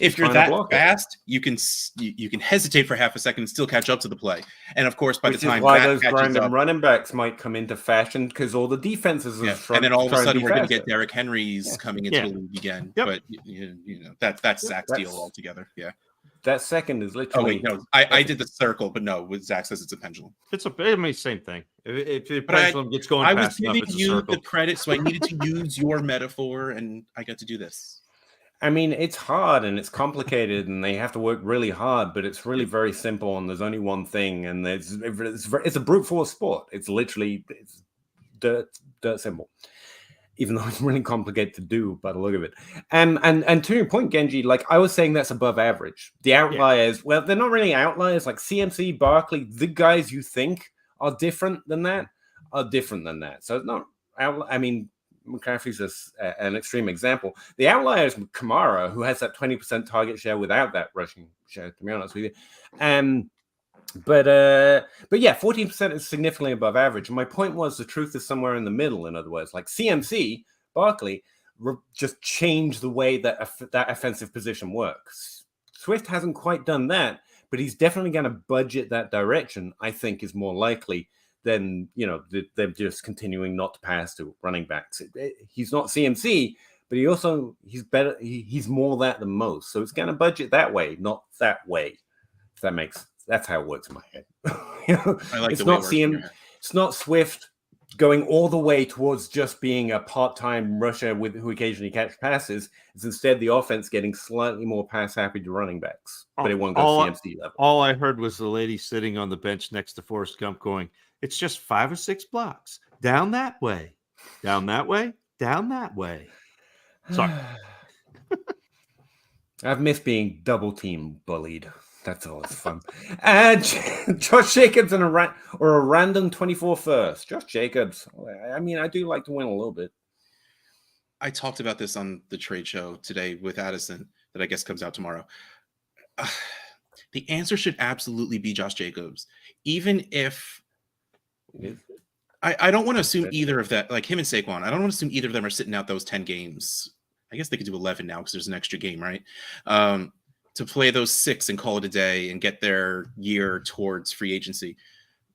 if you're that fast, you can hesitate for half a second and still catch up to the play. And of course, by the time why those random running backs might come into fashion, because all the defenses are and then all of a sudden we're going to get Derrick Henry's coming into the league again. Yep. But that's Zach's deal altogether. Yeah, that second is literally. Oh wait, no, I did the circle, but no, Zach says it's a pendulum. It's same thing. If the pendulum gets going, I was giving you the credit, so I needed to use your metaphor, and I got to do this. I mean, it's hard and it's complicated, and they have to work really hard, but it's really very simple. And there's only one thing, and it's a brute force sport. It's literally dirt simple, even though it's really complicated to do by the look of it. And to your point, Genji, like I was saying, that's above average. The outliers, well, they're not really outliers. Like CMC, Barkley, the guys you think are different than that are different than that. So it's not. I mean, McCaffrey's an extreme example. The outlier is Kamara, who has that 20% target share without that rushing share, to be honest with you. But yeah, 14% is significantly above average. And my point was, the truth is somewhere in the middle. In other words, like CMC, Barkley, just changed the way that that offensive position works. Swift hasn't quite done that, but he's definitely going to budget that direction. I think is more likely than they're just continuing not to pass to running backs. He's not CMC, but he's better. He's more that than most. So it's going to budget that way, not that way. If that's how it works in my head. I like it's the way not it's not Swift going all the way towards just being a part-time rusher who occasionally catch passes. It's instead the offense getting slightly more pass happy to running backs, but it won't go CMC level. All I heard was the lady sitting on the bench next to Forrest Gump going, "It's just 5 or 6 blocks down that way, down that way, down that way." Sorry. I've missed being double team bullied. That's always fun. Josh Jacobs and a random 24 first. Josh Jacobs. I mean, I do like to win a little bit. I talked about this on the trade show today with Addison that I guess comes out tomorrow. The answer should absolutely be Josh Jacobs. Even if I don't want to assume either of that, like him and Saquon, I don't want to assume either of them are sitting out those 10 games. I guess they could do 11 now because there's an extra game, right? To play those 6 and call it a day and get their year towards free agency.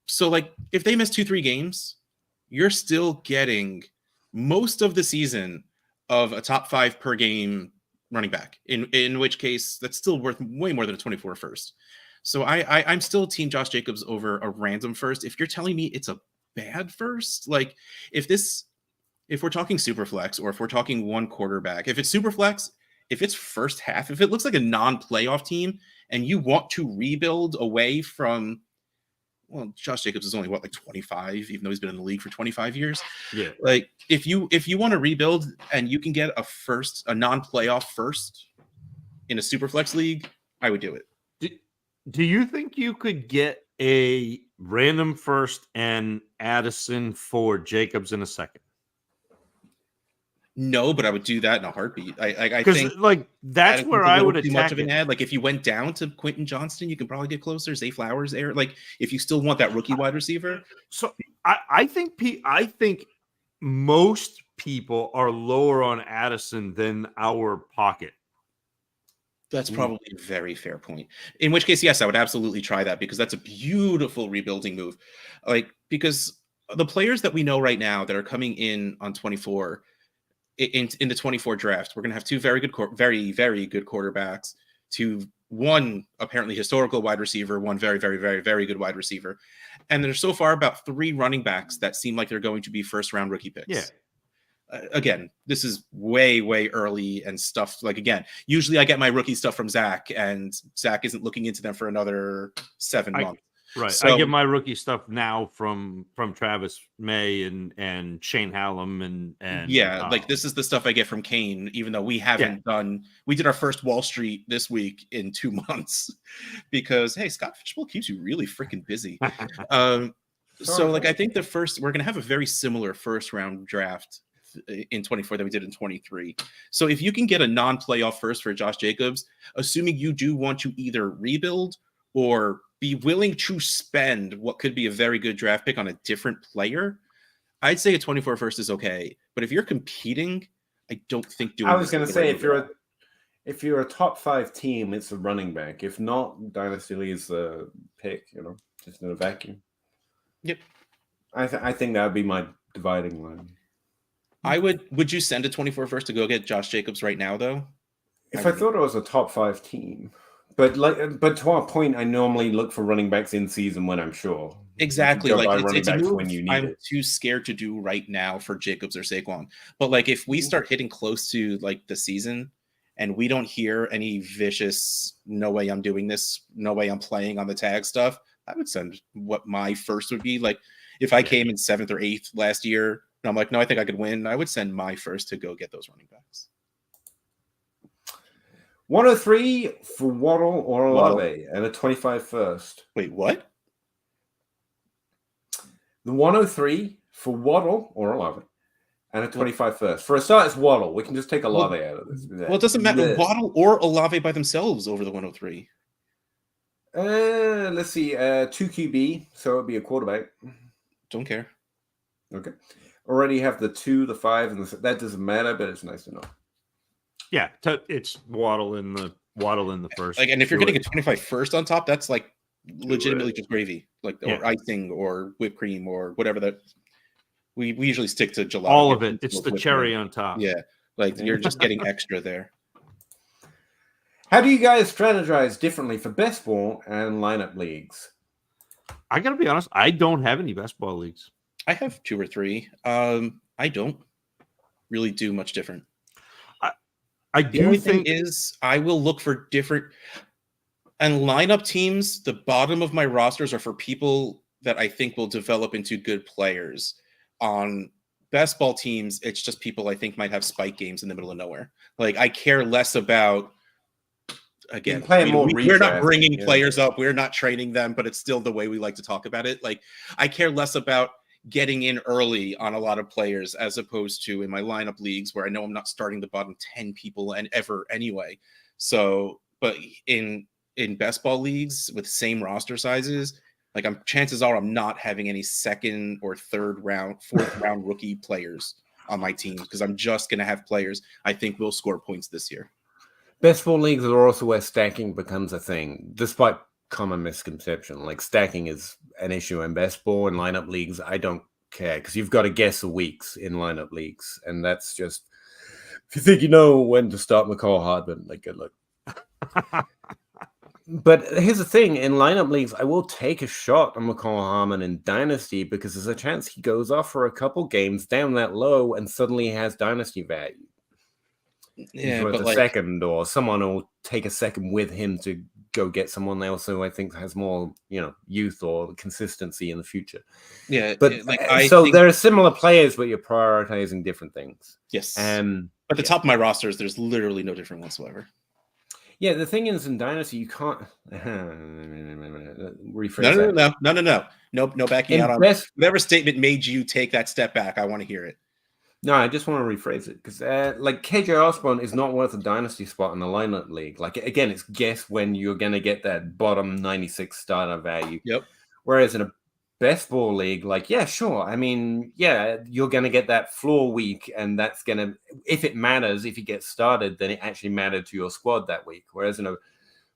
So like if they miss 2-3 games, you're still getting most of the season of a top 5 per game running back. In which case, that's still worth way more than a 24 first. So I'm still team Josh Jacobs over a random first. If you're telling me it's a bad first, like if we're talking super flex or if we're talking one quarterback, if it's super flex, if it's first half, if it looks like a non-playoff team and you want to rebuild away from, well, Josh Jacobs is only what, like 25, even though he's been in the league for 25 years. Yeah. Like if you want to rebuild and you can get a non-playoff first in a super flex league, I would do it. Do you think you could get a random first and Addison for Jacobs in a second? No, but I would do that in a heartbeat. I think like that's where I would attack much of an ad. Like if you went down to Quentin Johnston, you can probably get closer. Zay Flowers there. Like if you still want that rookie wide receiver. So I think most people are lower on Addison than our pocket. That's probably a very fair point. In which case, yes, I would absolutely try that because that's a beautiful rebuilding move. Like because the players that we know right now that are coming in on 24. In the 24 draft, we're going to have two very good, very good quarterbacks, one apparently historical wide receiver, one very, very, very, very good wide receiver. And there's so far about 3 running backs that seem like they're going to be first round rookie picks. Yeah. Again, this is way, way early and stuff. Like, again, usually I get my rookie stuff from Zach and Zach isn't looking into them for another 7 months. Right. So, I get my rookie stuff now from Travis May and Shane Hallam and like this is the stuff I get from Kane, even though we haven't we did our first Wall Street this week in 2 months because hey, Scott Fishbowl keeps you really freaking busy. So like I think we're gonna have a very similar first round draft in 24 that we did in 23. So if you can get a non-playoff first for Josh Jacobs, assuming you do want to either rebuild or be willing to spend what could be a very good draft pick on a different player, I'd say a 24 first is okay. But if you're competing, I don't think doing. I was going to say if you're a top 5 team, it's a running back. If not, Dynasty League's the pick. Just in a vacuum. Yep. I think that would be my dividing line. Would you send a 24 first to go get Josh Jacobs right now though? If I thought it was a top 5 team. But to our point, I normally look for running backs in season when I'm sure. Exactly. Like it's a move when you need I'm too scared to do right now for Jacobs or Saquon. But like if we start hitting close to like the season and we don't hear any vicious, no way I'm doing this, no way I'm playing on the tag stuff, I would send what my first would be. Like if I came in 7th or 8th last year and I'm like, no, I think I could win, I would send my first to go get those running backs. 103 for Waddle or Olave and a 25 first. Wait, what? The 103 for Waddle or Olave and a 25 first. For a start, it's Waddle. We can just take Olave out of this. Well, it doesn't matter. Waddle or Olave by themselves over the 103. Let's see. 2 QB, so it would be a quarterback. Don't care. Okay. Already have the 2, the 5, and that doesn't matter, but it's nice to know. Yeah, it's Waddle in the first. Like, and if you're getting a 25 first on top, that's like legitimately just gravy, like or icing or whipped cream or whatever that. We usually stick to gelato. All of it. It's the cherry on top. Yeah, like you're just getting extra there. How do you guys strategize differently for best ball and lineup leagues? I gotta be honest, I don't have any best ball leagues. I have 2 or 3. I don't really do much different. The only thing is I will look for different and lineup teams. The bottom of my rosters are for people that I think will develop into good players. On best ball teams, it's just people I think might have spike games in the middle of nowhere. Like I care less about, again, we're not bringing players up. We're not training them, but it's still the way we like to talk about it. Like I care less about getting in early on a lot of players as opposed to in my lineup leagues where I know I'm not starting the bottom 10 people and ever anyway. So, but in best ball leagues with same roster sizes, like chances are I'm not having any 2nd or 3rd round, 4th round rookie players on my team because I'm just going to have players I think will score points this year. Best ball leagues are also where stacking becomes a thing, despite common misconception. Like stacking is an issue in best ball and lineup leagues. I don't care because you've got to guess the weeks in lineup leagues, and that's just if you think you know when to start McCall Hardman, like good luck. But here's the thing: in lineup leagues, I will take a shot on McCall Hardman in Dynasty because there's a chance he goes off for a couple games down that low, and suddenly he has Dynasty value. Yeah, Worth but a like, second, or someone will take a second with him to go get someone else who I think has more, youth or consistency in the future. yeah, But like so there are similar players, but you're prioritizing different things. yes. And At the top of my rosters, there's literally no different whatsoever. yeah, the thing is in Dynasty, you can't rephrase No. No backing out on whatever statement made you take that step back. I want to hear it. No, I just want to rephrase it because, like, KJ Osborne is not worth a dynasty spot in the lineup league. Like, again, it's guess when you're going to get that bottom 96 starter value. Yep. Whereas in a best ball league, like, yeah, sure. I mean, yeah, you're going to get that floor week, and that's going to, if it matters, if he gets started, then it actually mattered to your squad that week. Whereas in a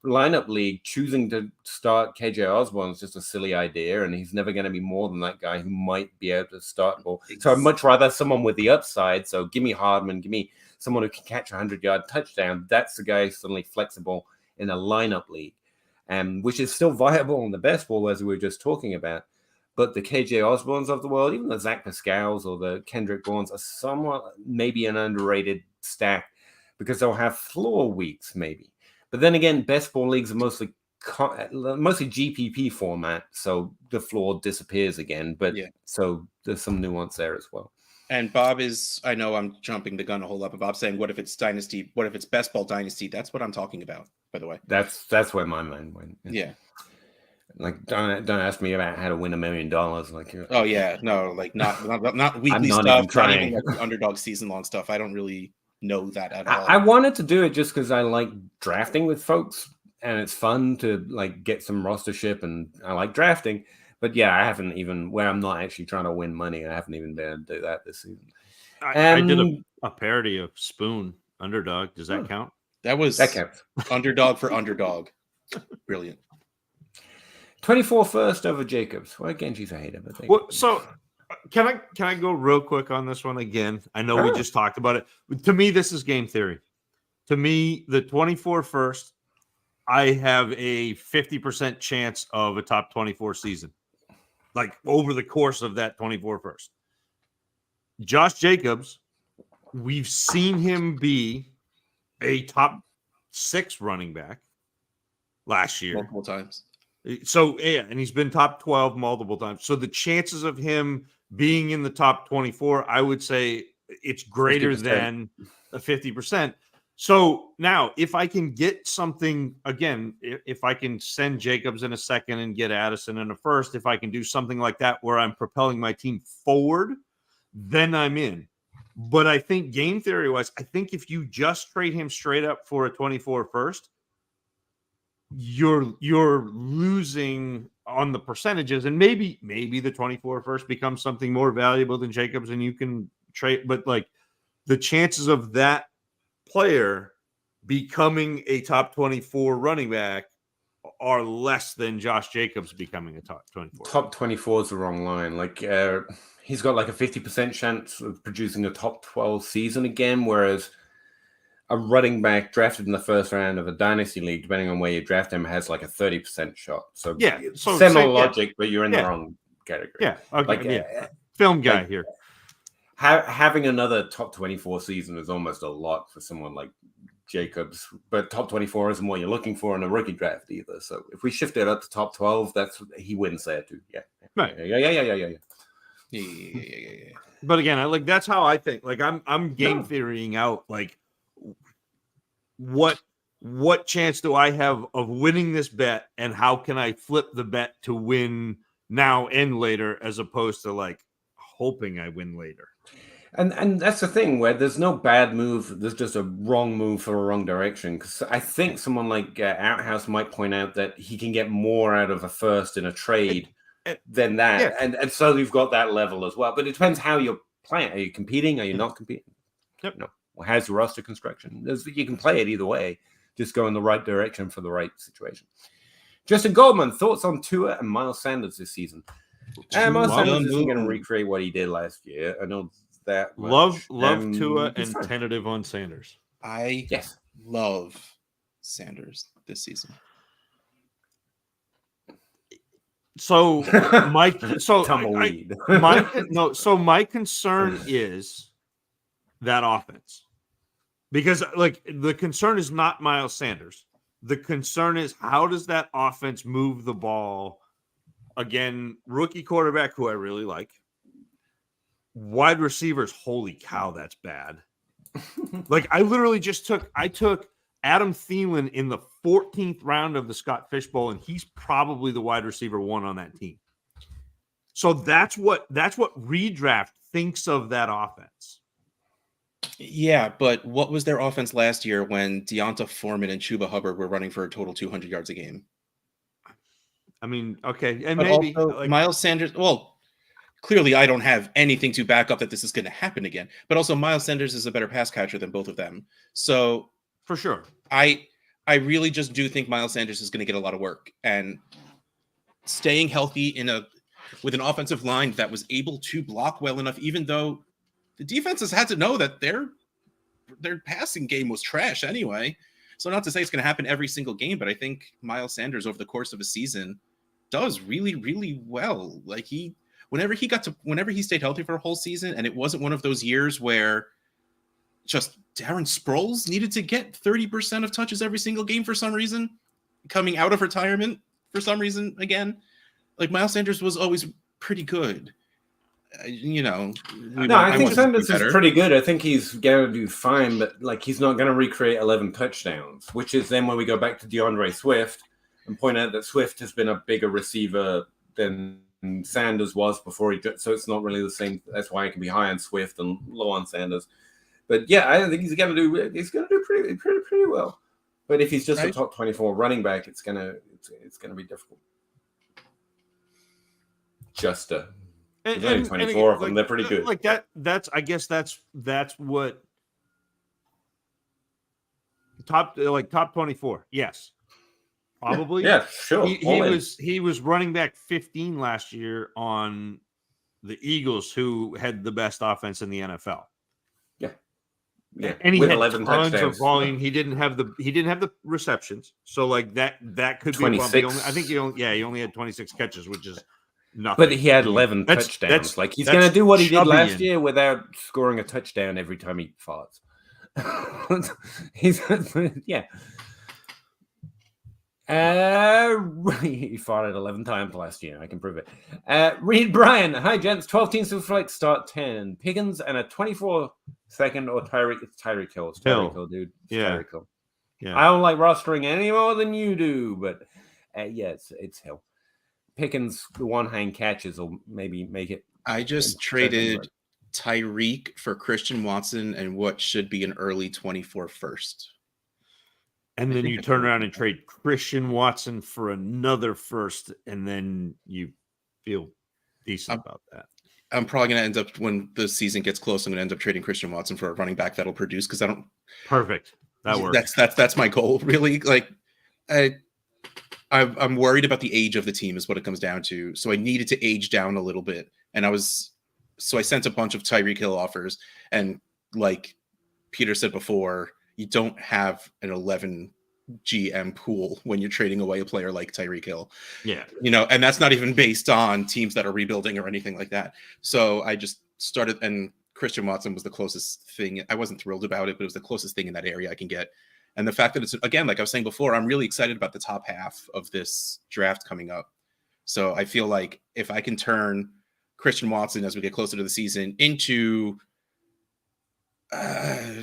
lineup league, choosing to start KJ Osborne is just a silly idea, and he's never going to be more than that guy who might be able to start ball. So I'd much rather someone with the upside. So give me Hardman, give me someone who can catch a 100-yard touchdown. That's the guy suddenly flexible in a lineup league, which is still viable in the best ball, as we were just talking about. But the KJ Osbornes of the world, even the Zach Pascals or the Kendrick Bournes, are somewhat maybe an underrated stack because they'll have floor weeks maybe. But then again, best ball leagues are mostly GPP format, so the floor disappears again. But so there's some nuance there as well. And Bob is, I know I'm jumping the gun a whole lot, but Bob's saying, what if it's Dynasty? What if it's best ball Dynasty? That's what I'm talking about, by the way. That's where my mind went. Yeah. Like, don't ask me about how to win $1 million. Like, oh yeah, no, like not weekly stuff, not even like underdog season long stuff. I don't really know that at all. I wanted to do it just because I like drafting with folks, and it's fun to like get some rostership, and I like drafting. But yeah, I haven't even where I'm not actually trying to win money. I haven't even been able to do that this season. I did a parody of Spoon Underdog. Does that count? That counts. Underdog for underdog. Brilliant. 24 first over Jacobs. Well, Genji's a hater, but so can I go real quick on this one again? I know we just talked about it. To me, this is game theory. To me, the 24 first, I have a 50% chance of a top 24 season, like over the course of that 24 first. Josh Jacobs, we've seen him be a top 6 running back last year. Multiple times. So, yeah, and he's been top 12 multiple times. So the chances of him being in the top 24, I would say it's greater 50%. than a 50%. So now if I can get something, again, if I can send Jacobs in a second and get Addison in a first, if I can do something like that where I'm propelling my team forward, then I'm in. But I think game theory wise, I think if you just trade him straight up for a 24 first, you're losing on the percentages, and maybe the 24 first becomes something more valuable than Jacobs, and you can trade. But like the chances of that player becoming a top 24 running back are less than Josh Jacobs becoming a top 24. Top 24 is the wrong line. Like he's got like a 50% chance of producing a top 12 season again, whereas a running back drafted in the first round of a dynasty league, depending on where you draft him, has like a 30% shot. So yeah, so similar logic, but you're in the wrong category. Yeah, okay, film guy here. Having another top 24 season is almost a lot for someone like Jacobs, but top 24 isn't what you're looking for in a rookie draft either. So if we shift it up to top 12, he wins there too. Yeah. Right. Yeah. But again, that's how I think. Like I'm game theorying out like what chance do I have of winning this bet, and how can I flip the bet to win now and later, as opposed to like hoping I win later. And that's the thing where there's no bad move. There's just a wrong move for a wrong direction. Because I think someone like Outhouse might point out that he can get more out of a first in a trade than that. Yeah. And so you've got that level as well. But it depends how you're playing. Are you competing? Are you not competing? Yep. No. Well, how's your roster construction? You can play it either way. Just go in the right direction for the right situation. Justin Goldman, thoughts on Tua and Miles Sanders this season? Miles Sanders isn't going to Moon. recreate what he did last year. I know that much. Love Tua it's and fine. tentative on Sanders. I Yes. love Sanders this season. So my so Tumbleweed. my concern is that offense. Because like the concern is not Miles Sanders. The concern is how does that offense move the ball? Again, rookie quarterback who I really like. Wide receivers, holy cow, that's bad. Like I literally just took Adam Thielen in the 14th round of the Scott Fish Bowl, and he's probably the wide receiver 1 on that team. So that's what redraft thinks of that offense. Yeah, but what was their offense last year when Deonta Foreman and Chuba Hubbard were running for a total 200 yards a game? I mean, okay, and But maybe also, like, Miles Sanders. Well, clearly, I don't have anything to back up that this is going to happen again. But also, Miles Sanders is a better pass catcher than both of them. So for sure, I really just do think Miles Sanders is going to get a lot of work, and staying healthy with an offensive line that was able to block well enough, even though the defenses had to know that their passing game was trash anyway. So not to say it's going to happen every single game, but I think Miles Sanders over the course of a season does really, really well. Like whenever he stayed healthy for a whole season, and it wasn't one of those years where just Darren Sproles needed to get 30% of touches every single game for some reason, coming out of retirement for some reason again. Like Miles Sanders was always pretty good. I think Sanders is pretty good. I think he's going to do fine, but like he's not going to recreate 11 touchdowns, which is then when we go back to DeAndre Swift and point out that Swift has been a bigger receiver than Sanders was before he did. So it's not really the same. That's why he can be high on Swift and low on Sanders. But yeah, I think he's going to do pretty well. But if he's just a top 24 running back, it's going to be difficult. There's only 24 of them. They're pretty good. Like that. I guess that's what top 24. Yes, probably. Yeah, sure. He was running back 15 last year on the Eagles, who had the best offense in the NFL. Yeah, and he with had 11 tons touchdowns. of volume. He didn't have the receptions. So like that could be 26. I think he only had 26 catches, which is nothing. But he had 11 touchdowns. Like he's going to do what he did last year without scoring a touchdown every time he farts. Yeah. He farted 11 times last year. I can prove it. Reed Bryan. Hi, gents. 12 teams to flight start 10. Pickens and a 24-second or Tyreek. It's Tyreek Hill. It's Tyreek Hill, dude. It's Tyreek Hill. Yeah. I don't like rostering any more than you do, but it's Hill. Pickens, the one-hand catches will maybe make it. I just traded Tyreek for Christian Watson and what should be an early 24 first. And then you turn around and trade Christian Watson for another first, and then you feel decent about that. I'm probably going to end up, when the season gets close, I'm going to end up trading Christian Watson for a running back that'll produce, because I don't. Perfect. That works. That's my goal, really. Like, I'm worried about the age of the team is what it comes down to. So I needed to age down a little bit, and I sent a bunch of Tyreek Hill offers, and like Peter said before, you don't have an 11 GM pool when you're trading away a player like Tyreek Hill. Yeah. And that's not even based on teams that are rebuilding or anything like that. So I just started, and Christian Watson was the closest thing. I wasn't thrilled about it, but it was the closest thing in that area I can get. And the fact that it's, again, like I was saying before, I'm really excited about the top half of this draft coming up. So I feel like if I can turn Christian Watson as we get closer to the season into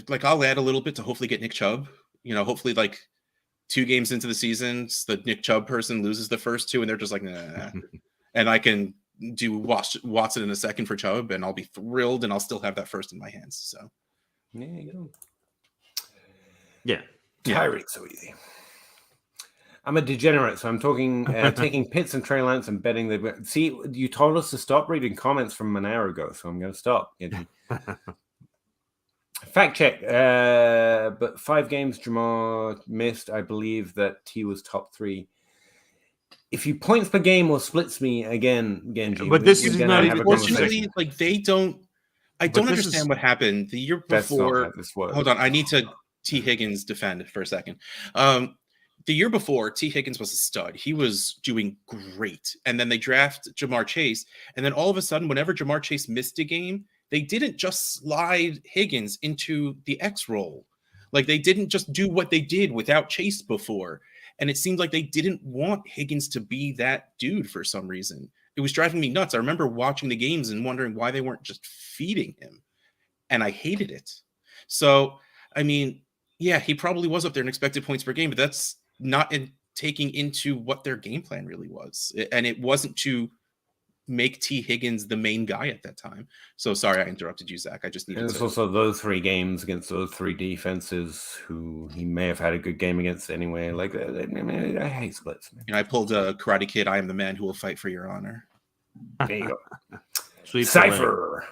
like I'll add a little bit to hopefully get Nick Chubb. Hopefully like 2 games into the season, the Nick Chubb person loses the first 2 and they're just like, nah. And I can do Watson in a second for Chubb and I'll be thrilled and I'll still have that first in my hands. So there you go. Yeah. Tyreek's so easy. I'm a degenerate, so I'm talking taking Pitts and Trey Lance and betting the. See, you told us to stop reading comments from an hour ago, so I'm going to stop. Fact check, but 5 games Jamar missed. I believe that T was top 3. if you points per game or splits me again, Genji, But this is we're not gonna even- have a Unfortunately, conversation. like they don't. I But don't this understand is- what happened the year That's not before. how this works. Hold on, I need to T. Higgins defend for a second. The year before, T. Higgins was a stud. He was doing great. And then they draft Jamar Chase. And then all of a sudden, whenever Jamar Chase missed a game, they didn't just slide Higgins into the X role. Like they didn't just do what they did without Chase before. And it seemed like they didn't want Higgins to be that dude for some reason. It was driving me nuts. I remember watching the games and wondering why they weren't just feeding him. And I hated it. So, I mean, yeah, he probably was up there in expected points per game, but that's not taking into what their game plan really was. And it wasn't to make T. Higgins the main guy at that time. So sorry I interrupted you, Zach. I just needed And it's to. also those 3 games against those 3 defenses who he may have had a good game against anyway. Like, I hate splits. Man. You know, I pulled a Karate Kid. I am the man who will fight for your honor. There you go. Sweet Cypher.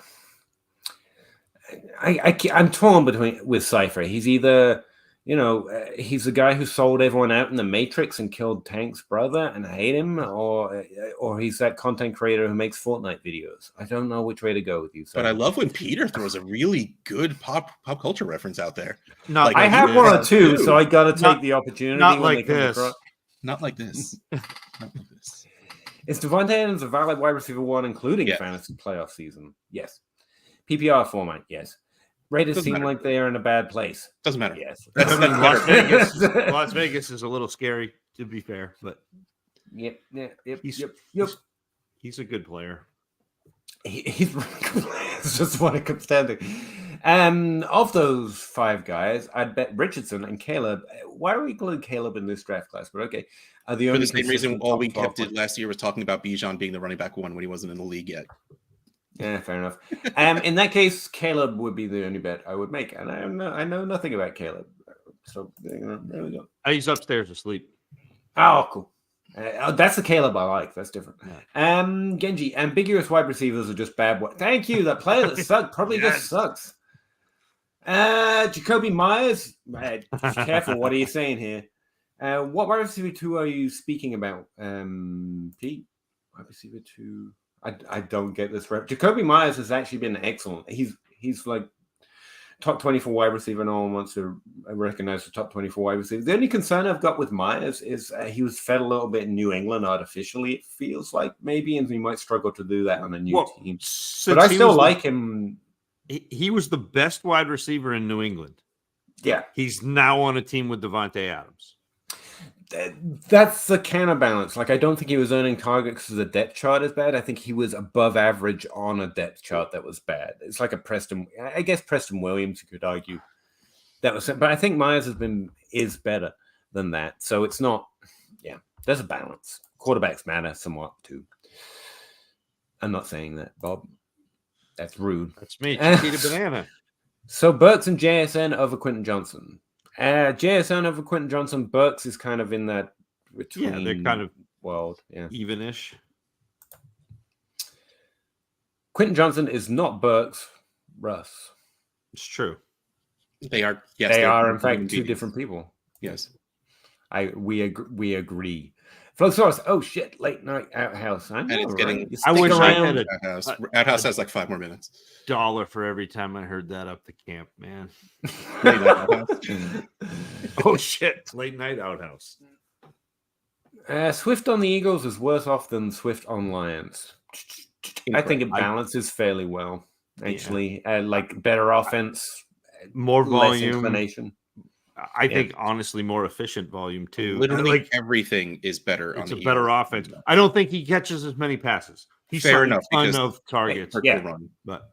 I'm torn with Cypher. He's either, he's the guy who sold everyone out in the Matrix and killed Tank's brother, and I hate him, or he's that content creator who makes Fortnite videos. I don't know which way to go with you. But I love when Peter throws a really good pop culture reference out there. Not Like, I like have this. one or two, Dude. so I got to take Not- the opportunity. not when like they come this. across. Not like this. Not like this. Is Devontae Adams a valid wide receiver 1, including Yes. fantasy playoff season? Yes. PPR format? Yes. Raiders Doesn't seem matter. like they are in a bad place. Doesn't matter. Yes. That's I mean, Las better. Vegas. Las Vegas is a little scary, to be fair, but Yep. He's- Yep. he's a good player. He's it's just what it comes down to. Of those 5 guys, I'd bet Richardson and Caleb. Why are we including Caleb in this draft class? But okay, are the For only the same reason consistent all top we 12 kept did last year was talking about Bijan being the running back 1 when he wasn't in the league yet. Yeah, fair enough. In that case, Caleb would be the only bet I would make, and I know nothing about Caleb. So there we go. He's upstairs asleep. Oh, cool. That's the Caleb I like. That's different. Genji, ambiguous wide receivers are just bad. Thank you. That player that sucked probably just sucks. Jacoby Myers. Careful. What are you saying here? What wide receiver 2 are you speaking about? Pete, wide receiver 2. I don't get this rep. Jacoby Myers has actually been excellent. He's like top 24 wide receiver. No one wants to recognize the top 24 wide receiver. The only concern I've got with Myers is he was fed a little bit in New England artificially. It feels like maybe, and he might struggle to do that on a new team. But I still like him. He was the best wide receiver in New England. Yeah. He's now on a team with Devontae Adams. That's the counterbalance. Like, I don't think he was earning targets because the depth chart is bad. I think he was above average on a depth chart that was bad. It's like I guess Preston Williams, you could argue that was, but I think Myers is better than that. So it's not, there's a balance. Quarterbacks matter somewhat too. I'm not saying that, Bob. That's rude. That's me. Chiquita Banana. So Burks and JSN over Quentin Johnson. JSN over Quentin Johnson. Burks is kind of in that between. Yeah, they're kind of world. Yeah, even-ish. Quentin Johnson is not Burks. Russ. It's true. They are. Yes, they are in human fact 2 beings. different people. Yes. We agree. Flosaurus. Oh shit! Late night outhouse. I know, And it's getting- right? You I stick wish I around. had Outhouse. Outhouse has like 5 more minutes. $1 for every time I heard that up the camp, man. Late night outhouse. Oh shit! Late night outhouse. Swift on the Eagles is worse off than Swift on Lions. I think it balances fairly well, actually. Like better offense, More less volume. inclination. I think honestly more efficient volume too. Literally Like, everything is better. it's on a the better Eagles. offense. I don't think he catches as many passes. He's Fair saw enough, a ton because- of targets, Hurt Yeah. the run. but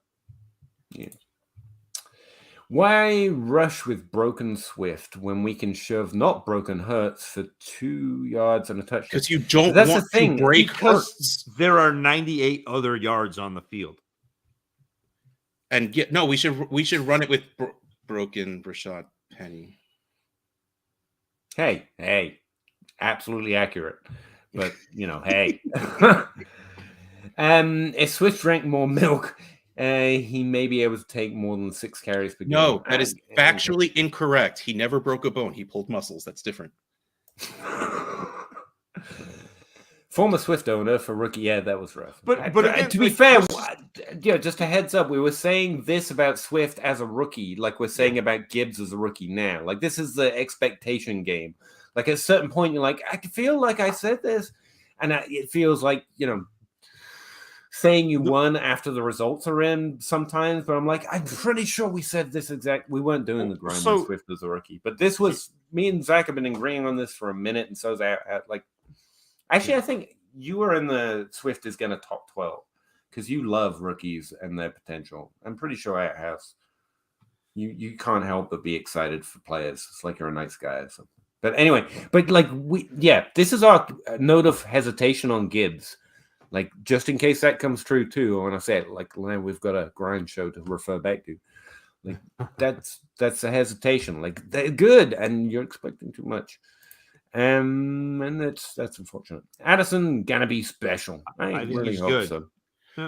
Why rush with broken Swift when we can shove not broken Hurts for 2 yards and a touchdown? Because you don't That's the want thing, to break because Hurts. there are 98 other yards on the field. And we should run it with broken Rashad Penny. Hey, absolutely accurate. But hey. If Swift drank more milk, he may be able to take more than 6 carries per game. No, that is factually incorrect. He never broke a bone. He pulled muscles. That's different. Former Swift owner for rookie. Yeah, that was rough. But again, to be like, fair, just a heads up, we were saying this about Swift as a rookie, like we're saying about Gibbs as a rookie now. Like this is the expectation game. Like at a certain point, you're like, I feel like I said this, and it feels like saying you won after the results are in sometimes. But I'm like, I'm pretty sure we said this exact. We weren't doing the grind with Swift as a rookie, but this was me and Zach have been agreeing on this for a minute, and so's like. Actually, I think you are in the Swift is going to top 12 because you love rookies and their potential. I'm pretty sure at House, you can't help but be excited for players. It's like you're a nice guy or something. But anyway, this is our note of hesitation on Gibbs. Like, just in case that comes true too, I want to say it, like, now we've got a grind show to refer back to. Like, that's a hesitation. Like, they're good and you're expecting too much. And that's unfortunate. Addison gonna be special. I think really he's hope good. so.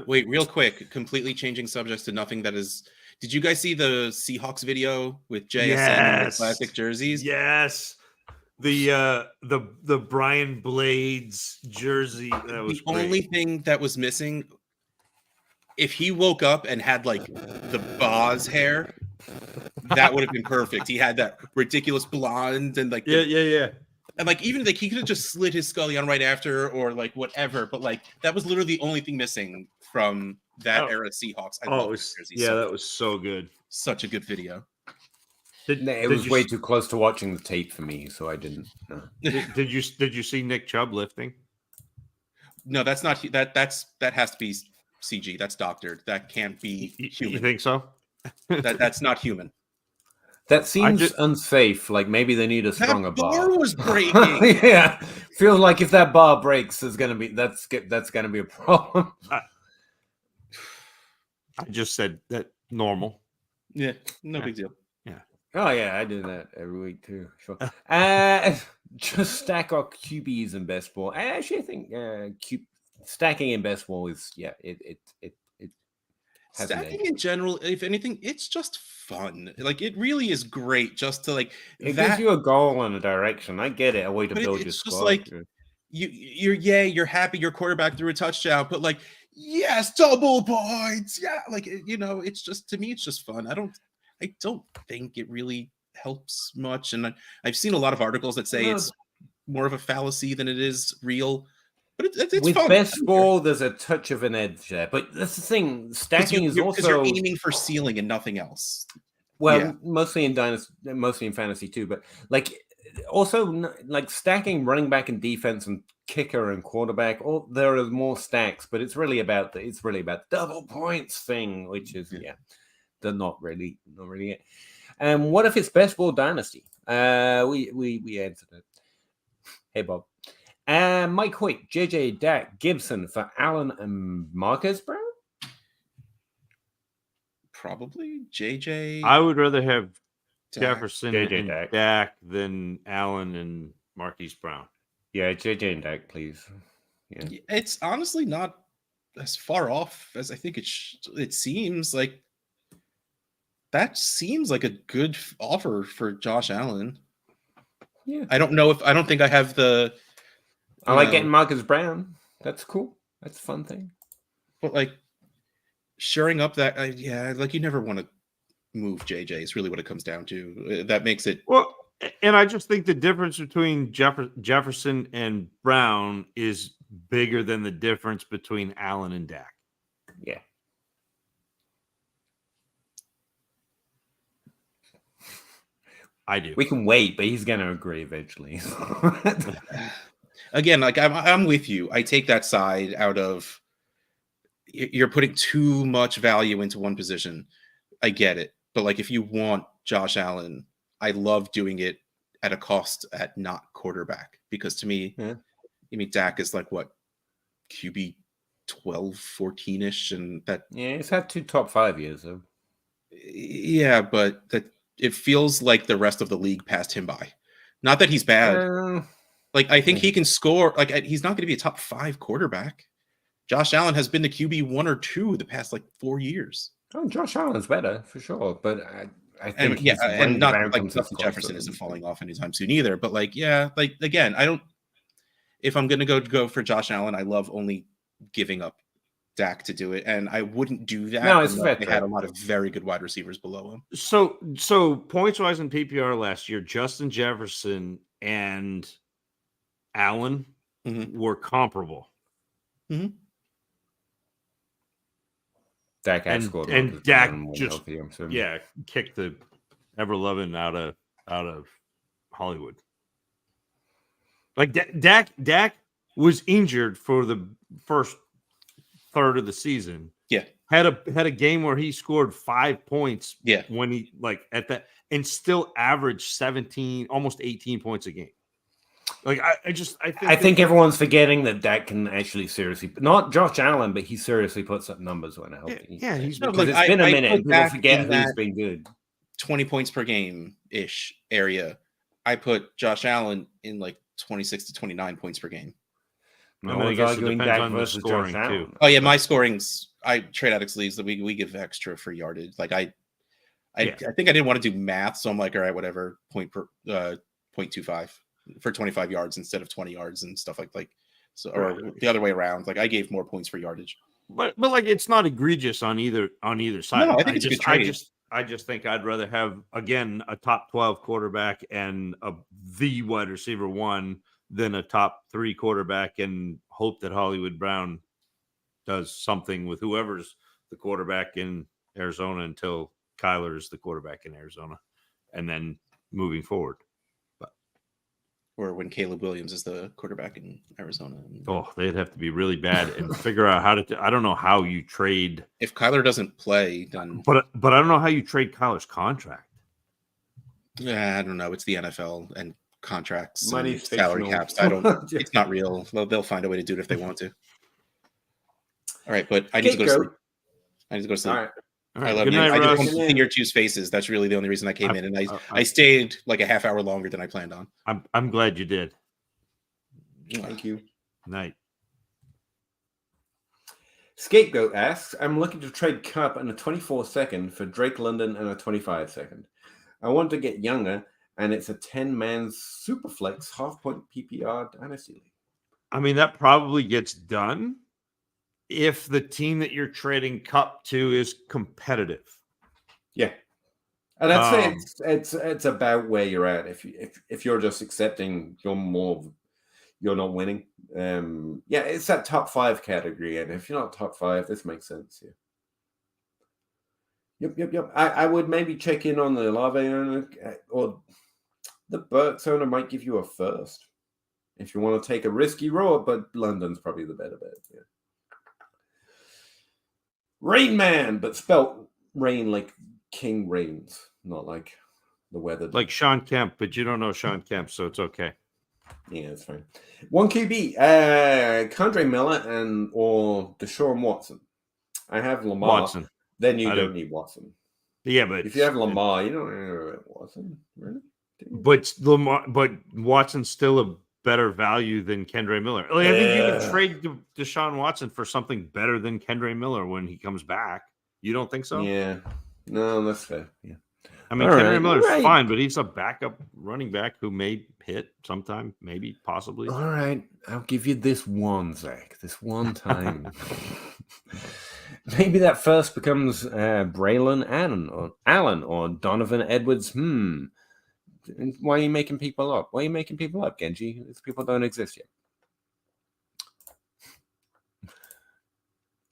Wait, real quick, completely changing subjects to nothing that is. Did you guys see the Seahawks video with JSN and the classic jerseys? Yes. The Brian Blades jersey. That was the only thing that was missing. If he woke up and had like the Boz hair, that would have been perfect. He had that ridiculous blonde and like yeah. And like even like he could have just slid his scully on right after or like whatever, but like that was literally the only thing missing from that era Seahawks. That was so good. Such a good video. It was way too close to watching the tape for me, so I didn't. No. Did you see Nick Chubb lifting? No, that's not that has to be CG. That's doctored. That can't be human. You think so? That's not human. That seems unsafe. Like maybe they need a stronger bar. That bar was breaking. Yeah, feels like if that bar breaks, that's gonna be a problem. I just said that normal. Yeah, no big deal. Yeah. Oh yeah, I do that every week too. Sure. Just stack our QBs in best ball. I actually think stacking in best ball is it. Stacking in general, if anything, it's just fun. Like it really is great just to like it gives you a goal and a direction. I get it, a way to build your squad. Like you're happy your quarterback threw a touchdown, but like yes, double points. Yeah, like it's just to me it's just fun. I don't think it really helps much, and I've seen a lot of articles that say it's more of a fallacy than it is real. But it's with fun. Best ball, there's a touch of an edge there. But that's the thing. Stacking is also you're aiming for ceiling and nothing else. Well, mostly in Dynasty, mostly in fantasy too. But like also like stacking running back and defense and kicker and quarterback. There are more stacks, but it's really about the double points thing, which is they're not really it. And what if it's Best Ball Dynasty? We answered it. Hey Bob. Mike Hoyt, JJ, Dak, Gibson for Allen and Marcus Brown? Probably JJ. I would rather have Dak. Jefferson and Dak than Allen and Marquise Brown. Yeah, JJ and Dak, please. Yeah. It's honestly not as far off as I think it seems. Like that seems like a good offer for Josh Allen. Yeah. I don't think I have the. I like getting Marcus Brown. That's cool. That's a fun thing. But like shoring up that, like you never want to move JJ. Is really what it comes down to. That makes it. Well, and I just think the difference between Jefferson and Brown is bigger than the difference between Allen and Dak. Yeah. I do. We can wait, but he's going to agree eventually. Again, like I'm with you. I take that side out of you're putting too much value into one position. I get it. But like if you want Josh Allen, I love doing it at a cost at not quarterback. Because to me, I mean Dak is like what QB 12, 14-ish, and that he's had 2 top 5 years though. Yeah, but that it feels like the rest of the league passed him by. Not that he's bad. Like, I think he can score. Like, he's not going to be a top 5 quarterback. Josh Allen has been the QB 1 or 2 the past, 4 years. Oh, Josh Allen's better, for sure. But I think and not like Jefferson isn't falling off anytime soon either. But, again, I don't – if I'm going to go for Josh Allen, I love only giving up Dak to do it, and I wouldn't do that No, it's unless they fair. had a lot of very good wide receivers below him. So points wise in PPR last year, Justin Jefferson and Allen were comparable. Mm-hmm. Dak outscored him, and Dak just healthy, kicked the ever loving out of Hollywood. Like Dak was injured for the first third of the season. Yeah, had a game where he scored 5 points. Yeah, when he at that and still averaged 17, almost 18 points a game. Like I think everyone's forgetting that Dak can actually seriously, not Josh Allen, but he seriously puts up numbers when healthy. Yeah, he's because it's been a minute and people forget who's been good. 20 points per game ish area. I put Josh Allen in like 26 to 29 points per game. No one's arguing Dak versus Josh Allen. Too. Oh yeah, my scoring's trade addicts leagues that we give extra for yardage. Like I think I didn't want to do math, so I'm like, all right, whatever, 0.25 for 25 yards instead of 20 yards and stuff like so, or the other way around. Like I gave more points for yardage. But like it's not egregious on either side. No, I think it's a good trade. I just think I'd rather have again a top 12 quarterback and the wide receiver one than a top 3 quarterback and hope that Hollywood Brown does something with whoever's the quarterback in Arizona until Kyler is the quarterback in Arizona, and then moving forward. Or when Caleb Williams is the quarterback in Arizona. Oh, they'd have to be really bad and figure out how to. I don't know how you trade if Kyler doesn't play. Then, but I don't know how you trade Kyler's contract. Yeah, I don't know. It's the NFL and contracts, money, salary caps. I don't. It's not real. They'll find a way to do it if they want to. All right, but I need to go to sleep. I need to go to sleep. All right. I love you. I just want to see your two's faces. That's really the only reason I came in, and I stayed like a half hour longer than I planned on. I'm glad you did. Thank you. Night. Scapegoat asks, I'm looking to trade Cup and a 24-second for Drake London and a 25-second. I want to get younger, and it's a 10-man Superflex half-point PPR Dynasty League. I mean, that probably gets done if the team that you're trading Cup to is competitive. Yeah. And I'd say it's about where you're at. If you're just accepting you're not winning. It's that top 5 category. And if you're not top 5, this makes sense. Yeah. Yep. I would maybe check in on the Olave owner, or the Burks owner might give you a first if you want to take a risky road, but London's probably the better bet. Yeah. Rain Man, but spelt rain like King Rains, not like the weather. Like Sean Kemp, but you don't know Sean Kemp, so it's okay. Yeah, it's fine. 1 QB, Kendre Miller or Deshaun Watson. I have Lamar. Watson. Then you don't need Watson. Yeah, but if you have Lamar, you don't need Watson, really. But Watson's still a better value than Kendre Miller. Like, I think you can trade Deshaun Watson for something better than Kendre Miller when he comes back. You don't think so? Yeah. No, that's fair. Yeah. I mean, Kendre Miller's fine, but he's a backup running back who may hit sometime, maybe, possibly. All right. I'll give you this one, Zach. This one time. Maybe that first becomes Braylon Allen or Donovan Edwards. Why are you making people up? Why are you making people up, Genji? These people don't exist yet.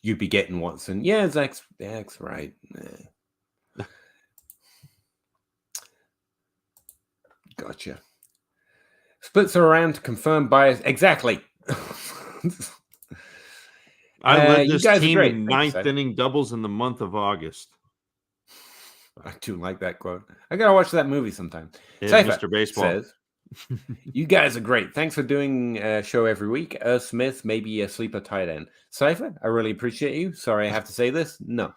You'd be getting Watson. Yeah, Zach's right. Gotcha. Splits are around to confirm bias. Exactly. I led this team in 9th inning doubles in the month of August. I do like that quote. I gotta watch that movie sometime. Mr. Baseball says, "You guys are great. Thanks for doing a show every week. Smith, maybe a sleeper tight end. Cypher, I really appreciate you. Sorry, I have to say this. No,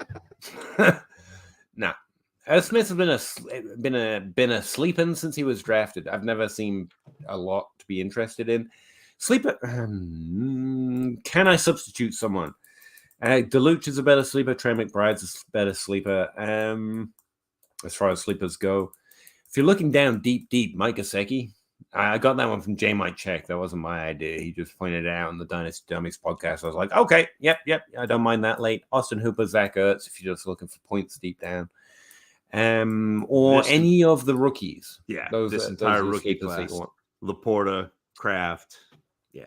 no. Smith has been a sleeping since he was drafted. I've never seen a lot to be interested in. Sleeper. Can I substitute someone? Deluch is a better sleeper. Trey McBride's a better sleeper. As far as sleepers go, if you're looking down deep, Mike Gesicki, I got that one from J Mike Check. That wasn't my idea. He just pointed it out on the Dynasty Dummies podcast. I was like, okay, yep. I don't mind that late. Austin Hooper, Zach Ertz, if you're just looking for points deep down. Or any of the rookies. Yeah, those entire rookie class. Laporta, Kraft. Yeah.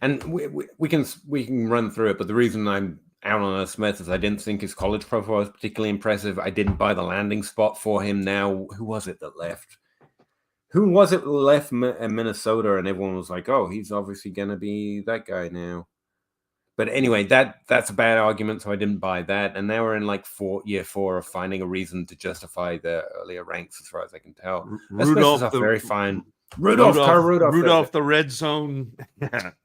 And we can run through it, but the reason I'm out on Smith is I didn't think his college profile was particularly impressive. I didn't buy the landing spot for him. Now, who was it that left? Minnesota, and everyone was like, "Oh, he's obviously going to be that guy now." But anyway, that's a bad argument, so I didn't buy that. And now we're in like year four of finding a reason to justify the earlier ranks, as far as I can tell. Rudolph, very fine. Rudolph, the red zone.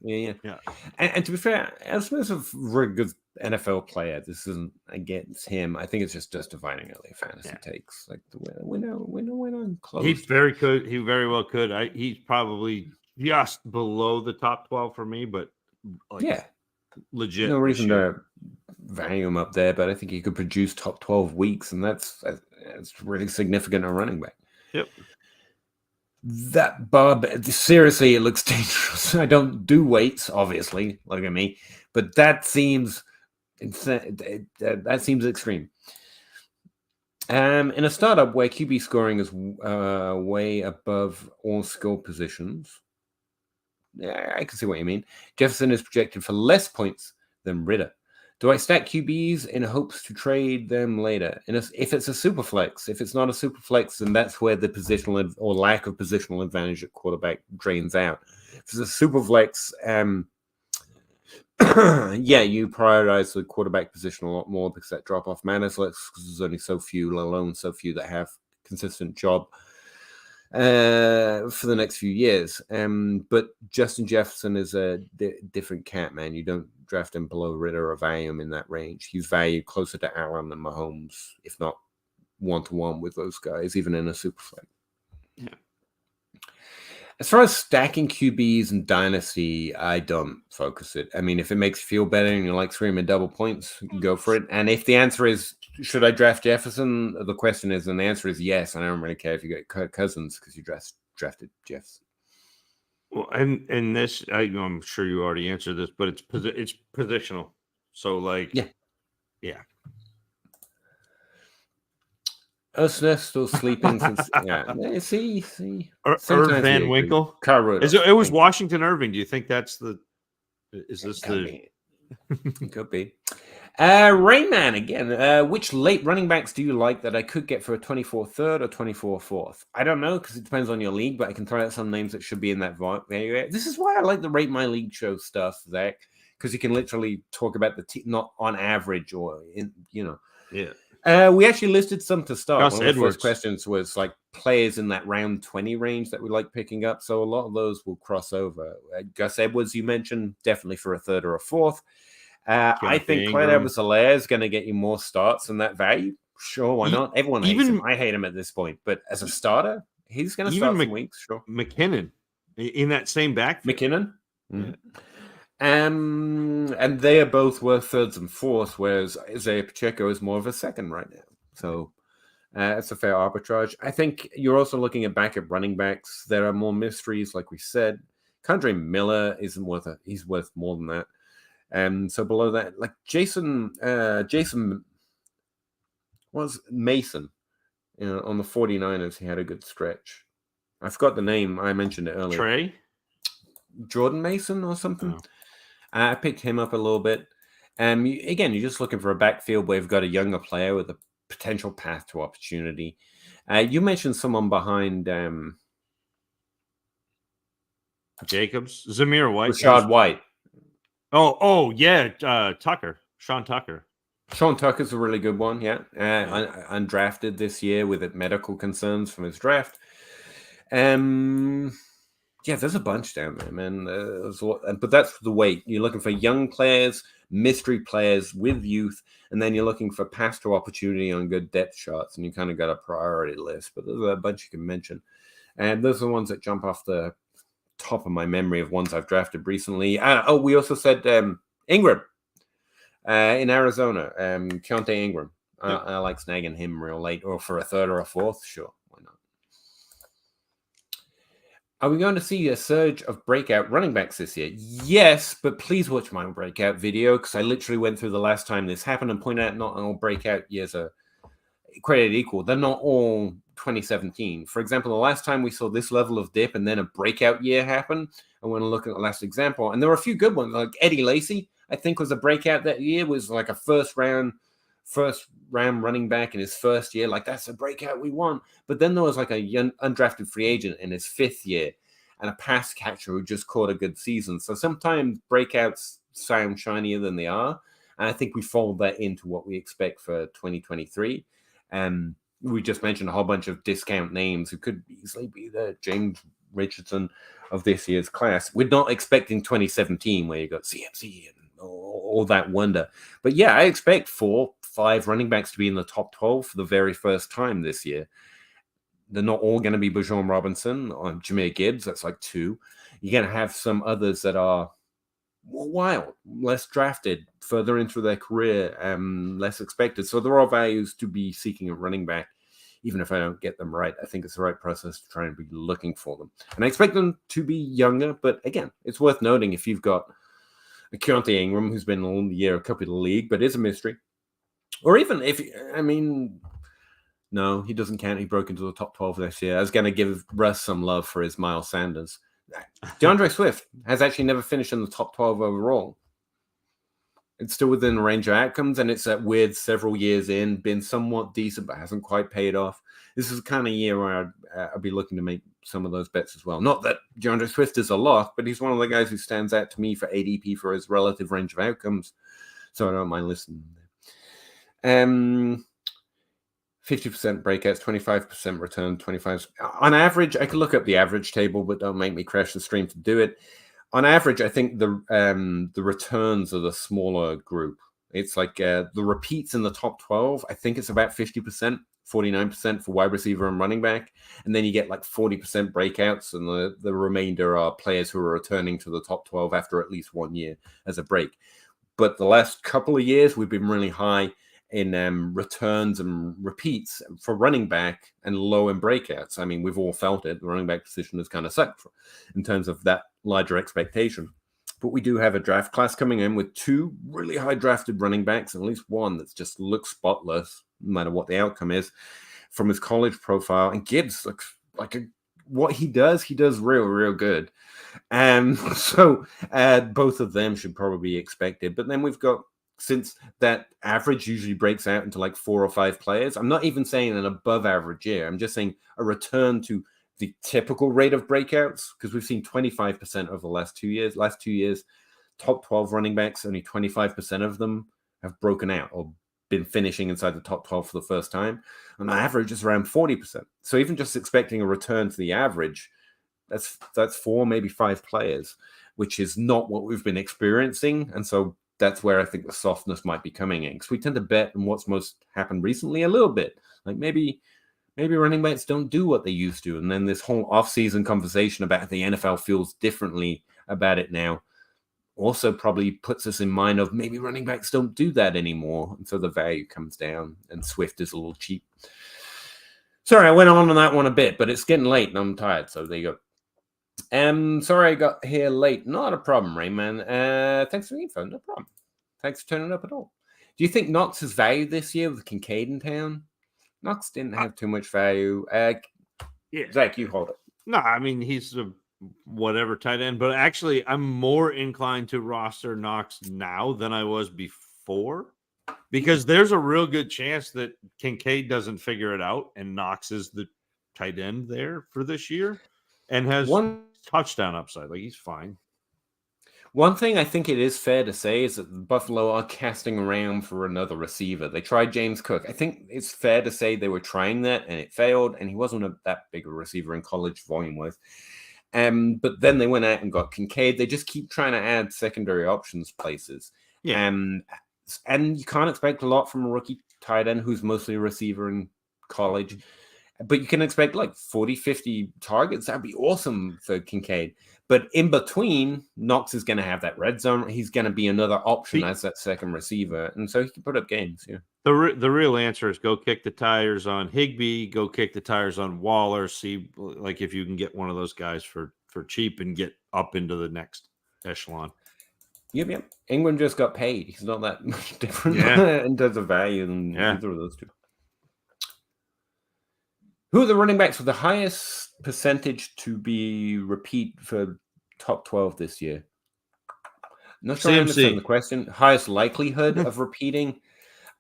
yeah. And to be fair, Smith's a very good NFL player. This isn't against him. I think it's just justifying early fantasy takes. Like we know close. He's very good. He very well could. He's probably just below the top 12 for me, but legit. No reason to value him up there, but I think he could produce top 12 weeks, and that's really significant on running back. Yep. That Bob, seriously, it looks dangerous. I don't do weights, obviously. Look at me, but that seems that seems extreme. In a startup where QB scoring is way above all skill positions, I can see what you mean. Jefferson is projected for less points than Ritter. Do I stack QBs in hopes to trade them later? If it's a super flex, if it's not a super flex, then that's where the positional or lack of positional advantage at quarterback drains out. If it's a super flex, you prioritize the quarterback position a lot more because that drop off matters less because there's only so few, let alone so few that have consistent job for the next few years. But Justin Jefferson is a different cat, man. You don't draft him below Ritter or value him in that range. He's valued closer to Allen and Mahomes, if not 1-to-1 with those guys, even in a super flex. Yeah. As far as stacking QBs and Dynasty, I don't focus it. I mean, if it makes you feel better and you like screaming double points, go for it. And if the answer is, should I draft Jefferson? The question is, and the answer is yes. And I don't really care if you get Kirk Cousins because you drafted Jefferson. Well, and this, I'm sure you already answered this, but it's positional. So, like, yeah. Smith's still sleeping since see. Van Winkle. It was Washington Irving. Do you think that's the? Is this the? It could be. Rayman again. Which late running backs do you like that I could get for a 24 third or 24 fourth? I don't know because it depends on your league, but I can throw out some names that should be in that area. This is why I like the Rate My League show stuff, Zach, because you can literally talk about the not on average or Yeah. We actually listed some to start. Gus One of the Edwards. first questions was like players in that round 20 range that we like picking up. So a lot of those will cross over. Gus Edwards, you mentioned, definitely for a third or a fourth. I think Clyde Edwards-Helaire is going to get you more starts than that value. Sure, why not? Everyone hates him. I hate him at this point. But as a starter, he's going to start some weeks. Sure. McKinnon in that same backfield. McKinnon? Mm-hmm. And they are both worth thirds and fourths, whereas Isaiah Pacheco is more of a second right now. So it's a fair arbitrage. I think you're also looking at backup running backs. There are more mysteries, like we said. Kendre Miller isn't worth it. He's worth more than that. So below that, like Jason was Mason, on the 49ers. He had a good stretch. I forgot the name. I mentioned it earlier. Trey? Jordan Mason or something. Oh. I picked him up a little bit. Again, you're just looking for a backfield where you've got a younger player with a potential path to opportunity. You mentioned someone behind Jacobs, Zamir White, Rashad White. Oh, yeah, Sean Tucker. Sean Tucker's a really good one, yeah. Undrafted this year with medical concerns from his draft. Yeah, there's a bunch down there, man. There's a lot, but that's the weight. You're looking for young players, mystery players with youth, and then you're looking for pass to opportunity on good depth charts, and you kind of got a priority list. But there's a bunch you can mention. And those are the ones that jump off the top of my memory of ones I've drafted recently. We also said Ingram in Arizona, Keontae Ingram. I like snagging him real late, or for a third or a fourth, sure. Are we going to see a surge of breakout running backs this year? Yes, but please watch my breakout video because I literally went through the last time this happened and pointed out not all breakout years are created equal. They're not all 2017. For example, the last time we saw this level of dip and then a breakout year happen, I want to look at the last example. And there were a few good ones, like Eddie Lacy, I think was a breakout that year, was like a first round running back in his first year. Like, that's a breakout we want. But then there was like a young undrafted free agent in his 5th year and a pass catcher who just caught a good season. So sometimes breakouts sound shinier than they are. And I think we fold that into what we expect for 2023. And we just mentioned a whole bunch of discount names who could easily be the James Richardson of this year's class. We're not expecting 2017 where you got CMC and all that wonder. But yeah, I expect 4-5 running backs to be in the top 12 for the very first time this year. They're not all going to be Bijan Robinson or Jahmyr Gibbs. That's like 2. You're going to have some others that are wild, less drafted, further into their career, less expected. So there are values to be seeking a running back, even if I don't get them right. I think it's the right process to try and be looking for them. And I expect them to be younger, but again, it's worth noting if you've got a Keontae Ingram who's been all year a copy of the league, but is a mystery. Or even if, no, he doesn't count. He broke into the top 12 this year. I was going to give Russ some love for his Miles Sanders. DeAndre Swift has actually never finished in the top 12 overall. It's still within the range of outcomes, and it's that weird several years in, been somewhat decent, but hasn't quite paid off. This is the kind of year where I'd be looking to make some of those bets as well. Not that DeAndre Swift is a lock, but he's one of the guys who stands out to me for ADP for his relative range of outcomes. So I don't mind listening. 50% breakouts, 25% return, 25%. On average, I could look up the average table, but don't make me crash the stream to do it. On average, I think the returns are the smaller group. It's like the repeats in the top 12. I think it's about 50%, 49% for wide receiver and running back. And then you get like 40% breakouts, and the remainder are players who are returning to the top 12 after at least 1 year as a break. But the last couple of years, we've been really high in returns and repeats for running back and low in breakouts. I mean, we've all felt it. The running back position has kind of sucked in terms of that larger expectation. But we do have a draft class coming in with 2 really high drafted running backs, and at least one that's just looks spotless, no matter what the outcome is, from his college profile. And Gibbs looks like what he does real, real good. So both of them should probably be expected. But then we've got, since that average usually breaks out into like 4 or 5 players, I'm not even saying an above average year. I'm just saying a return to the typical rate of breakouts, because we've seen 25% over the last 2 years. Last 2 years, top 12 running backs, only 25% of them have broken out or been finishing inside the top 12 for the first time. And the average is around 40%. So even just expecting a return to the average, that's 4, maybe 5 players, which is not what we've been experiencing. And so that's where I think the softness might be coming in, because we tend to bet on what's most happened recently a little bit. Like maybe running backs don't do what they used to. And then this whole offseason conversation about the NFL feels differently about it now also probably puts us in mind of maybe running backs don't do that anymore. And so the value comes down and Swift is a little cheap. Sorry, I went on that one a bit, but it's getting late and I'm tired. So there you go. Sorry I got here late. Not a problem, Rayman. Thanks for the info. No problem. Thanks for turning up at all. Do you think Knox has value this year with Kincaid in town? Knox didn't have too much value. Yeah. Zach, you hold it. No, I mean, he's a whatever tight end, but actually I'm more inclined to roster Knox now than I was before, because there's a real good chance that Kincaid doesn't figure it out and Knox is the tight end there for this year and has one touchdown upside. Like, he's fine. One thing I think it is fair to say is that Buffalo are casting around for another receiver. They tried James Cook. I think it's fair to say they were trying that and it failed, and he wasn't that big a receiver in college volume-wise. But then they went out and got Kincaid. They just keep trying to add secondary options places. Yeah. And you can't expect a lot from a rookie tight end who's mostly a receiver in college. But you can expect like 40, 50 targets. That'd be awesome for Kincaid. But in between, Knox is going to have that red zone. He's going to be another option as that second receiver. And so he can put up games. Yeah. The real answer is go kick the tires on Higbee, go kick the tires on Waller, see like if you can get one of those guys for cheap and get up into the next echelon. Yep. Ingram just got paid. He's not that much different in terms of value than either of those two. Who are the running backs with the highest percentage to be repeat for top 12 this year? Not sure I understand the question. Highest likelihood of repeating.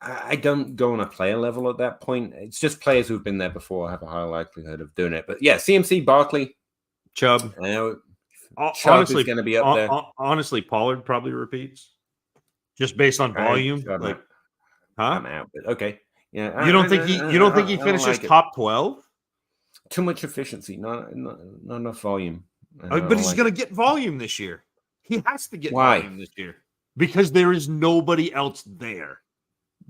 I don't go on a player level at that point. It's just players who've been there before have a higher likelihood of doing it. But yeah, CMC, Barkley, Chubb. Chubb is going to be up there. Honestly, Pollard probably repeats just based on volume. I'm out. But okay. Yeah, you don't think he finishes top 12? Too much efficiency, not enough volume. But he's going to get volume this year. He has to get volume this year because there is nobody else there.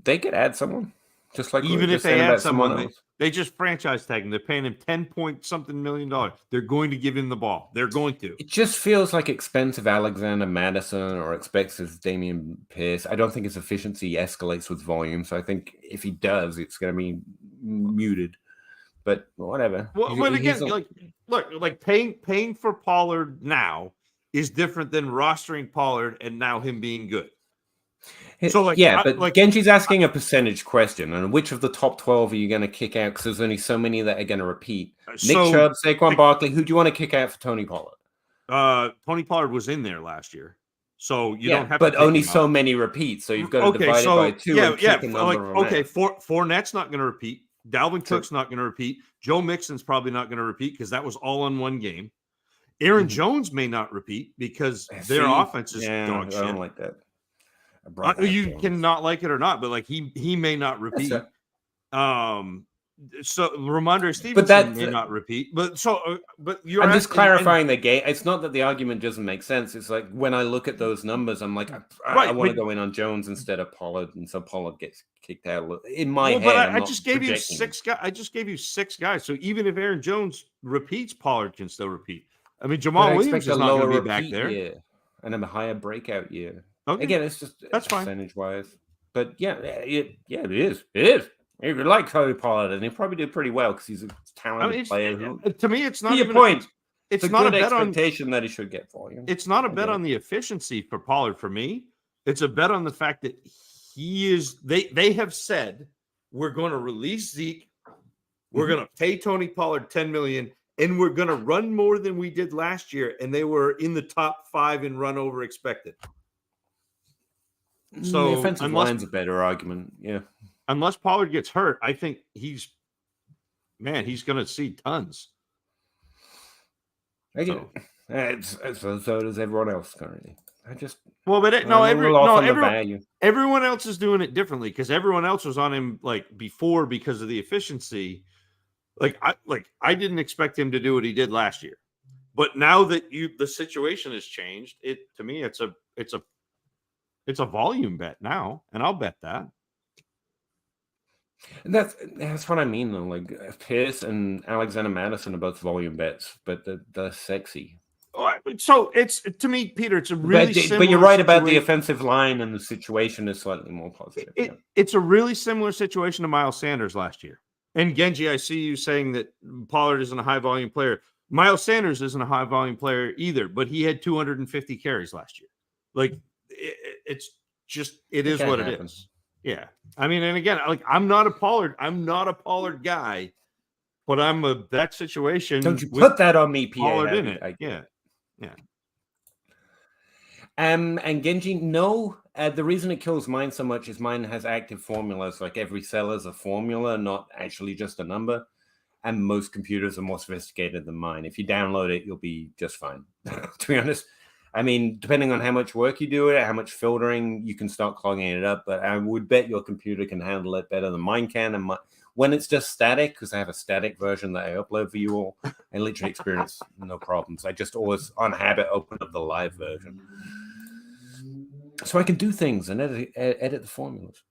They could add someone, just like even if they add someone, they just franchise tag him. They're paying him $10-something million. They're going to give him the ball. They're going to. It just feels like expensive Alexander Madison or expensive Damian Pierce. I don't think his efficiency escalates with volume. So I think if he does, it's going to be muted. But whatever. Well, but again, look, paying for Pollard now is different than rostering Pollard and now him being good. So but Genji's asking a percentage question, and which of the top 12 are you going to kick out? Because there's only so many that are going to repeat. Nick Chubb, Saquon Barkley. Who do you want to kick out for Tony Pollard? Tony Pollard was in there last year, so you don't have. But only so many repeats, so you've got to divide it by 2. Fournette's not going to repeat. Dalvin Cook's not going to repeat. Joe Mixon's probably not going to repeat because that was all on one game. Aaron Jones may not repeat because their offense is dog shit. I don't like that. You cannot like it or not, but like he may not repeat. So Ramondre Stevenson may not repeat. But you're I'm just clarifying the game. It's not that the argument doesn't make sense. It's like when I look at those numbers, I'm like, I want to go in on Jones instead of Pollard, and so Pollard gets kicked out. In my head, but I just gave you 6 guys. I just gave you 6 guys. So even if Aaron Jones repeats, Pollard can still repeat. I mean, Jamal Williams is not going to be back there, and a higher breakout year. Okay. Again, it's just that's percentage wise, but it is. If you like Tony Pollard, and he probably did pretty well because he's a talented player. To me, it's not even point. It's not a bet expectation that he should get volume. It's not a bet on the efficiency for Pollard. For me, it's a bet on the fact that he is. They have said we're going to release Zeke, we're going to pay Tony Pollard $10 million, and we're going to run more than we did last year, and they were in the top 5 in run over expected. So the offensive line's a better argument, Unless Pollard gets hurt, I think he's going to see tons. So does everyone else currently. Everyone else is doing it differently because everyone else was on him like before because of the efficiency. I didn't expect him to do what he did last year, but now that the situation has changed, to me it's a volume bet now, and I'll bet that. And that's what I mean, though. Like Pierce and Alexander Madison are both volume bets, but they're sexy. So it's to me, Peter. It's a really but you're right about the offensive line, and the situation is slightly more positive. It's a really similar situation to Miles Sanders last year. And Genji, I see you saying that Pollard isn't a high volume player. Miles Sanders isn't a high volume player either, but he had 250 carries last year. Like it's just it is what it is. Yeah, I mean, and again, like I'm not a Pollard guy, but I'm a that situation. Don't you put that on me, Pierre? Pollard in it. Yeah. And Genji, no. The reason it kills mine so much is mine has active formulas. Like every cell is a formula, not actually just a number. And most computers are more sophisticated than mine. If you download it, you'll be just fine. To be honest. I mean, depending on how much work you do it, how much filtering, you can start clogging it up. But I would bet your computer can handle it better than mine can. And when it's just static, because I have a static version that I upload for you all, I literally experience no problems. I just always, on habit, open up the live version. So I can do things and edit the formulas.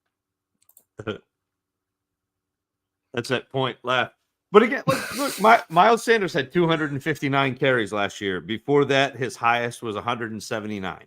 That's that point left. But again, look, Miles Sanders had 259 carries last year. Before that, his highest was 179.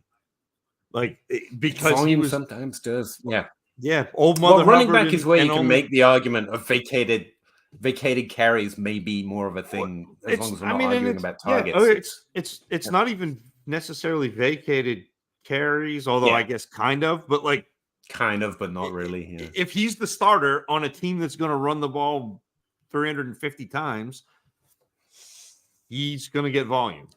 Because volume he was sometimes does. Yeah. old Mother Well, running Hubbard back is where you and can only make the argument of vacated carries may be more of a thing as long as we're not arguing about targets. It's not even necessarily vacated carries, although Yeah. I guess kind of, but like kind of, but not really. Yeah. if he's the starter on a team that's going to run the ball 350 times, he's going to get volume.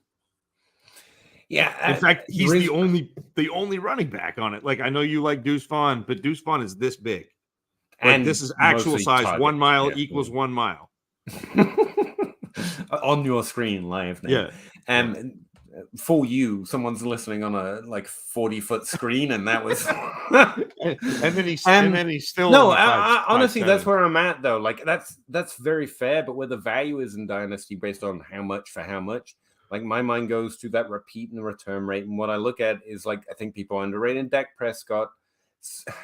Yeah. In fact, he's the only running back on it. Like, I know you like Deuce Vaughn, but Deuce Vaughn is this big. And this is actual size. target. 1 mile equals 1 mile. On your screen live now. Yeah. And for you, someone's listening on a 40-foot screen, and that was and then he's still no. On honestly, 5'7". that's where I'm at though. Like that's very fair, but where the value is in Dynasty based on how much for how much. Like my mind goes to that repeat and the return rate, and what I look at is I think people underrated Dak Prescott.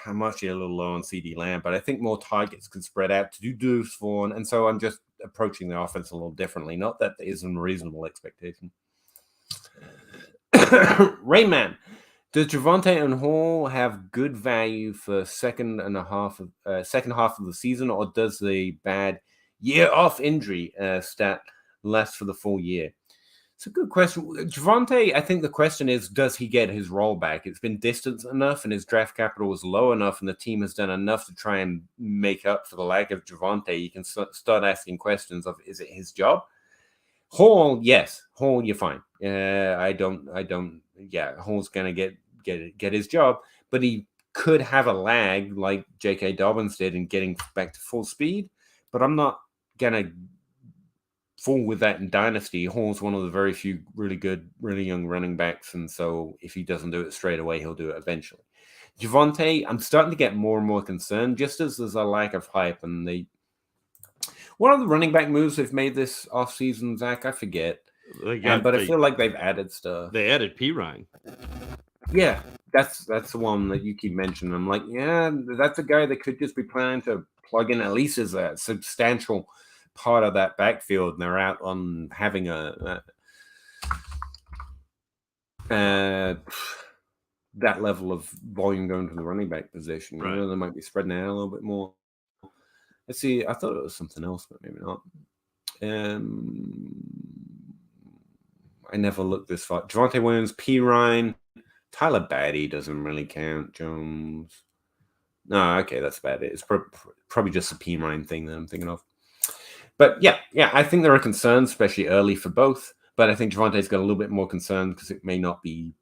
I'm actually a little low on CD Lamb, but I think more targets can spread out to do Deuce Vaughn, and so I'm just approaching the offense a little differently. Not that there is a reasonable expectation. Rayman, does Javonte and Hall have good value for second half of the season, or does the bad year off injury stat last for the full year? It's a good question. Javonte, I think the question is, does he get his role back? It's been distant enough and his draft capital was low enough and the team has done enough to try and make up for the lack of Javonte. You can start asking questions of, is it his job? Hall, yes. Hall, you're fine. Hall's going to get his job, but he could have a lag like J.K. Dobbins did in getting back to full speed, but I'm not going to fall with that in Dynasty. Hall's one of the very few really good, really young running backs, and so if he doesn't do it straight away, he'll do it eventually. Javonte, I'm starting to get more and more concerned, just as there's a lack of hype. And what are the running back moves they've made this offseason, Zach? I forget. But I feel like they've added stuff. They added P. Ryan. Yeah, that's the one that you keep mentioning. I'm like, yeah, that's a guy that could just be planning to plug in at least as a substantial part of that backfield, and they're out on having that level of volume going to the running back position. Right. You know, they might be spreading out a little bit more. Let's see. I thought it was something else, but maybe not. I never looked this far. Javonte Williams, P. Ryan, Tyler Batty doesn't really count. Jones. No, okay, that's about it. It's probably just a P. Ryan thing that I'm thinking of. But yeah, I think there are concerns, especially early for both. But I think Javonte's got a little bit more concern because it may not be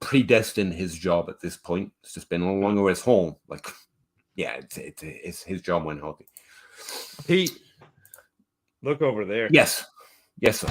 predestined his job at this point. It's just been a little longer as Hall. It's his job when healthy. Pete, look over there. Yes, sir.